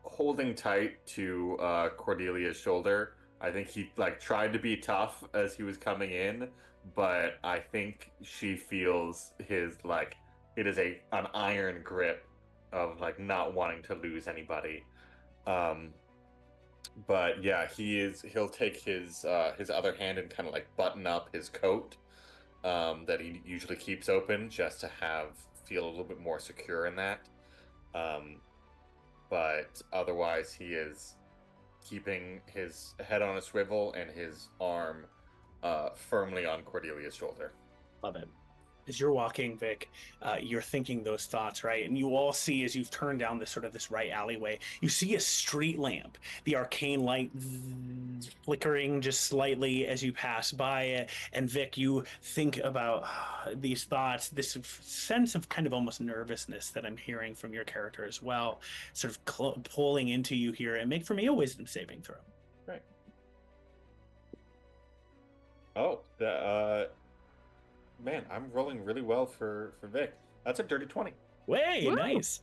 holding tight to Cordelia's shoulder. I think he tried to be tough as he was coming in, but I think she feels his it is an iron grip of not wanting to lose anybody. But yeah, he'll take his other hand and kind of button up his coat that he usually keeps open just to feel a little bit more secure in that. But otherwise he is keeping his head on a swivel and his arm firmly on Cordelia's shoulder. Love it. As you're walking, Vic, you're thinking those thoughts, right? And you all see, as you've turned down this right alleyway, you see a street lamp, the arcane light flickering just slightly as you pass by it. And Vic, you think about these thoughts, this sense of kind of almost nervousness that I'm hearing from your character as well, sort of pulling into you here. And make for me a wisdom saving throw. Right. Oh, man, I'm rolling really well for Vic. That's a dirty 20. Way Woo! Nice.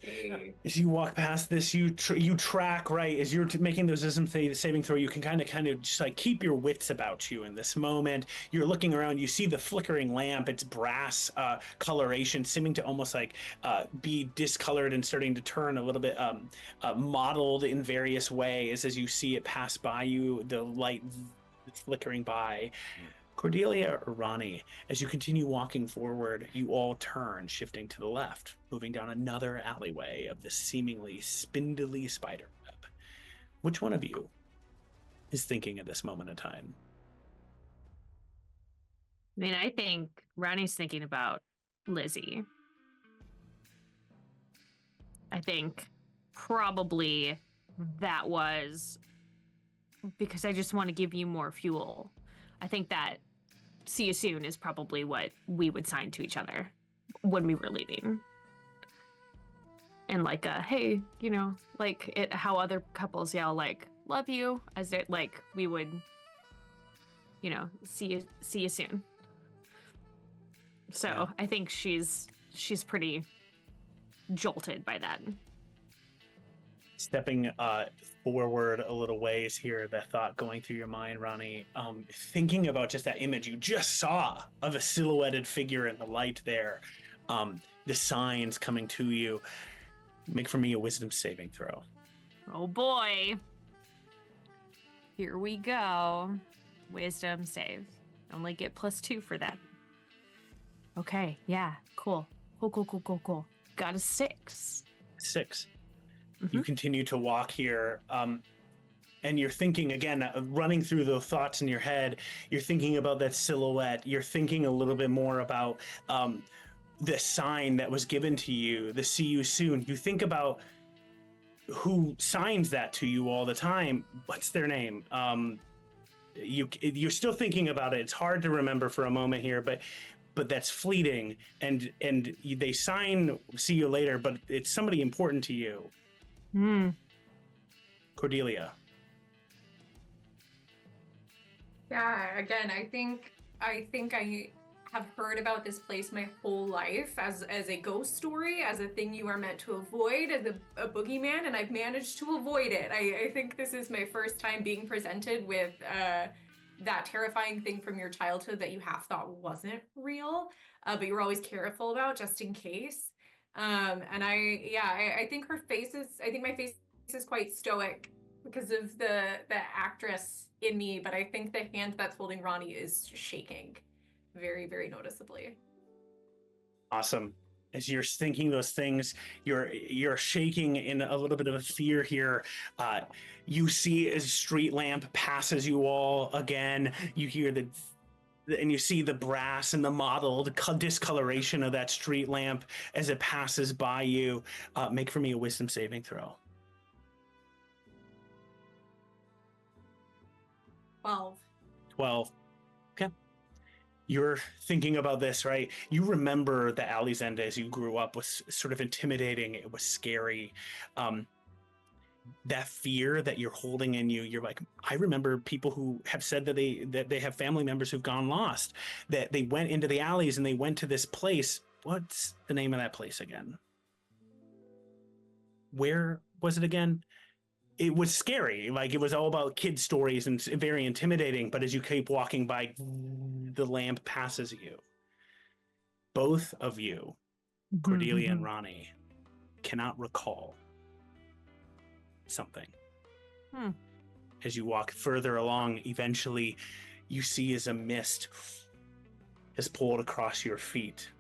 As you walk past this, you track right as you're making those wisdom saving throw. You can kind of just keep your wits about you in this moment. You're looking around. You see the flickering lamp. It's brass coloration, seeming to almost be discolored and starting to turn a little bit mottled in various ways as you see it pass by you. The light flickering by. Cordelia or Ronnie, as you continue walking forward, you all turn, shifting to the left, moving down another alleyway of this seemingly spindly spider web. Which one of you is thinking at this moment in time? I mean, I think Ronnie's thinking about Lizzie. I think probably that was because I just want to give you more fuel. I think that see you soon is probably what we would sign to each other when we were leaving. And hey, how other couples yell love you, as it we would, see you soon. So yeah. I think she's pretty jolted by that. Stepping forward a little ways here, that thought going through your mind, Ronnie, thinking about just that image you just saw of a silhouetted figure in the light there, the signs coming to you. Make for me a wisdom saving throw. Oh boy. Here we go. Wisdom save. Only get +2 for that. Okay, yeah, cool. Cool. Got a 6. 6. Mm-hmm. You continue to walk here, and you're thinking again, running through the thoughts in your head. You're thinking about that silhouette. You're thinking a little bit more about the sign that was given to you, the "see you soon." You think about who signs that to you all the time. What's their name? You're still thinking about it. It's hard to remember for a moment here, but that's fleeting. And they sign "see you later," but it's somebody important to you. Cordelia. Yeah, again, I think I have heard about this place my whole life as a ghost story, as a thing you are meant to avoid, as a boogeyman, and I've managed to avoid it. I think this is my first time being presented with that terrifying thing from your childhood that you half thought wasn't real, but you were always careful about just in case. And I think my face is quite stoic because of the actress in me, but I think the hand that's holding Ronnie is shaking very, very noticeably. Awesome. As you're thinking those things, you're shaking in a little bit of a fear here. You see a street lamp passes you all again. You hear and you see the brass and the mottled discoloration of that street lamp as it passes by you. Make for me a wisdom saving throw. 12. 12. Okay. You're thinking about this, right? You remember the Alley's End as you grew up was sort of intimidating. It was scary. That fear that you're holding in you, you're like, I remember people who have said that they have family members who've gone lost, that they went into the alleys and they went to this place. What's the name of that place again? Where was it again? It was scary. Like, it was all about kid stories and very intimidating. But as you keep walking by, the lamp passes you. Both of you, Cordelia and Ronnie, cannot recall something. As you walk further along, eventually you see as a mist is pulled across your feet.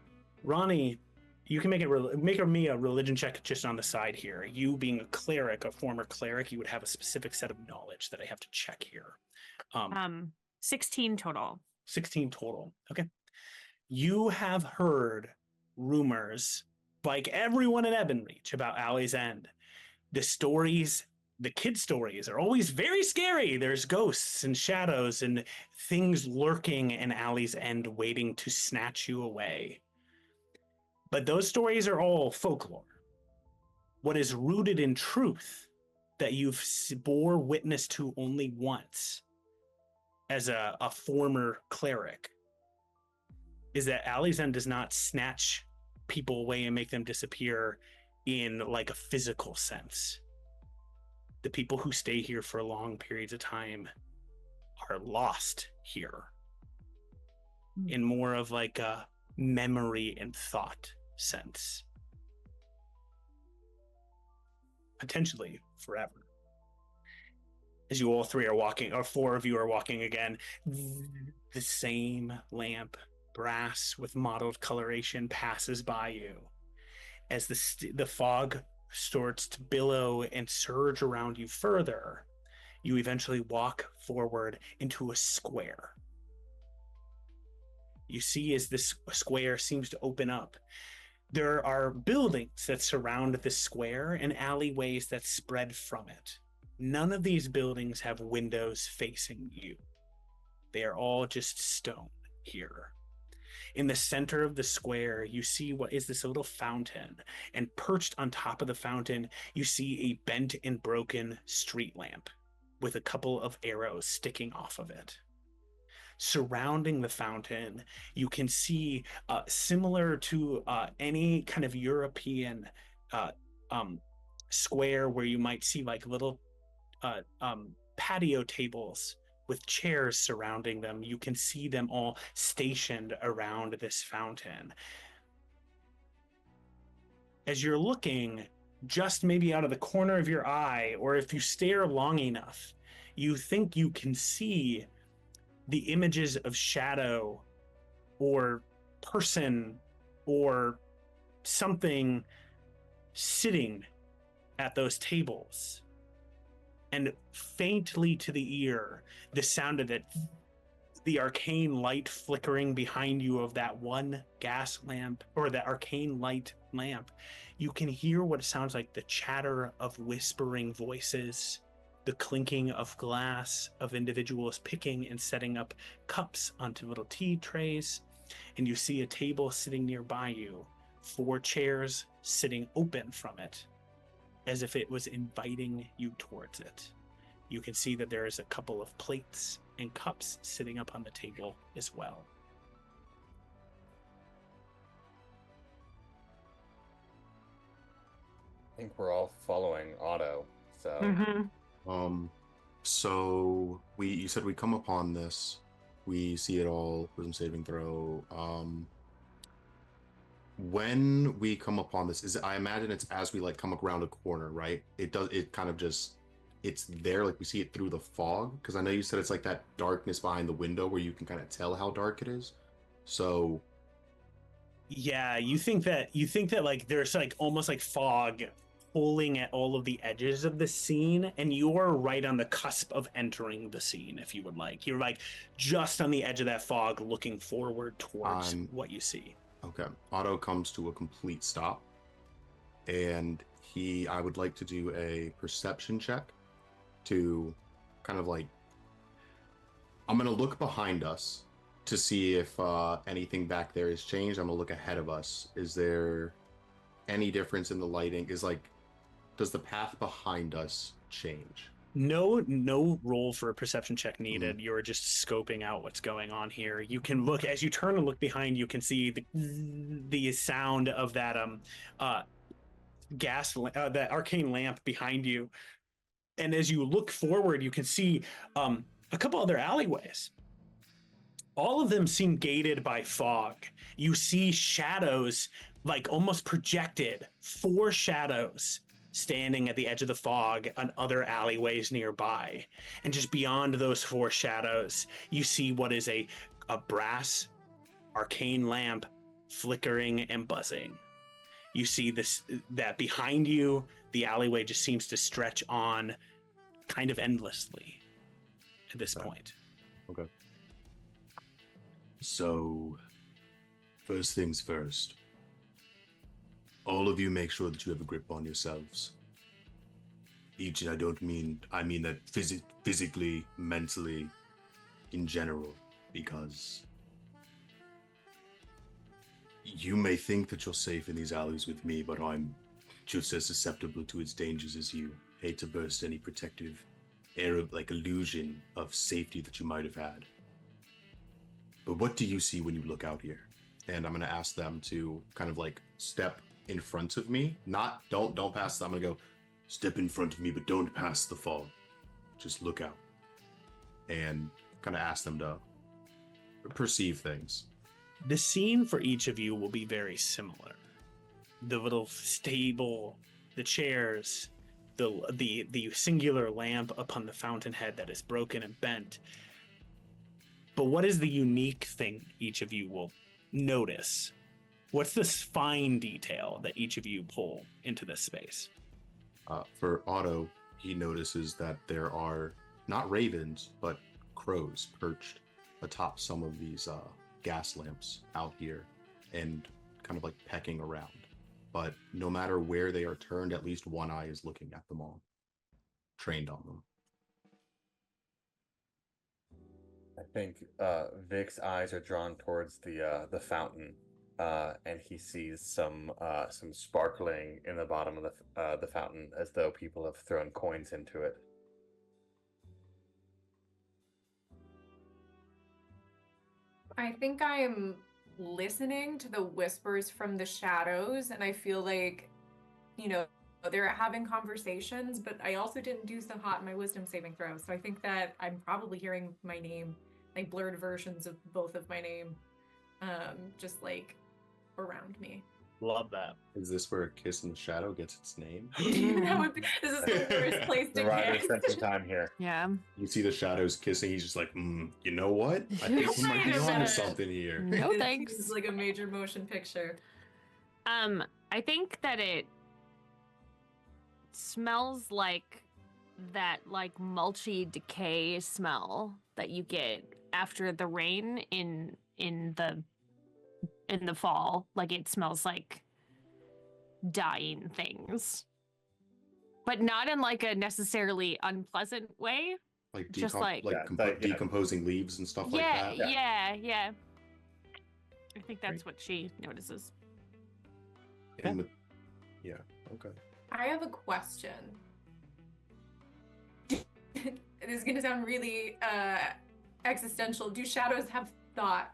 Ronnie, you can make me a religion check just on the side here. You being a cleric, a former cleric, you would have a specific set of knowledge that I have to check here. 16 total. 16 total. Okay. You have heard rumors, like everyone in Ebonreach, about Alley's End. The stories, the kid stories, are always very scary. There's ghosts and shadows and things lurking in Alley's End waiting to snatch you away. But those stories are all folklore. What is rooted in truth that you've bore witness to only once as a former cleric is that Alley's End does not snatch people away and make them disappear in like a physical sense. The people who stay here for long periods of time are lost here in more of like a memory and thought sense. Potentially forever. As you all three are walking, or four of you are walking again, the same lamp, brass with mottled coloration, passes by you. As the fog starts to billow and surge around you further, you eventually walk forward into a square. You see as this square seems to open up, there are buildings that surround this square and alleyways that spread from it. None of these buildings have windows facing you. They are all just stone here. In the center of the square, you see what is this little fountain, and perched on top of the fountain, you see a bent and broken street lamp with a couple of arrows sticking off of it. Surrounding the fountain, you can see, similar to any kind of European square where you might see like little patio tables with chairs surrounding them. You can see them all stationed around this fountain. As you're looking, just maybe out of the corner of your eye, or if you stare long enough, you think you can see the images of shadow or person or something sitting at those tables. And faintly to the ear, the sound of the arcane light flickering behind you of that one gas lamp, or that arcane light lamp, you can hear what sounds like the chatter of whispering voices, the clinking of glass of individuals picking and setting up cups onto little tea trays, and you see a table sitting nearby you, 4 chairs sitting open from it, as if it was inviting you towards it. You can see that there is a couple of plates and cups sitting up on the table as well. I think we're all following Otto, so... So you said we come upon this, we see it all, wisdom saving throw. When we come upon this, I imagine it's as we like come around a corner, right? It kind of just, it's there, like we see it through the fog, because I know you said it's like that darkness behind the window where you can kind of tell how dark it is. So Yeah, you think that like there's like almost like fog pulling at all of the edges of the scene, and you're right on the cusp of entering the scene. If you would like, you're like just on the edge of that fog, looking forward towards what you see. Okay. Otto comes to a complete stop, and I would like to do a perception check to kind of like, I'm going to look behind us to see if anything back there has changed. I'm going to look ahead of us. Is there any difference in the lighting? Does the path behind us change? No roll for a perception check needed. You're just scoping out what's going on here. You can look as you turn and look behind. You can see the sound of that that arcane lamp behind you. And as you look forward, you can see a couple other alleyways. All of them seem gated by fog. You see shadows, like almost projected, 4 shadows standing at the edge of the fog on other alleyways nearby. And just beyond those 4 shadows, you see what is a brass arcane lamp flickering and buzzing. You see that behind you, the alleyway just seems to stretch on kind of endlessly at this point. Okay. So, first things first. All of you make sure that you have a grip on yourselves. Each, and I mean that physically, mentally, in general, because you may think that you're safe in these alleys with me, but I'm just as susceptible to its dangers as you. Hate to burst any protective air of illusion of safety that you might have had. But what do you see when you look out here? And I'm going to ask them to kind of like step in front of me. Don't pass them. I'm going to go, Step in front of me, but don't pass the fog. Just look out. and kind of ask them to perceive things. The scene for each of you will be very similar. The little stable, the chairs, the singular lamp upon the fountainhead that is broken and bent. But what is the unique thing each of you will notice? What's this fine detail that each of you pull into this space? For Otto, he notices that there are not ravens, but crows perched atop some of these gas lamps out here and kind of like pecking around. But no matter where they are turned, at least one eye is looking at them all, trained on them. I think Vic's eyes are drawn towards the fountain, and he sees some sparkling in the bottom of the fountain, as though people have thrown coins into it. I think I'm listening to the whispers from the shadows, and I feel like, you know, they're having conversations, but I also didn't do so hot in my wisdom saving throw, so I think that I'm probably hearing my name, like blurred versions of both of my name, just like around me. Love that. Is this where A Kiss in the Shadow gets its name? This is the worst place to Ryder cast. spent some time here. Yeah. You see the shadows kissing. He's just like, you know what? I think we might be Wait a onto minute. something here. No It thanks. seems like a major motion picture. I think that it smells like that like mulchy decay smell that you get after the rain in the fall. Like it smells like dying things. But not in like a necessarily unpleasant way. Like, Just like- decomposing leaves and stuff like that. Yeah. I think that's what she notices. And yeah, okay. I have a question. This is gonna sound really existential. Do shadows have thoughts?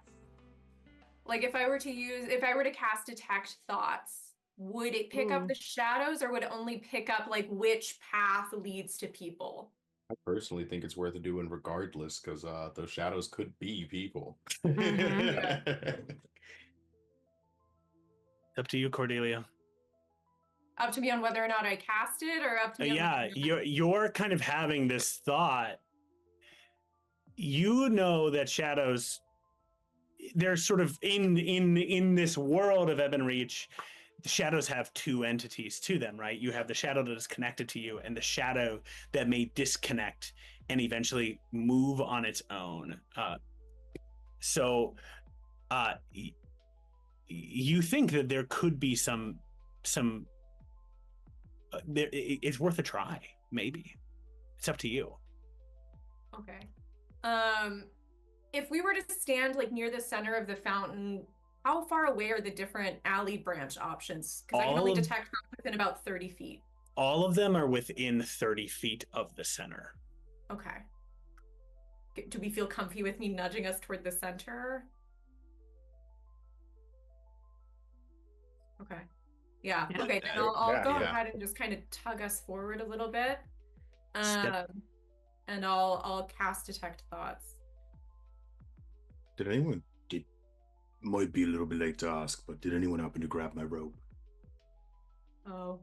Like if I were to cast detect thoughts, would it pick up the shadows, or would it only pick up like which path leads to people? I personally think it's worth doing regardless, because those shadows could be people. Up to you, Cordelia. Up to me on whether or not I cast it, or up to me on Yeah, whether- you're kind of having this thought. You know that shadows, they're sort of in this world of Ebonreach. The shadows have two entities to them, right? You have the shadow that is connected to you, and the shadow that may disconnect and eventually move on its own. So you think that there could be some it's worth a try, maybe. It's up to you. Okay. If we were to stand like near the center of the fountain, how far away are the different alley branch options? Because I can only detect them within about 30 feet. All of them are within 30 feet of the center. Okay. Do we feel comfy with me nudging us toward the center? Okay. Yeah. Yeah. Okay. Then I'll go Yeah. ahead and just kind of tug us forward a little bit. And I'll cast Detect Thoughts. Did anyone? Might be a little bit late to ask, but did anyone happen to grab my rope? Oh.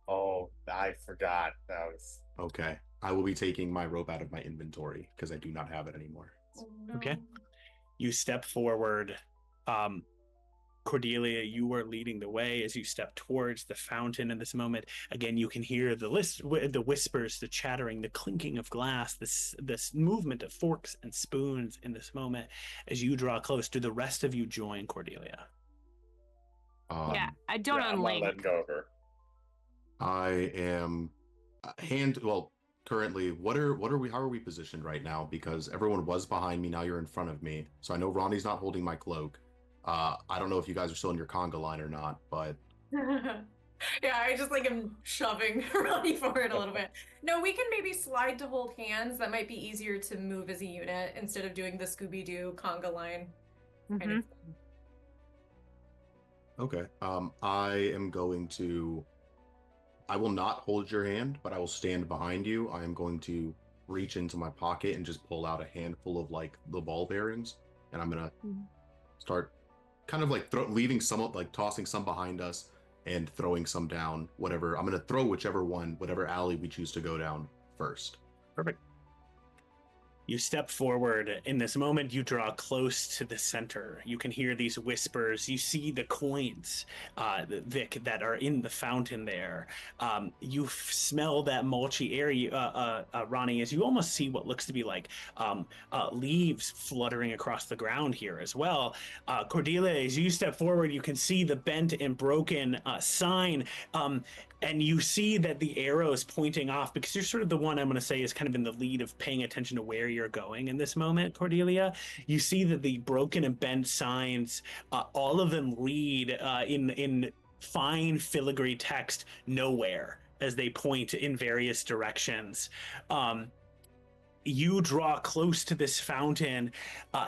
Oh, I forgot. That was Okay. I will be taking my rope out of my inventory because I do not have it anymore. Oh, no. Okay. You step forward. Cordelia, you are leading the way as you step towards the fountain in this moment. Again, you can hear the whispers, the chattering, the clinking of glass, this movement of forks and spoons in this moment. As you draw close, do the rest of you join Cordelia? Yeah, I don't I'm not unlink. letting go of her. I am currently, how are we positioned right now? Because everyone was behind me, now you're in front of me. So I know Ronnie's not holding my cloak. I don't know if you guys are still in your conga line or not, but Yeah, I just like am shoving Ronnie forward a little bit. No, we can maybe slide to hold hands. That might be easier to move as a unit instead of doing the Scooby-Doo conga line kind of thing. okay. I will not hold your hand, but I will stand behind you. I am going to reach into my pocket and just pull out a handful of like the ball bearings, and I'm gonna start kind of like leaving some, like tossing some behind us and throwing some down. Whatever, I'm gonna throw whatever alley we choose to go down first. Perfect. You step forward. In this moment, you draw close to the center. You can hear these whispers. You see the coins, Vic, that are in the fountain there. You smell that mulchy area, Ronnie, as you almost see what looks to be like leaves fluttering across the ground here as well. Cordelia, as you step forward, you can see the bent and broken sign. And you see that the arrow is pointing off because you're sort of the one I'm going to say is kind of in the lead of paying attention to where you're going in this moment, Cordelia. You see that the broken and bent signs, all of them lead in fine filigree text nowhere as they point in various directions. You draw close to this fountain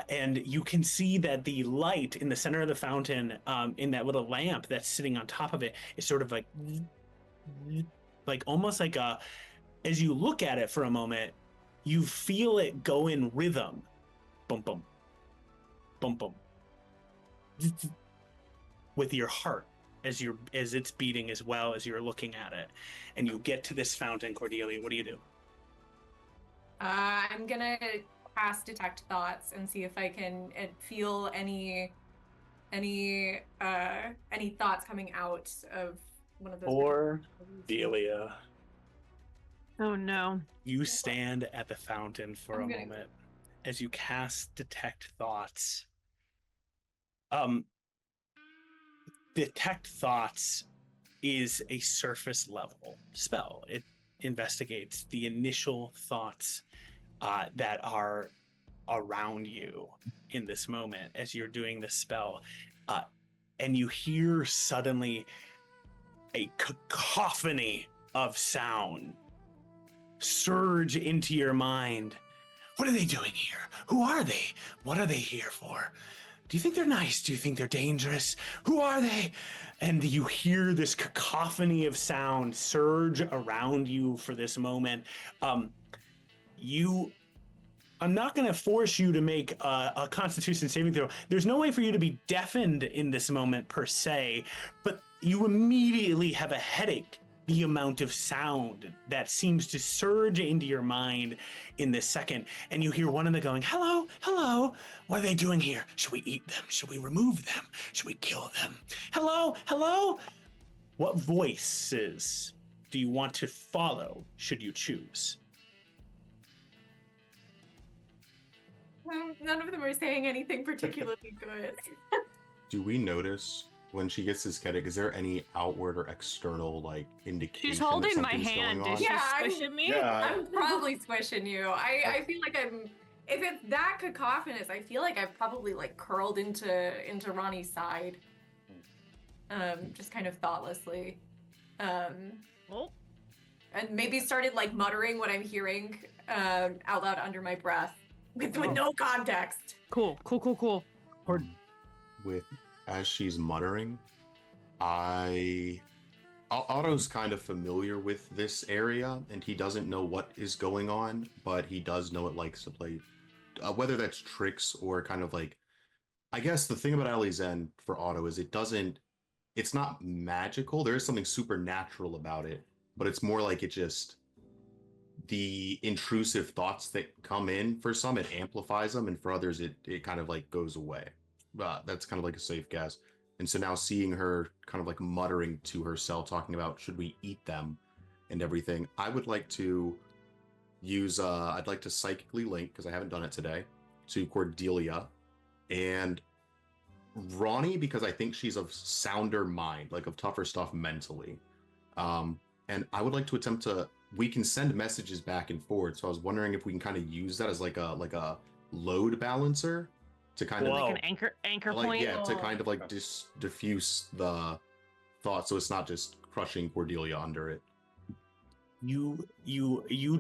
and you can see that the light in the center of the fountain, in that little lamp that's sitting on top of it, is sort of like almost like as you look at it for a moment, you feel it go in rhythm. Boom, boom, boom, boom, with your heart as it's beating as well as you're looking at it. And you get to this fountain, Cordelia. What do you do? I'm gonna cast Detect Thoughts and see if I can feel any thoughts coming out of one of those. Cordelia. Oh no. You stand at the fountain for a I'm gonna- moment as you cast Detect Thoughts. Detect Thoughts is a surface level spell. It investigates the initial thoughts that are around you in this moment as you're doing this spell. And you hear suddenly a cacophony of sound surge into your mind. What are they doing here? Who are they? What are they here for? Do you think they're nice? Do you think they're dangerous? Who are they? And you hear this cacophony of sound surge around you for this moment. I'm not going to force you to make a Constitution saving throw. There's no way for you to be deafened in this moment per se, but you immediately have a headache. The amount of sound that seems to surge into your mind in this second, and you hear one of them going, "Hello, hello, What are they doing here? Should we eat them? Should we remove them? Should we kill them? Hello? Hello? What voices do you want to follow should you choose? None of them are saying anything particularly good. Do we notice when she gets this kinetic, is there any outward or external like indication? She's that holding my something's hand. going Is on? she Yeah, I'm- squishing me? Yeah. I'm probably squishing you. I feel like if it's that cacophonous, I feel like I've probably like curled into Ronnie's side. Just kind of thoughtlessly. Oh. And maybe started like muttering what I'm hearing out loud under my breath with no context. Cool. With as she's muttering, Otto's kind of familiar with this area, and he doesn't know what is going on, but he does know it likes to play, whether that's tricks or kind of like, I guess the thing about Ellie's End for Otto is it's not magical. There is something supernatural about it, but it's more like the intrusive thoughts that come in, for some, it amplifies them, and for others, it kind of like goes away. That's kind of like a safe guess. And so now seeing her kind of like muttering to herself, talking about should we eat them and everything, I would like to use, I'd like to psychically link, because I haven't done it today, to Cordelia and Ronnie, because I think she's of sounder mind, like of tougher stuff mentally. And I would like to attempt we can send messages back and forth. So I was wondering if we can kind of use that as like a load balancer to kind of Like an anchor like, point. yeah, to kind of like diffuse the thought, so it's not just crushing Cordelia under it. You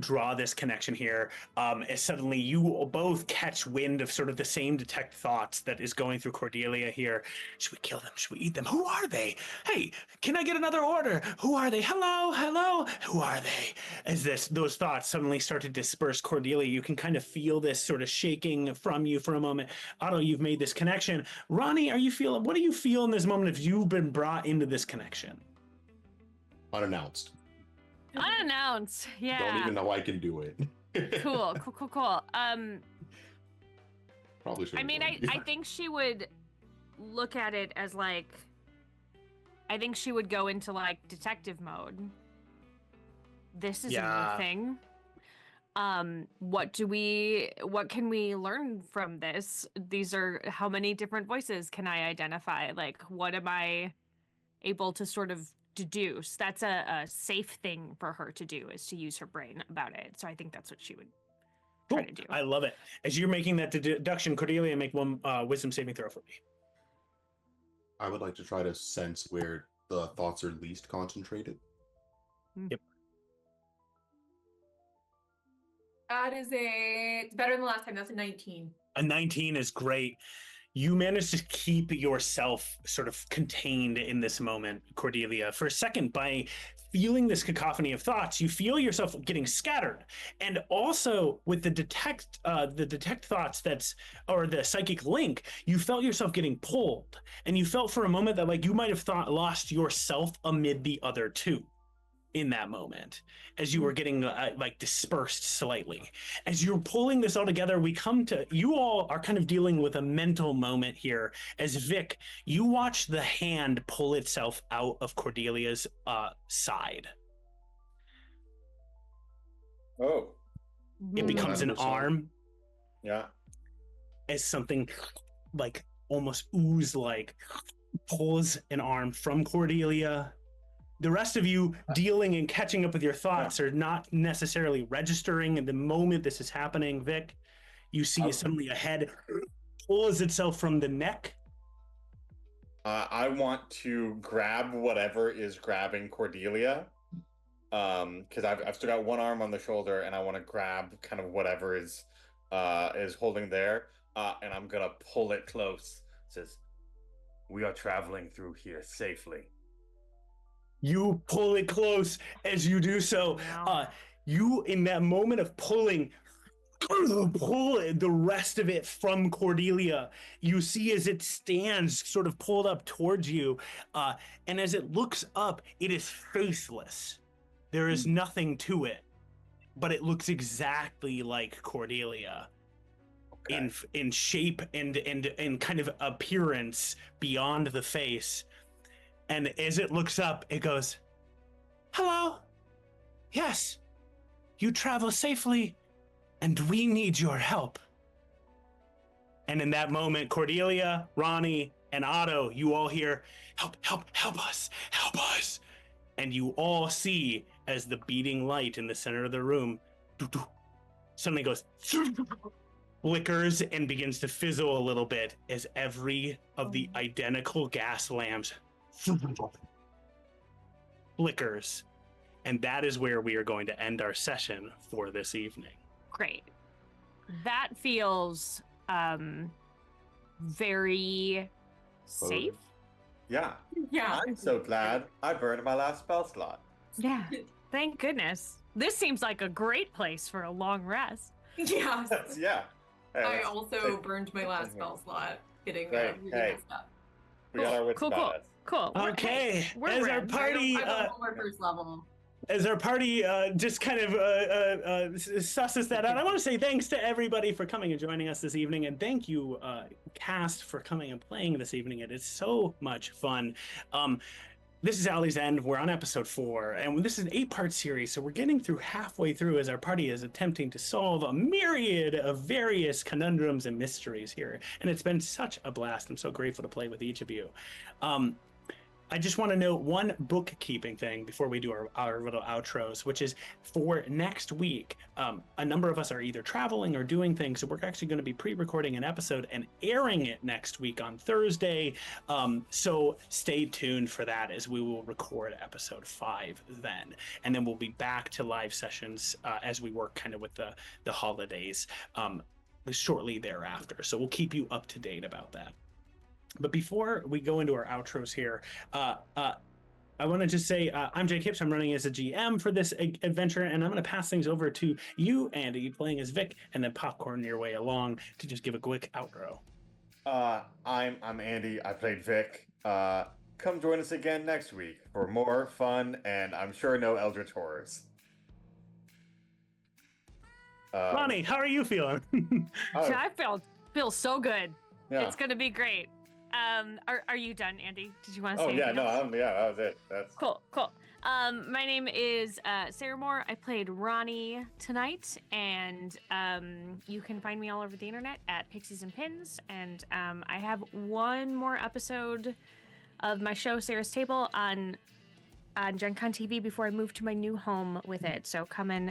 draw this connection here, as suddenly you both catch wind of sort of the same detect thoughts that is going through Cordelia here. Should we kill them? Should we eat them? Who are they? Hey, can I get another order? Who are they? Hello? Who are they? As those thoughts suddenly start to disperse, Cordelia, you can kind of feel this sort of shaking from you for a moment. Otto, you've made this connection. Ronnie, what do you feel in this moment if you've been brought into this connection? Unannounced. Unannounced. Yeah. Don't even know I can do it. Cool. Probably should. I mean, I think she would look at it as like, I think she would go into like detective mode. This is a new thing. What can we learn from this? These are, how many different voices can I identify? Like, what am I able to sort of deduce? That's a safe thing for her to do, is to use her brain about it. So I think that's what she would try to do. I love it. As you're making that deduction, Cordelia, make one wisdom saving throw for me. I would like to try to sense where the thoughts are least concentrated. Yep. That is it's better than the last time. That's a 19. A 19 is great. You manage to keep yourself sort of contained in this moment, Cordelia. For a second, by feeling this cacophony of thoughts, you feel yourself getting scattered. And also with the detect thoughts or the psychic link, you felt yourself getting pulled. And you felt for a moment that like you might have lost yourself amid the other two in that moment, as you were getting like dispersed slightly. As you're pulling this all together, you all are kind of dealing with a mental moment here. As Vic, you watch the hand pull itself out of Cordelia's side. Oh, It becomes an arm, yeah. as something like almost ooze-like pulls an arm from Cordelia. The rest of you dealing and catching up with your thoughts are not necessarily registering in the moment this is happening. Vic, you see suddenly a head pulls itself from the neck. I want to grab whatever is grabbing Cordelia, because I've still got one arm on the shoulder, and I want to grab kind of whatever is holding there, and I'm gonna pull it close. It says, "We are traveling through here safely." You pull it close. As you do so, you, in that moment of pulling, pull the rest of it from Cordelia. You see as it stands sort of pulled up towards you, and as it looks up, it is faceless. There is nothing to it, but it looks exactly like Cordelia. in shape and kind of appearance beyond the face. And as it looks up, it goes, "Hello. Yes, you travel safely, and we need your help." And in that moment, Cordelia, Ronnie, and Otto, you all hear, "Help, help, help us, help us." And you all see as the beating light in the center of the room suddenly goes, flickers, and begins to fizzle a little bit as every of the identical gas lamps flickers. And that is where we are going to end our session for this evening. Great. That feels very safe. Yeah. Yeah. I'm so glad I burned my last spell slot. Yeah. Thank goodness. This seems like a great place for a long rest. Yeah. Yeah. Hey, I let's- also burned my last spell slot getting Right, really hey. messed up. we got our wits Cool. about us. Cool. Okay, We're as our ready. party, I don't know first level. as our party just kind of susses that out, I want to say thanks to everybody for coming and joining us this evening, and thank you, cast, for coming and playing this evening. It is so much fun. This is Alley's End. We're on episode 4, and this is an 8-part series, so we're getting through halfway through as our party is attempting to solve a myriad of various conundrums and mysteries here, and it's been such a blast. I'm so grateful to play with each of you. I just want to note one bookkeeping thing before we do our little outros, which is for next week, a number of us are either traveling or doing things, so we're actually going to be pre-recording an episode and airing it next week on Thursday. So stay tuned for that as we will record episode 5 then. And then we'll be back to live sessions as we work kind of with the holidays shortly thereafter. So we'll keep you up to date about that. But before we go into our outros here, I want to just say I'm Jake Hips. I'm running as a GM for this adventure, and I'm going to pass things over to you, Andy, playing as Vic, and then popcorn your way along to just give a quick outro. I'm Andy. I played Vic. Come join us again next week for more fun and I'm sure no Eldritch horrors. Ronnie, how are you feeling? Oh, I feel so good. yeah. It's gonna be great. Are you done, Andy? Did you want to say Oh yeah, anything no, else? that was it. That's Cool. My name is Sarah Moore. I played Ronnie tonight, and you can find me all over the internet at Pixies and Pins. And I have one more episode of my show, Sarah's Table, on Gen Con TV before I move to my new home with it. So come and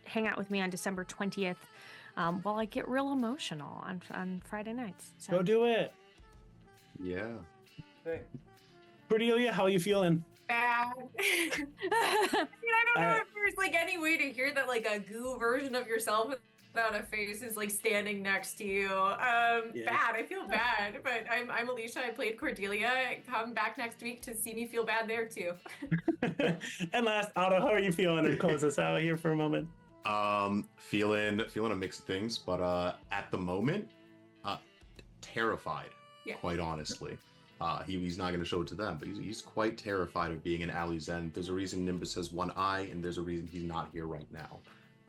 hang out with me on December 20th while I get real emotional on Friday nights. So. Go do it. Yeah. hey. Cordelia, how are you feeling? Bad. I mean, I don't know if there's like any way to hear that like a goo version of yourself without a face is like standing next to you. Yeah. Bad. I feel bad, but I'm Alicia. I played Cordelia. Come back next week to see me feel bad there too. And last, Otto, how are you feeling? And close us out here for a moment. Feeling a mix of things, but at the moment, terrified. Yeah. Quite honestly, he's not going to show it to them, but he's quite terrified of being in Alley's End. There's a reason Nimbus has one eye, and there's a reason he's not here right now.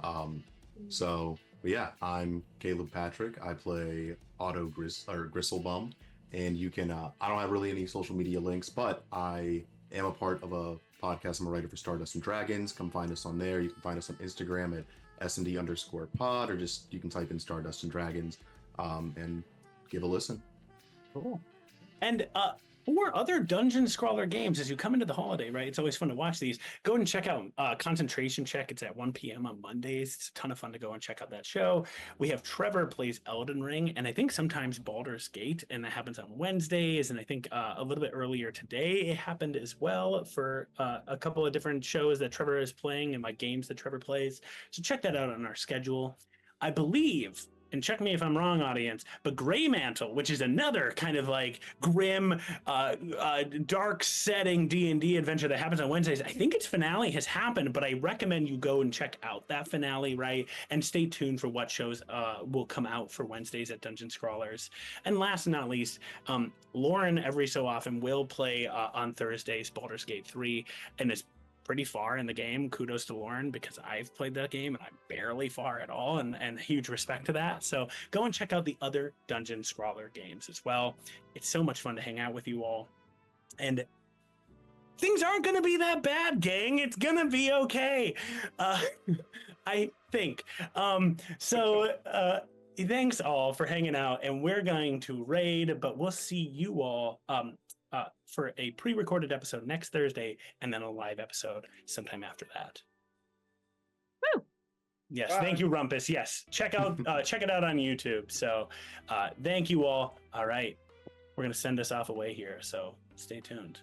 But yeah, I'm Caleb Patrick. I play Otto Gristlebum, and you can. I don't have really any social media links, but I am a part of a podcast. I'm a writer for Stardust and Dragons. Come find us on there. You can find us on Instagram at @SND_pod, or just you can type in Stardust and Dragons and give a listen. Cool. And for other dungeon scrawler games, as you come into the holiday, right? It's always fun to watch these. Go and check out Concentration Check. It's at 1 p.m. on Mondays. It's a ton of fun to go and check out that show. We have Trevor plays Elden Ring, and I think sometimes Baldur's Gate, and that happens on Wednesdays. And I think a little bit earlier today, it happened as well for a couple of different shows that Trevor is playing and like games that Trevor plays. So check that out on our schedule. I believe, and check me if I'm wrong, audience, but Grey Mantle, which is another kind of like grim, dark setting D&D adventure that happens on Wednesdays. I think its finale has happened, but I recommend you go and check out that finale, right? And stay tuned for what shows will come out for Wednesdays at Dungeon Scrawlers. And last and not least, Lauren every so often will play on Thursdays Baldur's Gate 3, and is pretty far in the game. Kudos to Lauren, because I've played that game and I'm barely far at all, and huge respect to that. So go and check out the other Dungeon Scrawler games as well. It's so much fun to hang out with you all. And things aren't going to be that bad, gang. It's going to be okay. I think. Thanks all for hanging out, and we're going to raid, but we'll see you all for a pre-recorded episode next Thursday, and then a live episode sometime after that. Woo! Yes, thank you, Rumpus. Yes, check it out on YouTube. So, thank you all. All right, we're gonna send us off away here. So stay tuned.